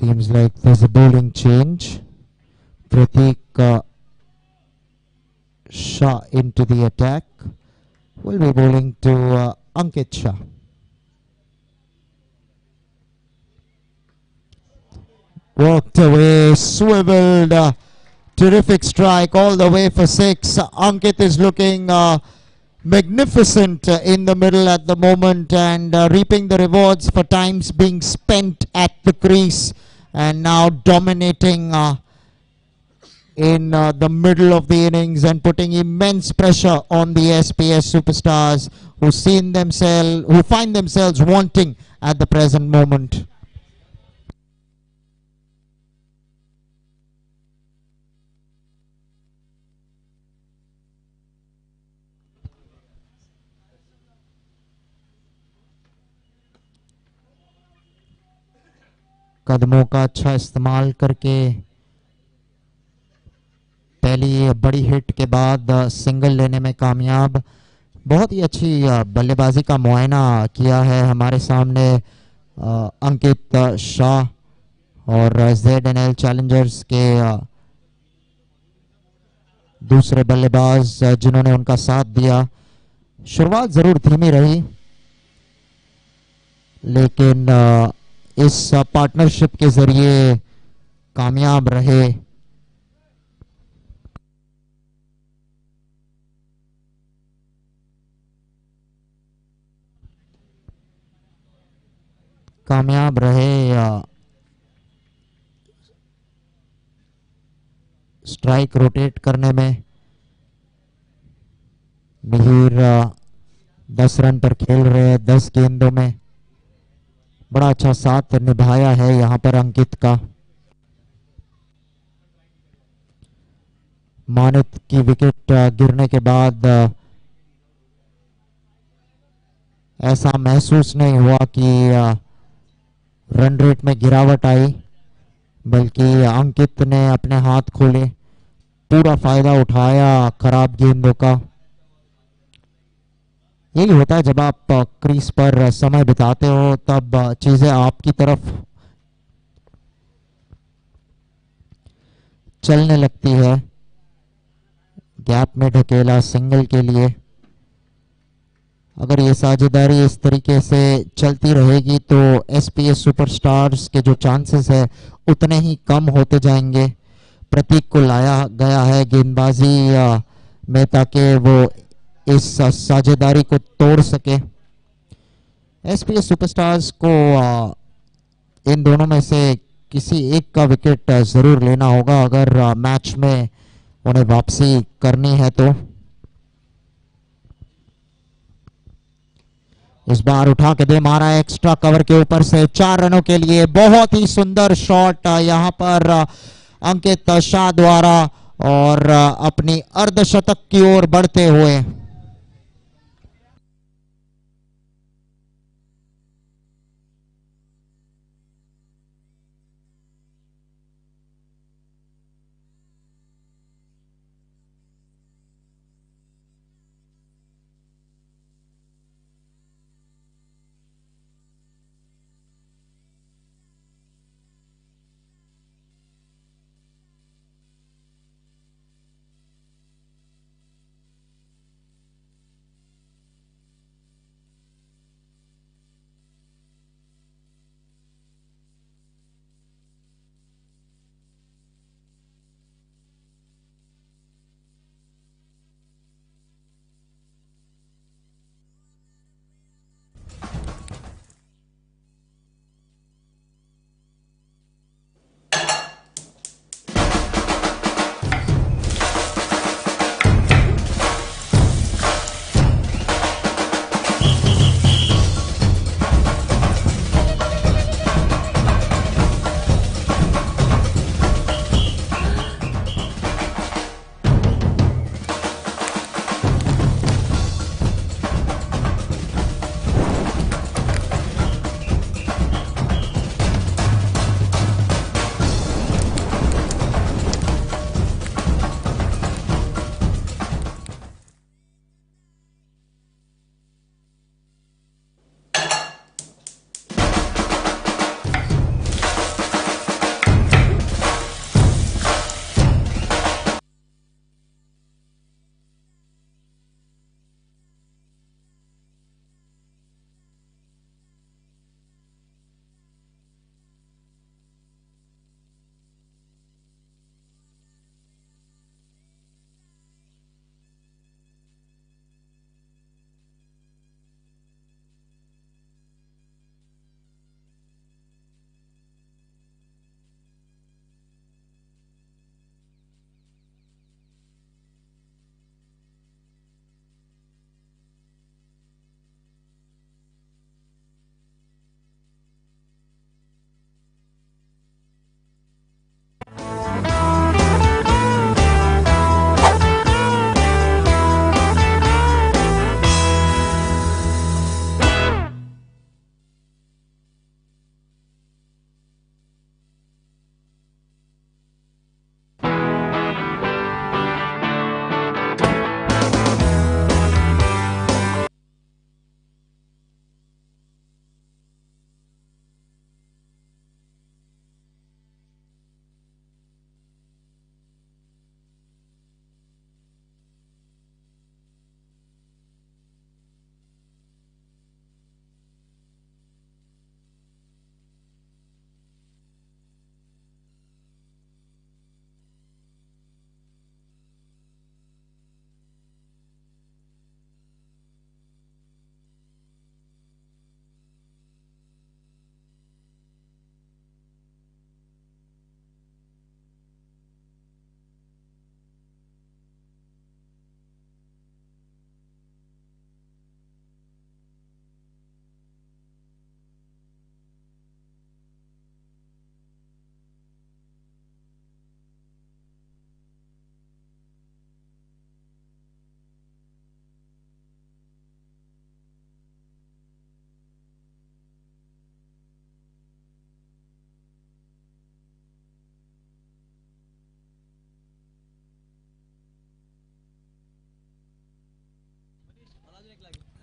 Seems like there's a bowling change. Pratik Shah into the attack. Will be bowling to Ankit Shah. Walked away, swiveled. Terrific strike all the way for 6. Ankit is looking magnificent in the middle at the moment and reaping the rewards for times being spent at the crease and now dominating in the middle of the innings and putting immense pressure on the SPS Superstars who find themselves wanting at the present moment. कदमों का अच्छा इस्तेमाल करके पहली बड़ी hit के बाद single लेने में कामयाब. बहुत ही अच्छी बल्लेबाजी का मुआयना किया है हमारे सामने अंकित शाह और ZNL चैलेंजर्स के दूसरे बल्लेबाज जिन्होंने उनका साथ दिया. शुरुआत जरूर धीमी रही लेकिन इस पार्टनरशिप के जरिए कामयाब रहे. स्ट्राइक रोटेट करने में. मिहिर 10 रन पर खेल रहे हैं 10 गेंदों में. बड़ा अच्छा साथ निभाया है यहां पर अंकित का. मानित की विकेट गिरने के बाद ऐसा महसूस नहीं हुआ कि रन रेट में गिरावट आई, बल्कि अंकित ने अपने हाथ खोले, पूरा फायदा उठाया खराब गेंदों का. यही होता है जब आप क्रीज पर समय बिताते हो, तब चीजें आपकी तरफ चलने लगती है. गैप में ढकेला सिंगल के लिए. अगर ये साझेदारी इस तरीके से चलती रहेगी तो SPS सुपरस्टार्स के जो चांसेस है उतने ही कम होते जाएंगे. प्रतीक को लाया गया है गेंदबाजी में ताकि वो इस साझेदारी को तोड़ सके. SPS सुपरस्टार्स को इन दोनों में से किसी एक का विकेट जरूर लेना होगा अगर मैच में उन्हें वापसी करनी है तो. इस बार उठा के दे मारा एक्स्ट्रा कवर के ऊपर से 4 रनों के लिए. बहुत ही सुंदर शॉट यहां पर अंकित शाह द्वारा और अपनी अर्धशतक की ओर बढ़ते हुए.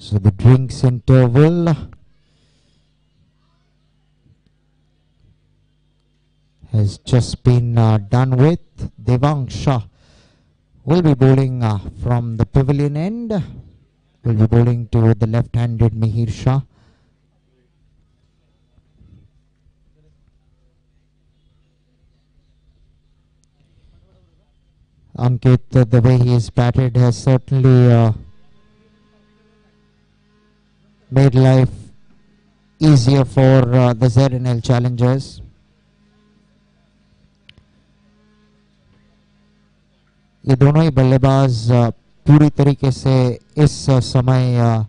So the drinks interval has just been done with. Devang Shah will be bowling from the pavilion end. Will be bowling to the left-handed Mihir Shah. Ankit, the way he is batted has certainly made life easier for the ZNL challengers. ये दोनों ही बल्लेबाज पूरी तरीके से इस समय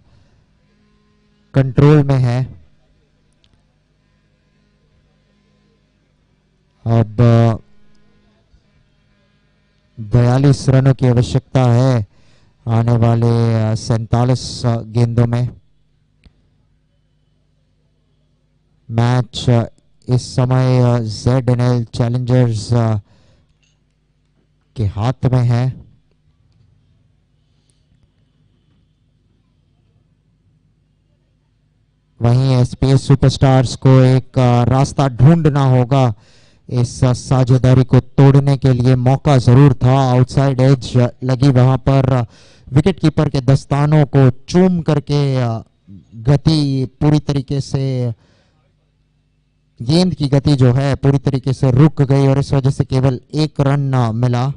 control में है. अब 42 रनों की आवश्यकता है आने वाले 47 गेंदों में. मैच इस समय ZNL चैलेंजर्स के हाथ में है. वहीं SPS सुपरस्टार्स को एक रास्ता ढूंढना होगा इस साझेदारी को तोड़ने के लिए. मौका जरूर था, आउटसाइड एज लगी वहां पर. विकेट कीपर के दस्तानों को चूम करके गति पूरी तरीके से, गेंद की गति जो है पूरी तरीके से रुक गई और इस वजह से केवल 1 रन मिला.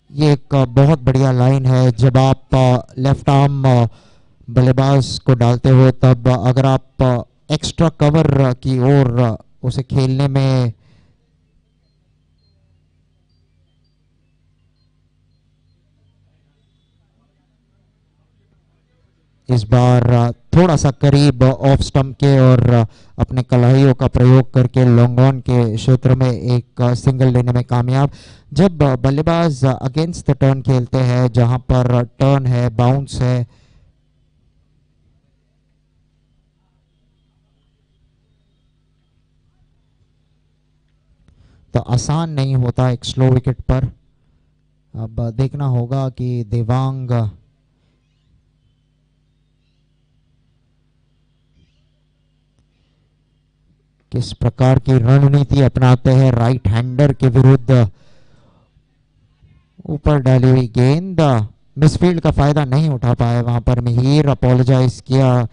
ये एक बहुत बढ़िया लाइन है. जब आप लेफ्ट आर्म बल्लेबाज को डालते हो तब अगर आप एक्स्ट्रा कवर की ओर उसे खेलने में इस बार थोड़ा सा करीब ऑफ स्टंप के और अपने कलाइयों का प्रयोग करके लॉन्ग ऑन के क्षेत्र में एक सिंगल लेने में कामयाब. जब बल्लेबाज अगेंस्ट द टर्न खेलते हैं जहां पर टर्न है, बाउंस है, तो आसान नहीं होता एक स्लो विकेट पर. अब देखना होगा कि देवांग किस प्रकार की रणनीति अपनाते हैं राइट हैंडर के विरुद्ध. ऊपर डाली हुई गेंद, मिसफील्ड का फायदा नहीं उठा पाए वहां पर. मिहिर अपोलोजाइज किया,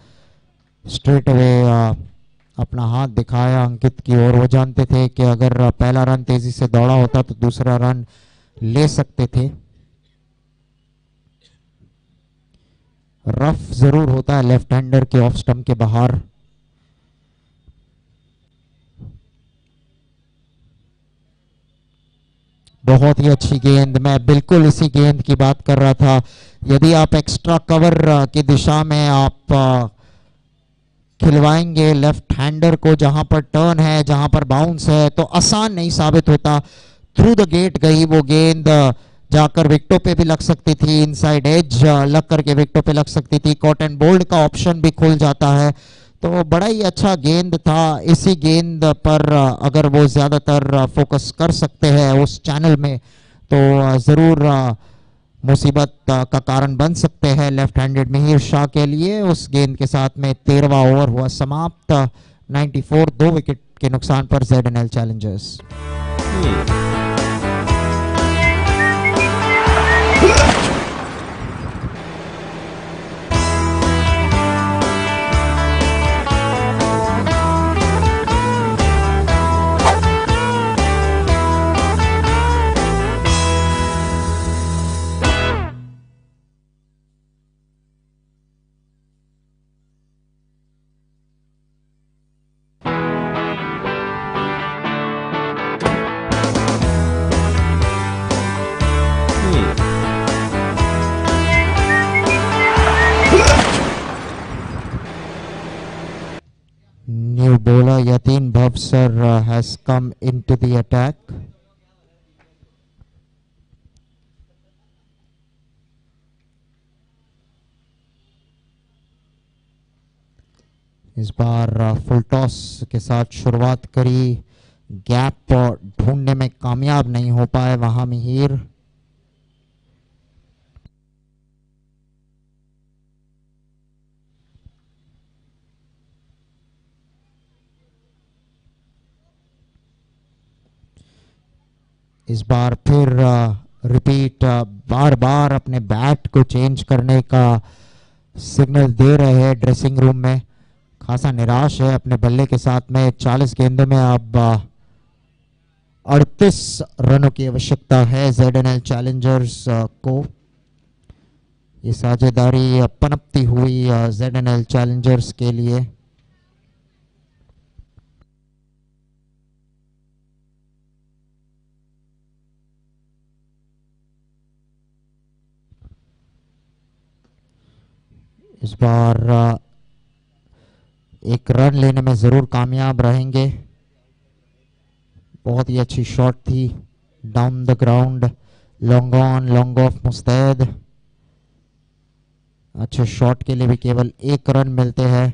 स्ट्रेट अवे अपना हाथ दिखाया अंकित की ओर. वो जानते थे कि अगर पहला रन तेजी से दौड़ा होता तो दूसरा रन ले सकते थे. रफ जरूर होता है लेफ्ट हैंडर के ऑफ स्टंप के बाहर. बहुत ही अच्छी गेंद, मैं बिल्कुल इसी गेंद की बात कर रहा था. यदि आप एक्स्ट्रा कवर की दिशा में आप खिलवाएंगे लेफ्ट हैंडर को, जहां पर टर्न है, जहां पर बाउंस है, तो आसान नहीं साबित होता. थ्रू द गेट गई वो गेंद, जाकर विकेटों पे भी लग सकती थी, इनसाइड एज लग करके विकेटों पे लग सकती थी. कॉट एंड बोल्ड का ऑप्शन भी खुल जाता है. तो बड़ा ही अच्छा गेंद था. इसी गेंद पर अगर वो ज्यादातर फोकस कर सकते हैं उस चैनल में तो जरूर मुसीबत का कारण बन सकते हैं लेफ्ट हैंडेड मिहिर शाह के लिए. उस गेंद के साथ में 13वां ओवर हुआ समाप्त. 94, 2 विकेट के नुकसान पर ZNL Challengers. New bowler Yatin Bhavsar has come into the attack. इस बार फुल टॉस के साथ शुरुआत करी, गैप ढूंढने में कामयाब नहीं हो पाए वहां मिहिर। इस बार फिर रिपीट, बार बार अपने बैट को चेंज करने का सिग्नल दे रहे हैं ड्रेसिंग रूम में। खासा निराश है अपने बल्ले के साथ में। 40 गेंदों में अब 38 रनों की आवश्यकता है ZNL चैलेंजर्स को। ये साझेदारी पनपती हुई ZNL चैलेंजर्स के लिए। इस बार एक रन लेने में जरूर कामयाब रहेंगे। बहुत ही अच्छी शॉट थी, down the ground, long on long off मुस्तैद। अच्छे शॉट के लिए भी केवल 1 रन मिलते हैं।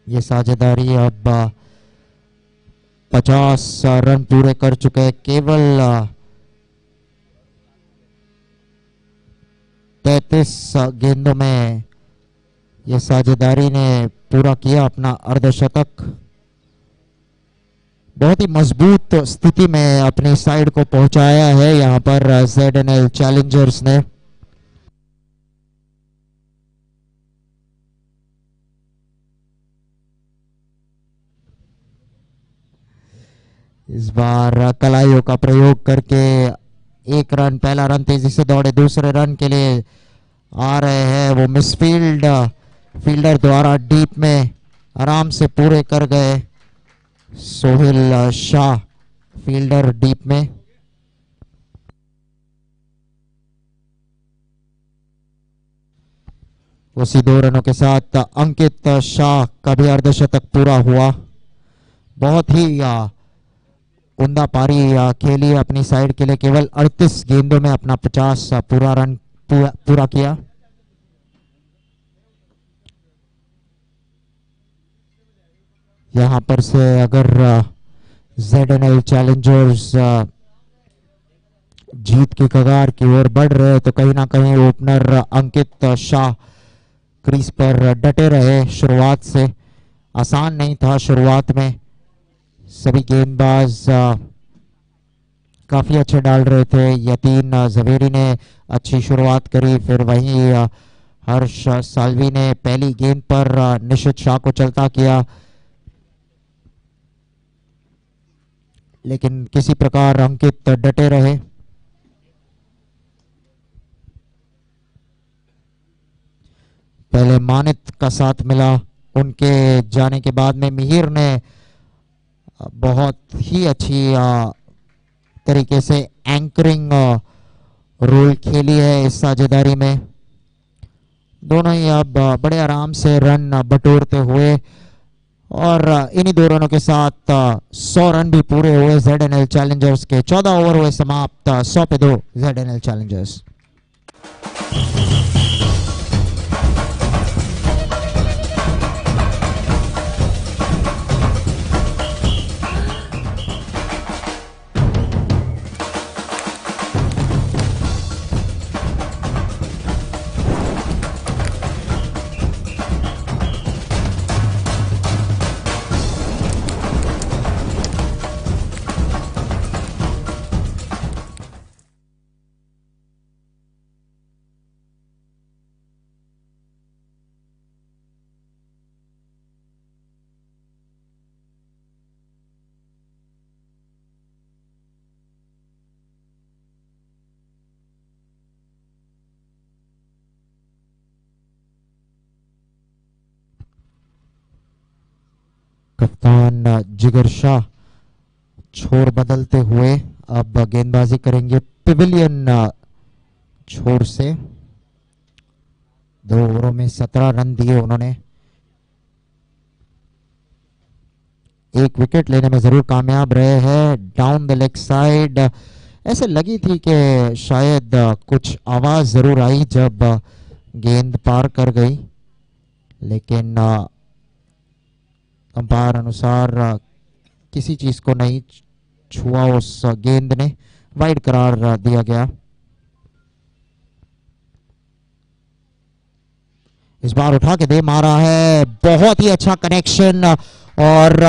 ये साझेदारी अब 50 रन पूरे कर चुके हैं। केवल 33 गेंदों में ये साझेदारी ने पूरा किया अपना अर्धशतक। बहुत ही मजबूत स्थिति में अपनी साइड को पहुंचाया है यहां पर ZNL चैलेंजर्स ने। इस बार कलाइयों का प्रयोग करके 1 रन, पहला रन तेजी से दौड़े, दूसरे रन के लिए आ रहे हैं। वो मिसफील्ड फील्डर द्वारा डीप में आराम से पूरे कर गए। सोहेल शाह फील्डर डीप में। उसी 2 रनों के साथ अंकित शाह का भी अर्धशतक पूरा हुआ। बहुत ही उम्दा पारी खेली अपनी साइड के लिए। केवल 38 गेंदों में अपना 50 पूरा रन पूरा किया। यहां पर से अगर ZNL चैलेंजर्स जीत की कगार की ओर बढ़ रहे तो कहीं ना कहीं ओपनर अंकित शाह क्रीज पर डटे रहे। शुरुआत से आसान नहीं था। शुरुआत में सभी गेंदबाज काफी अच्छे डाल रहे थे। यतीन जवेरी ने अच्छी शुरुआत करी, फिर वहीं हर्ष साल्वी ने पहली गेंद पर निशित शाह को चलता किया, लेकिन किसी प्रकार अंकित डटे रहे। पहले मानित का साथ मिला, उनके जाने के बाद में मिहिर ने बहुत ही अच्छी तरीके से एंकरिंग रोल खेली है इस साझेदारी में। दोनों ही अब बड़े आराम से रन बटोरते हुए, और इन्हीं 2 रनों के साथ 100 रन भी पूरे हुए ZNL चैलेंजर्स के। 14 ओवर हुए समाप्त, 100 पे 2 ZNL चैलेंजर्स। कप्तान जिगर शाह छोर बदलते हुए अब गेंदबाजी करेंगे पिविलियन छोर से। 2 ओवरों में 17 रन दिए उन्होंने। 1 विकेट लेने में जरूर कामयाब रहे हैं। डाउन द लेग साइड, ऐसे लगी थी कि शायद कुछ आवाज़ ज़रूर आई जब गेंद पार कर गई, लेकिन अंपायर अनुसार किसी चीज़ को नहीं छुआ उस गेंद ने, वाइड करार दिया गया। इस बार उठा के दे मारा है, बहुत ही अच्छा कनेक्शन, और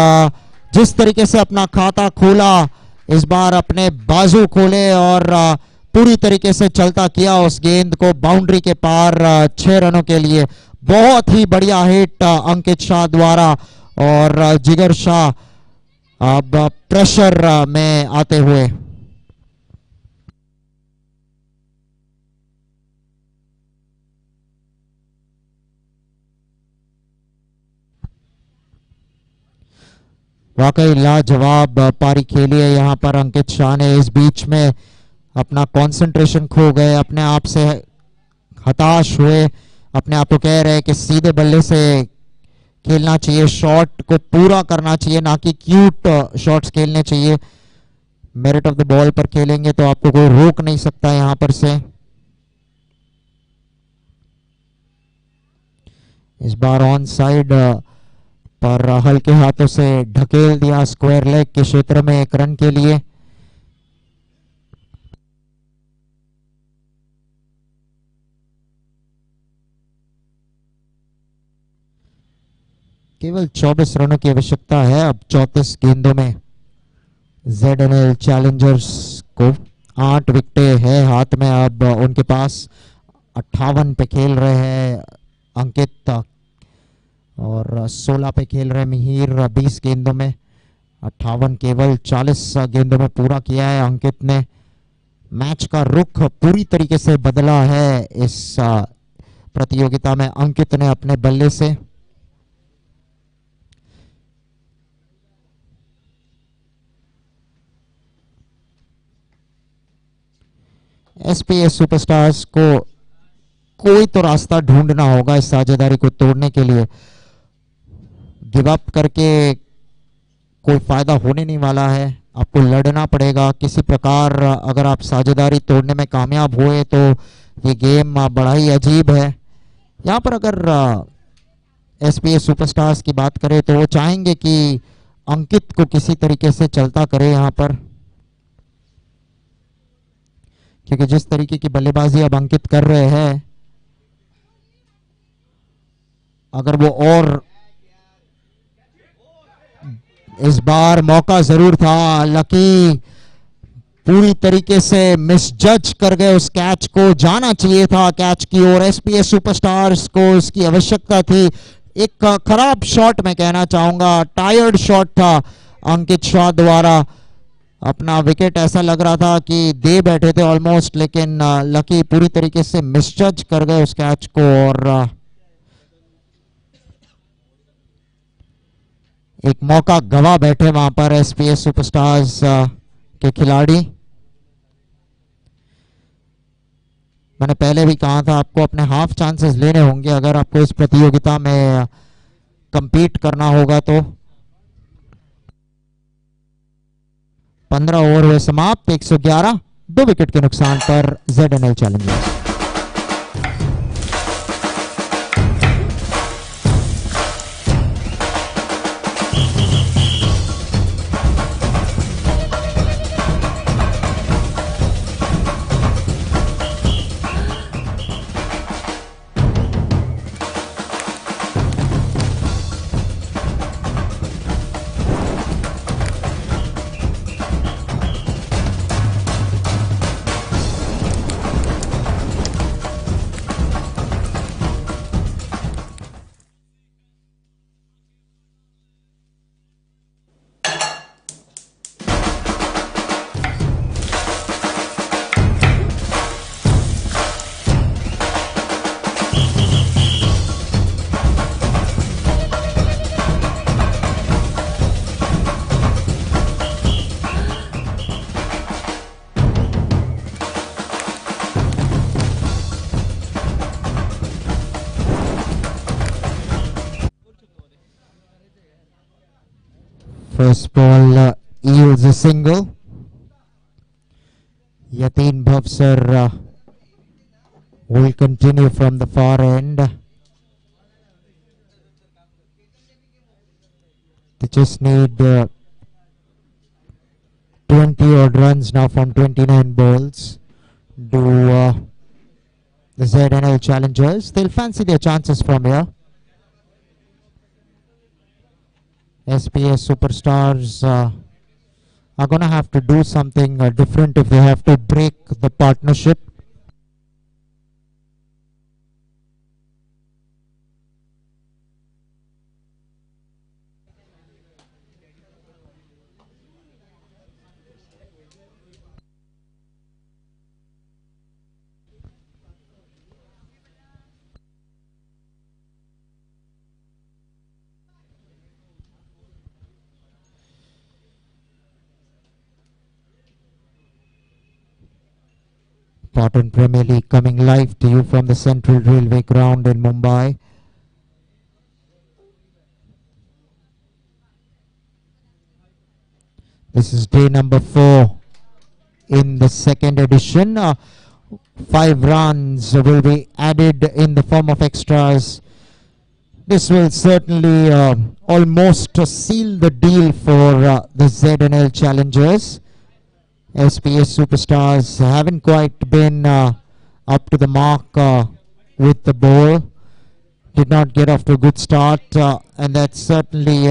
जिस तरीके से अपना खाता खोला, इस बार अपने बाजू खोले और पूरी तरीके से चलता किया उस गेंद को बाउंड्री के पार 6 रनों के लिए। बहुत ही बढ़िया हिट अंकित शाह द्वारा, और जिगर शाह अब प्रेशर में आते हुए वाकई लाजवाब पारी खेली है यहाँ पर अंकित शाह ने। इस बीच में अपना कंसंट्रेशन खो गए, अपने आप से हताश हुए, अपने आप को कह रहे हैं कि सीधे बल्ले से खेलना चाहिए, शॉट को पूरा करना चाहिए, ना कि क्यूट शॉट्स खेलने चाहिए। मेरिट ऑफ द बॉल पर खेलेंगे तो आपको कोई रोक नहीं सकता यहां पर से। इस बार ऑन साइड पर हल्के हाथों से ढकेल दिया स्क्वायर लेग के क्षेत्र में 1 रन के लिए। केवल 24 रनों की आवश्यकता है अब 34 गेंदों में ZNL चैलेंजर्स को। 8 विकेटें है हाथ में अब उनके पास। 58 पे खेल रहे हैं अंकित और 16 पे खेल रहे मिहिर। 20 गेंदों में 58 केवल 40 गेंदों में पूरा किया है अंकित ने। मैच का रुख पूरी तरीके से बदला है इस प्रतियोगिता में अंकित ने अपने बल्ले से। SPS सुपरस्टार्स को कोई तो रास्ता ढूंढना होगा इस साझेदारी को तोड़ने के लिए। गिव अप करके कोई फायदा होने नहीं वाला है, आपको लड़ना पड़ेगा किसी प्रकार। अगर आप साझेदारी तोड़ने में कामयाब हुए तो ये गेम बड़ा ही अजीब है। यहाँ पर अगर SPS सुपरस्टार्स की बात करें तो वो चाहेंगे कि अंकित को किसी तरीके से चलता करे यहाँ पर, क्योंकि जिस तरीके की बल्लेबाजी अब अंकित कर रहे हैं, अगर वो और इस बार मौका जरूर था, लकी पूरी तरीके से मिसजज कर गए उस कैच को। जाना चाहिए था कैच की ओर। SPS सुपरस्टार्स को इसकी आवश्यकता थी। एक खराब शॉट मैं कहना चाहूंगा, टायर्ड शॉट था अंकित शाह द्वारा। अपना विकेट ऐसा लग रहा था कि दे बैठे थे ऑलमोस्ट, लेकिन लकी पूरी तरीके से मिसजज कर गए उस कैच को और एक मौका गवा बैठे वहां पर SPS सुपरस्टार्स के खिलाड़ी। मैंने पहले भी कहा था आपको अपने हाफ चांसेस लेने होंगे अगर आपको इस प्रतियोगिता में कंपीट करना होगा तो। 15 ओवर हुए समाप्त, 111, 2 विकेट के नुकसान पर ZNL Challengers. First ball yields a single. Yatin Bhavsar will continue from the far end. They just need 20 odd runs now from 29 balls. Do the ZNL challengers? They'll fancy their chances from here. SPS Superstars are going to have to do something different if they have to break the partnership. Patan Premier League coming live to you from the Central Railway ground in Mumbai. This is day number 4 in the second edition. 5 runs will be added in the form of extras. This will certainly almost seal the deal for the ZNL challengers. SPS Superstars haven't quite been up to the mark with the ball. Did not get off to a good start, and that certainly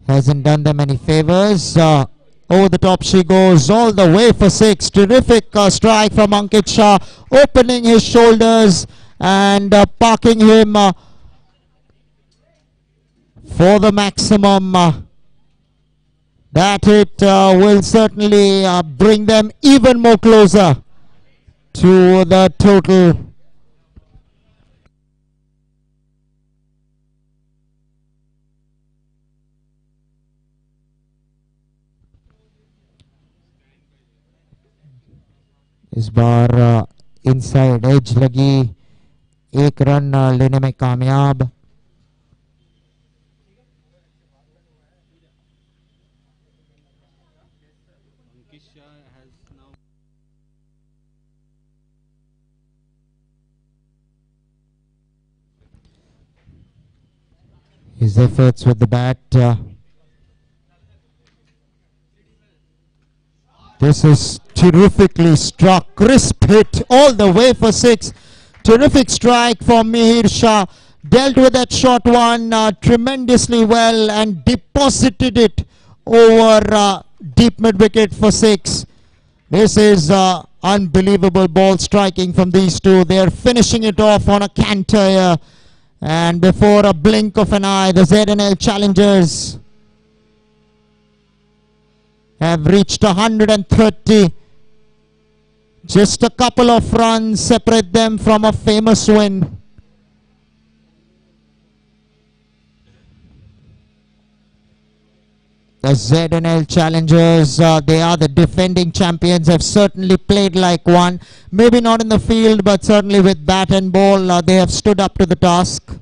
hasn't done them any favors. Over the top she goes, all the way for 6. Terrific strike from Ankit Shah, opening his shoulders and parking him for the maximum. That hit will certainly bring them even more closer to the total. इस बार inside as लगी, 1 run लेने में कामयाब. His efforts with the bat. This is terrifically struck. Crisp hit all the way for 6. Terrific strike from Mihir Shah. Dealt with that short one tremendously well and deposited it over deep mid wicket for 6. This is unbelievable ball striking from these two. They are finishing it off on a canter here. And before a blink of an eye, the ZNL challengers have reached 130. Just a couple of runs separate them from a famous win. The ZNL challengers, they are the defending champions, have certainly played like one. Maybe not in the field, but certainly with bat and ball, they have stood up to the task.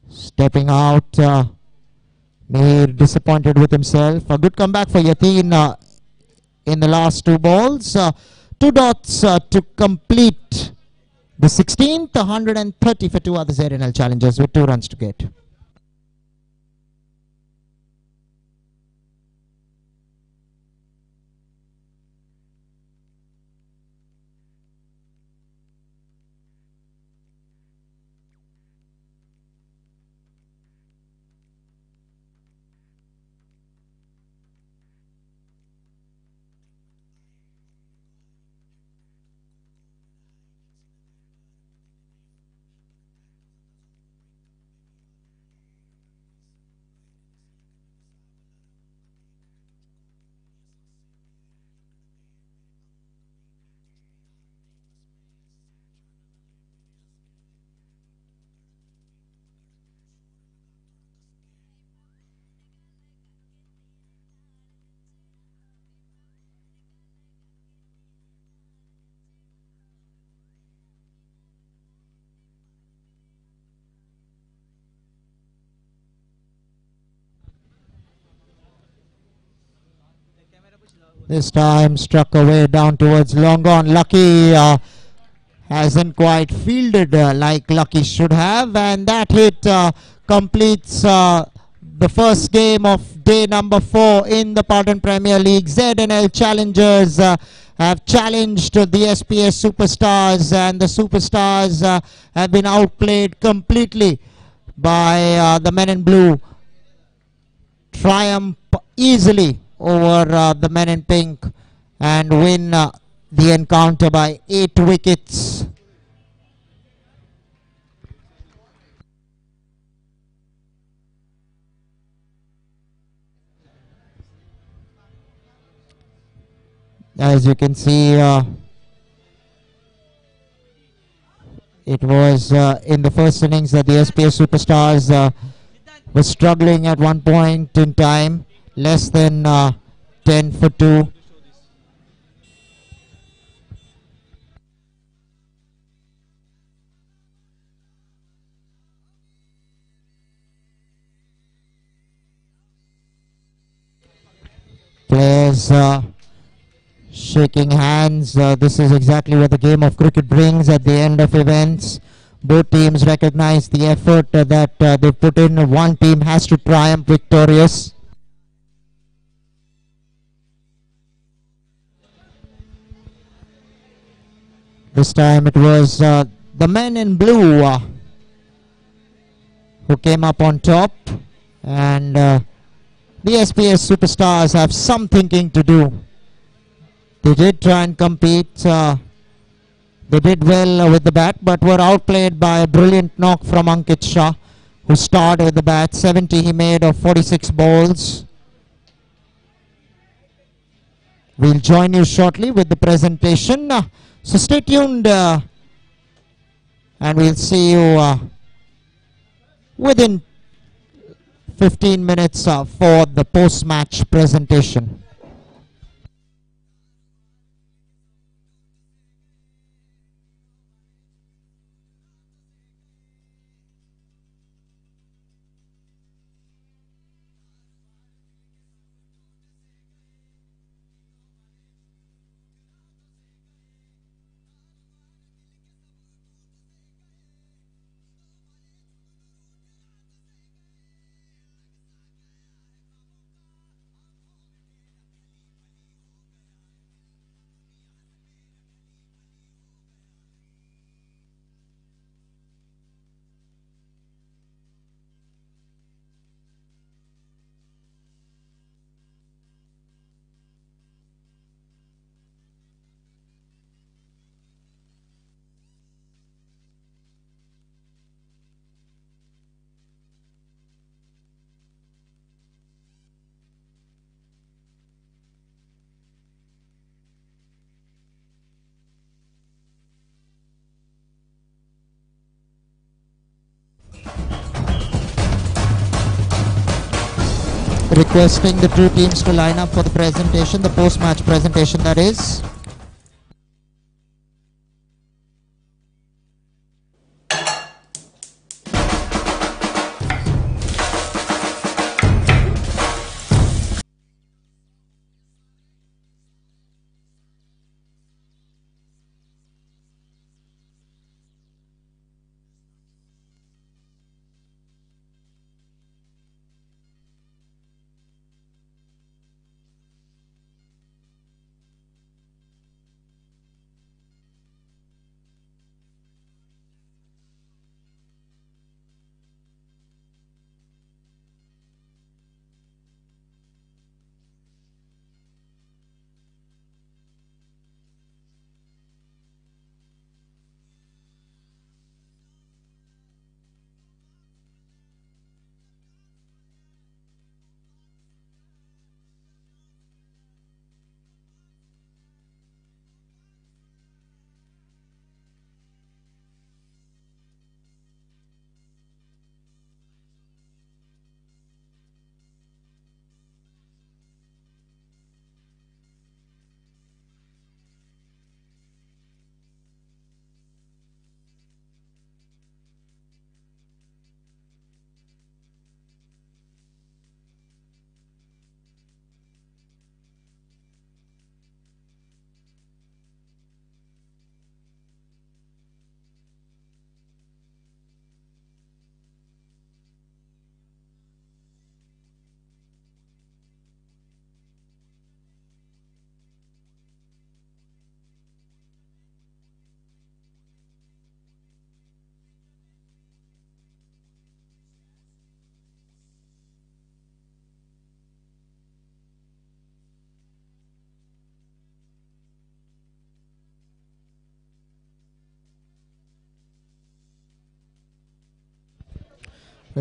Stepping out, Mihir disappointed with himself. A good comeback for Yatin in the last 2 balls. 2 dots to complete the 16th, 130 for 2 other ZNL challengers with 2 runs to get. This time struck away down towards long on. Lucky hasn't quite fielded like Lucky should have, and that hit completes the first game of day number 4 in the Patan Premier League. ZNL Challengers have challenged the SPS Superstars, and the Superstars have been outplayed completely by the men in blue. Triumph easily over the men in pink and win the encounter by 8 wickets. As you can see, it was in the first innings that the SPS Superstars was struggling at one point in time, less than 10 for 2. Players shaking hands. This is exactly what the game of cricket brings at the end of events. Both teams recognize the effort that they put in. One team has to triumph victorious. This time it was the men in blue who came up on top, and the SPS Superstars have some thinking to do. They did try and compete. They did well with the bat, but were outplayed by a brilliant knock from Ankit Shah, who started with the bat. 70 he made of 46 balls. We'll join you shortly with the presentation. So stay tuned, and we'll see you within 15 minutes for the post-match presentation. Requesting the two teams to line up for the presentation, the post-match presentation that is.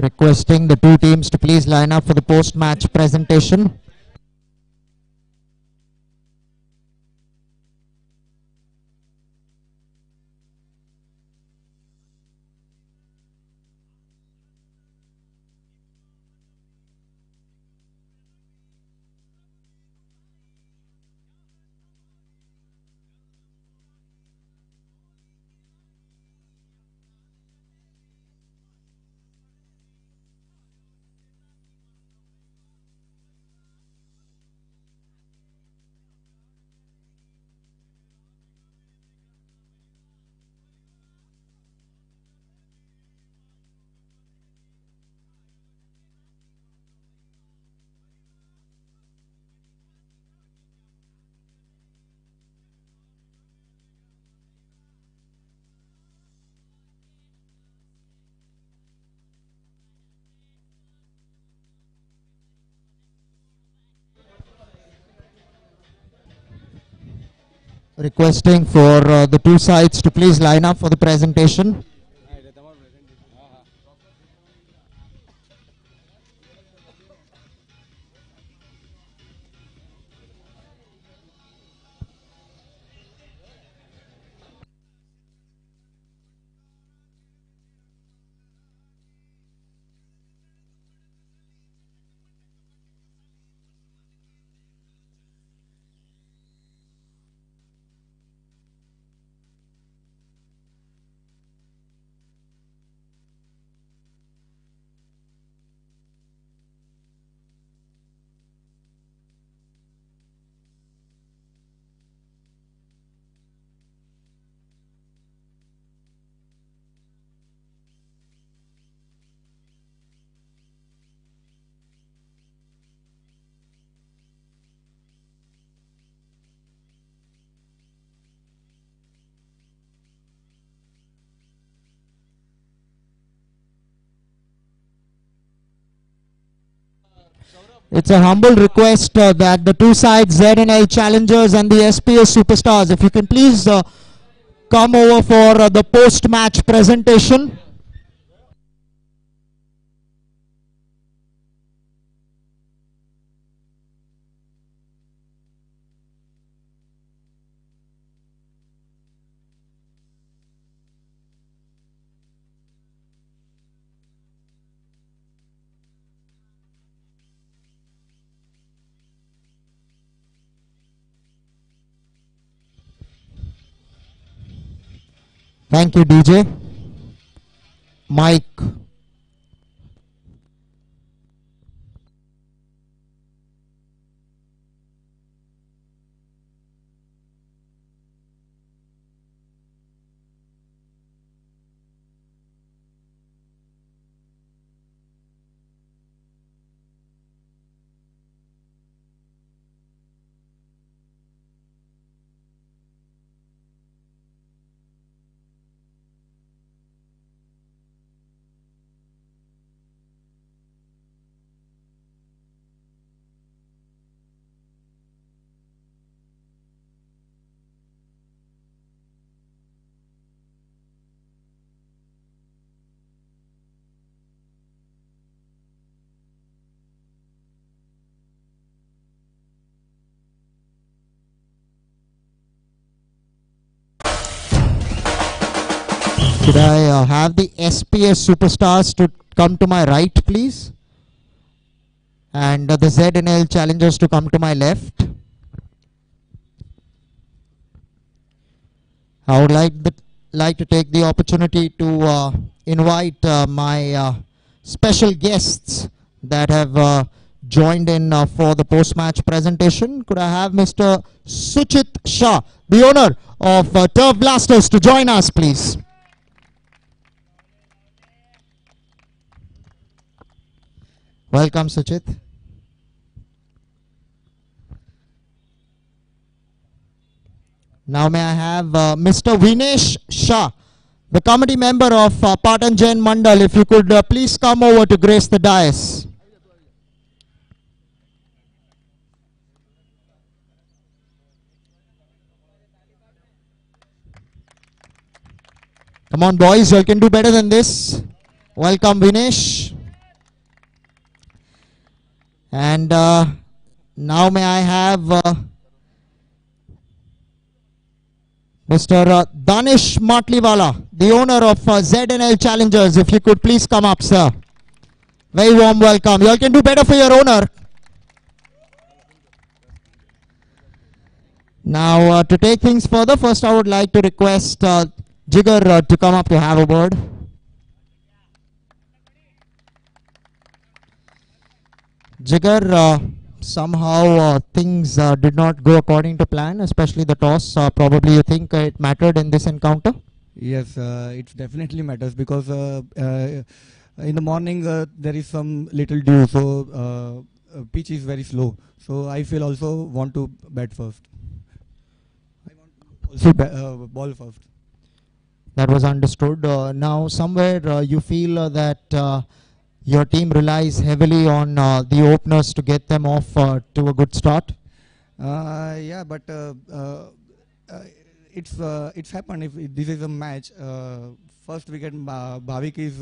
Requesting the two teams to please line up for the post-match presentation. Requesting for the two sides to please line up for the presentation. It's a humble request that the two sides, ZNL Challengers and the SPS Superstars, if you can please come over for the post-match presentation. Thank you, DJ. Mike. Could I have the SPS Superstars to come to my right, please? And the ZNL Challengers to come to my left. I would like to take the opportunity to invite my special guests that have joined in for the post-match presentation. Could I have Mr. Suchit Shah, the owner of Turf Blasters, to join us, please? Welcome, Suchit. Now may I have Mr. Vinesh Shah, the committee member of Patan Jain Mandal, if you could please come over to grace the dais. Come on, boys, you all can do better than this. Welcome, Vinesh. And now may I have Mr. Danish Matliwala, the owner of ZNL Challengers. If you could please come up, sir. Very warm welcome. You all can do better for your owner. Now, to take things further, first I would like to request Jigar to come up to have a word. Jigar, somehow things did not go according to plan, especially the toss. Probably you think it mattered in this encounter? Yes, it definitely matters because in the morning there is some little dew, so pitch is very slow. So I feel also want to bat first. I want to also ball first. That was understood. Now, somewhere you feel that your team relies heavily on the openers to get them off to a good start. Yeah, but it's happened. If this is a match, first wicket Bhavik is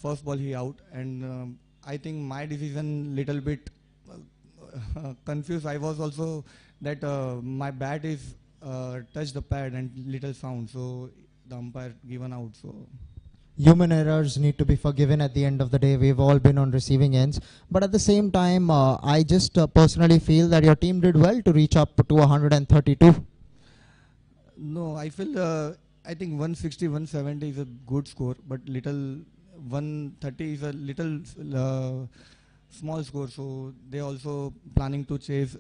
first ball he out, and I think my decision little bit confused. I was also that my bat is touched the pad and little sound, so the umpire given out. So Human errors need to be forgiven at the end of the day. We've all been on receiving ends. But at the same time, I just personally feel that your team did well to reach up to 132. no, I feel I think 160, 170 is a good score, but little 130 is a little small score. So they also planning to chase.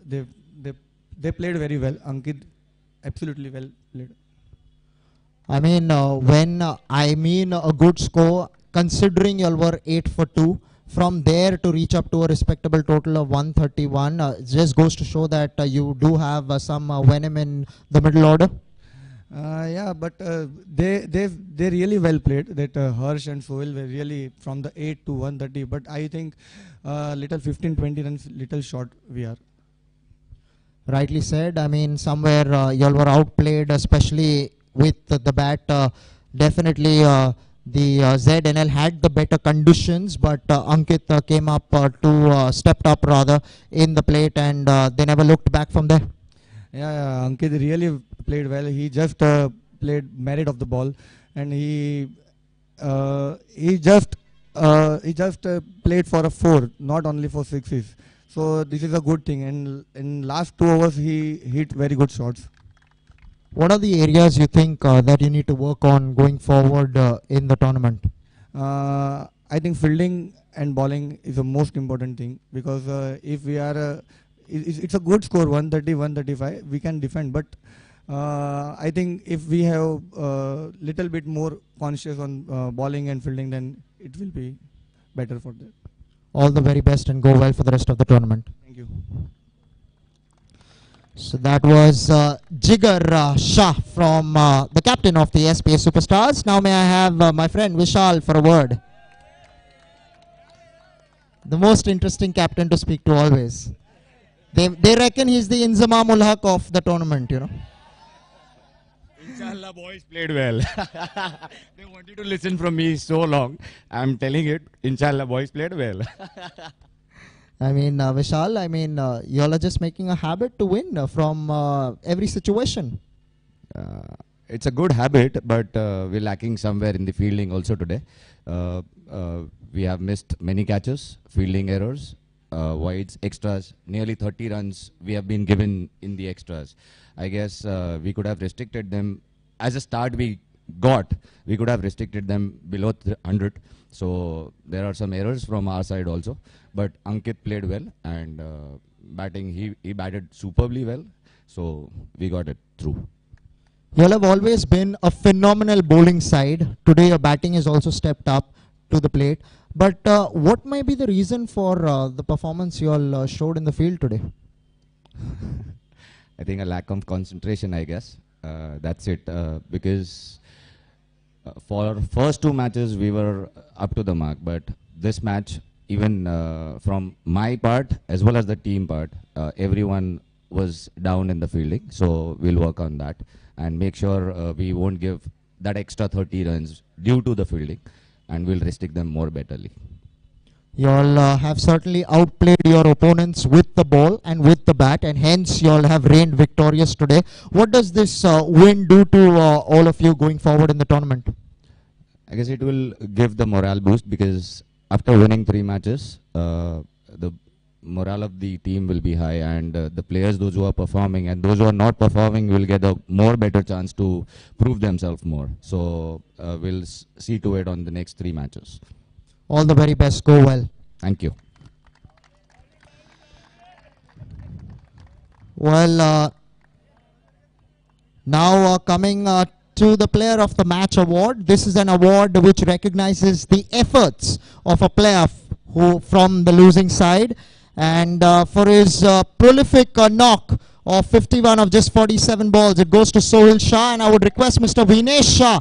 They they played very well. Ankit absolutely well played. I mean, when I mean a good score, considering you all were 8 for 2, from there to reach up to a respectable total of 131, just goes to show that you do have some venom in the middle order. Yeah, but they really well played. That Harsh and Sohail were really from the 8 to 130. But I think little 15-20 runs, little short we are. Rightly said. I mean, somewhere you all were outplayed, especially with the bat. Definitely the ZNL had the better conditions, but Ankit came up stepped up rather in the plate, and they never looked back from there. Yeah, Ankit really played well. He just played merit of the ball, and he just played for a 4, not only for 6s. So this is a good thing. And in last 2 overs, he hit very good shots. What are the areas you think that you need to work on going forward in the tournament? I think fielding and bowling is the most important thing, because if we are, it's a good score 130, 135, we can defend. But I think if we have little bit more conscious on bowling and fielding, then it will be better for that. All the very best and go well for the rest of the tournament. Thank you. So that was Jigar Shah from the captain of the SPS Superstars. Now may I have my friend Vishal for a word. The most interesting captain to speak to always. They reckon he's the Inzamam ul Haq of the tournament, you know. Inshallah, boys played well. They wanted to listen from me so long. I'm telling it, Inshallah, boys played well. I mean, Vishal, I mean, you all are just making a habit to win from every situation. It's a good habit, but we're lacking somewhere in the fielding also today. We have missed many catches, fielding errors, wides, extras. Nearly 30 runs we have been given in the extras. I guess we could have restricted them. As a start we got, we could have restricted them below 100. So there are some errors from our side also. But Ankit played well, and batting, he batted superbly well. So we got it through. You all have always been a phenomenal bowling side. Today your batting has also stepped up to the plate. But what might be the reason for the performance you all showed in the field today? I think a lack of concentration, I guess. That's it. Because for our first 2 matches, we were up to the mark. But this match, even from my part as well as the team part, everyone was down in the fielding. So we'll work on that and make sure we won't give that extra 30 runs due to the fielding, and we'll restrict them more betterly. You all have certainly outplayed your opponents with the ball and with the bat, and hence you all have reigned victorious today. What does this win do to all of you going forward in the tournament? I guess it will give the morale boost because after winning 3 matches, the morale of the team will be high, and the players, those who are performing and those who are not performing, will get a more better chance to prove themselves more. So we'll see to it on the next 3 matches. All the very best. Go well. Thank you. Well, now coming to the Player of the Match award. This is an award which recognizes the efforts of a player who from the losing side, and for his prolific knock of 51 of just 47 balls, it goes to Sohil Shah, and I would request Mr. Vinesh Shah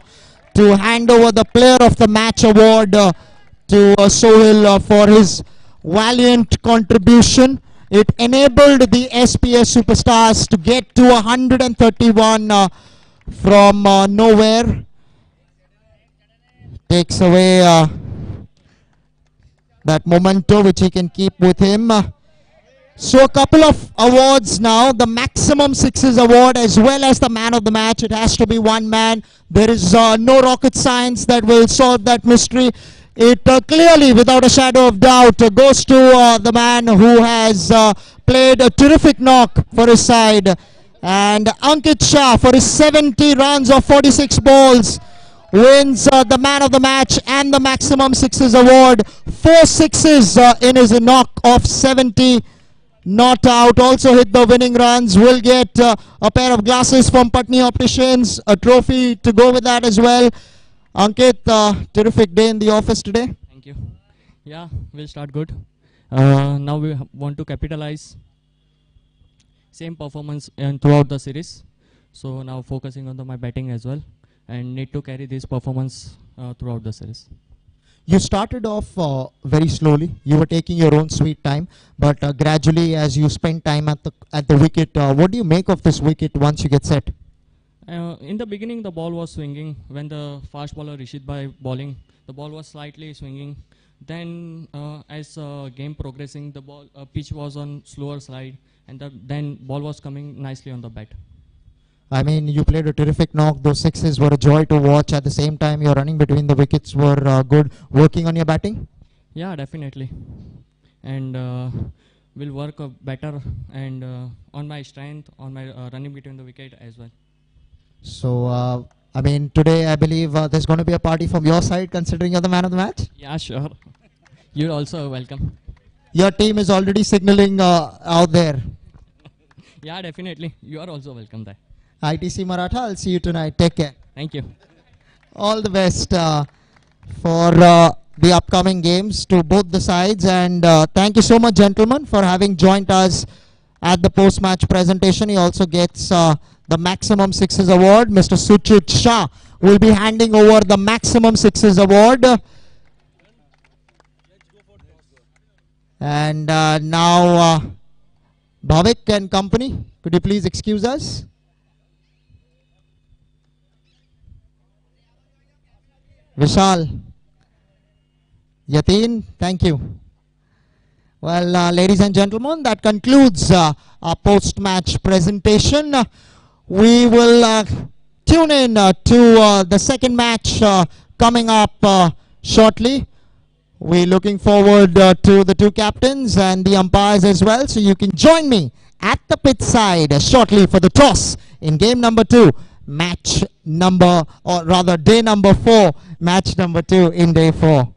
to hand over the Player of the Match award to Sohil for his valiant contribution. It enabled the SPS Superstars to get to 131 from nowhere. Takes away that memento which he can keep with him. So a couple of awards now. The maximum sixes award as well as the man of the match. It has to be one man. There is no rocket science that will solve that mystery. It clearly, without a shadow of doubt, goes to the man who has played a terrific knock for his side. And Ankit Shah, for his 70 runs of 46 balls, wins the man of the match and the maximum sixes award. 4 sixes in his knock of 70. Not out. Also hit the winning runs. Will get a pair of glasses from Patni Opticians, a trophy to go with that as well. Ankit, terrific day in the office today. Thank you. Yeah, we'll start good. Now we want to capitalize same performance throughout the series. So now focusing on my batting as well, and need to carry this performance throughout the series. You started off very slowly. You were taking your own sweet time, but gradually, as you spend time at the wicket, what do you make of this wicket once you get set? In the beginning, the ball was swinging. When the fast bowler Rishit Bhai bowling, the ball was slightly swinging. Then, as game progressing, the ball pitch was on slower side, and then ball was coming nicely on the bat. I mean, you played a terrific knock. Those sixes were a joy to watch. At the same time, your running between the wickets were good. Working on your batting? Yeah, definitely. And will work better and on my strength, on my running between the wicket as well. So, I mean, today I believe there's going to be a party from your side, considering you're the man of the match? Yeah, sure. You're also welcome. Your team is already signaling out there. Yeah, definitely. You are also welcome there. ITC Maratha, I'll see you tonight. Take care. Thank you. All the best for the upcoming games to both the sides, and thank you so much, gentlemen, for having joined us at the post-match presentation. He also gets the maximum sixes award. Mr. Suchit Shah will be handing over the maximum sixes award. And now Bhavik and company, could you please excuse us? Vishal, Yateen, thank you. Well, ladies and gentlemen, that concludes our post-match presentation. We will tune in to the second match coming up shortly. We're looking forward to the two captains and the umpires as well. So you can join me at the pitch side shortly for the toss in game number 2. Match number, or rather day number 4, match number 2 in day 4.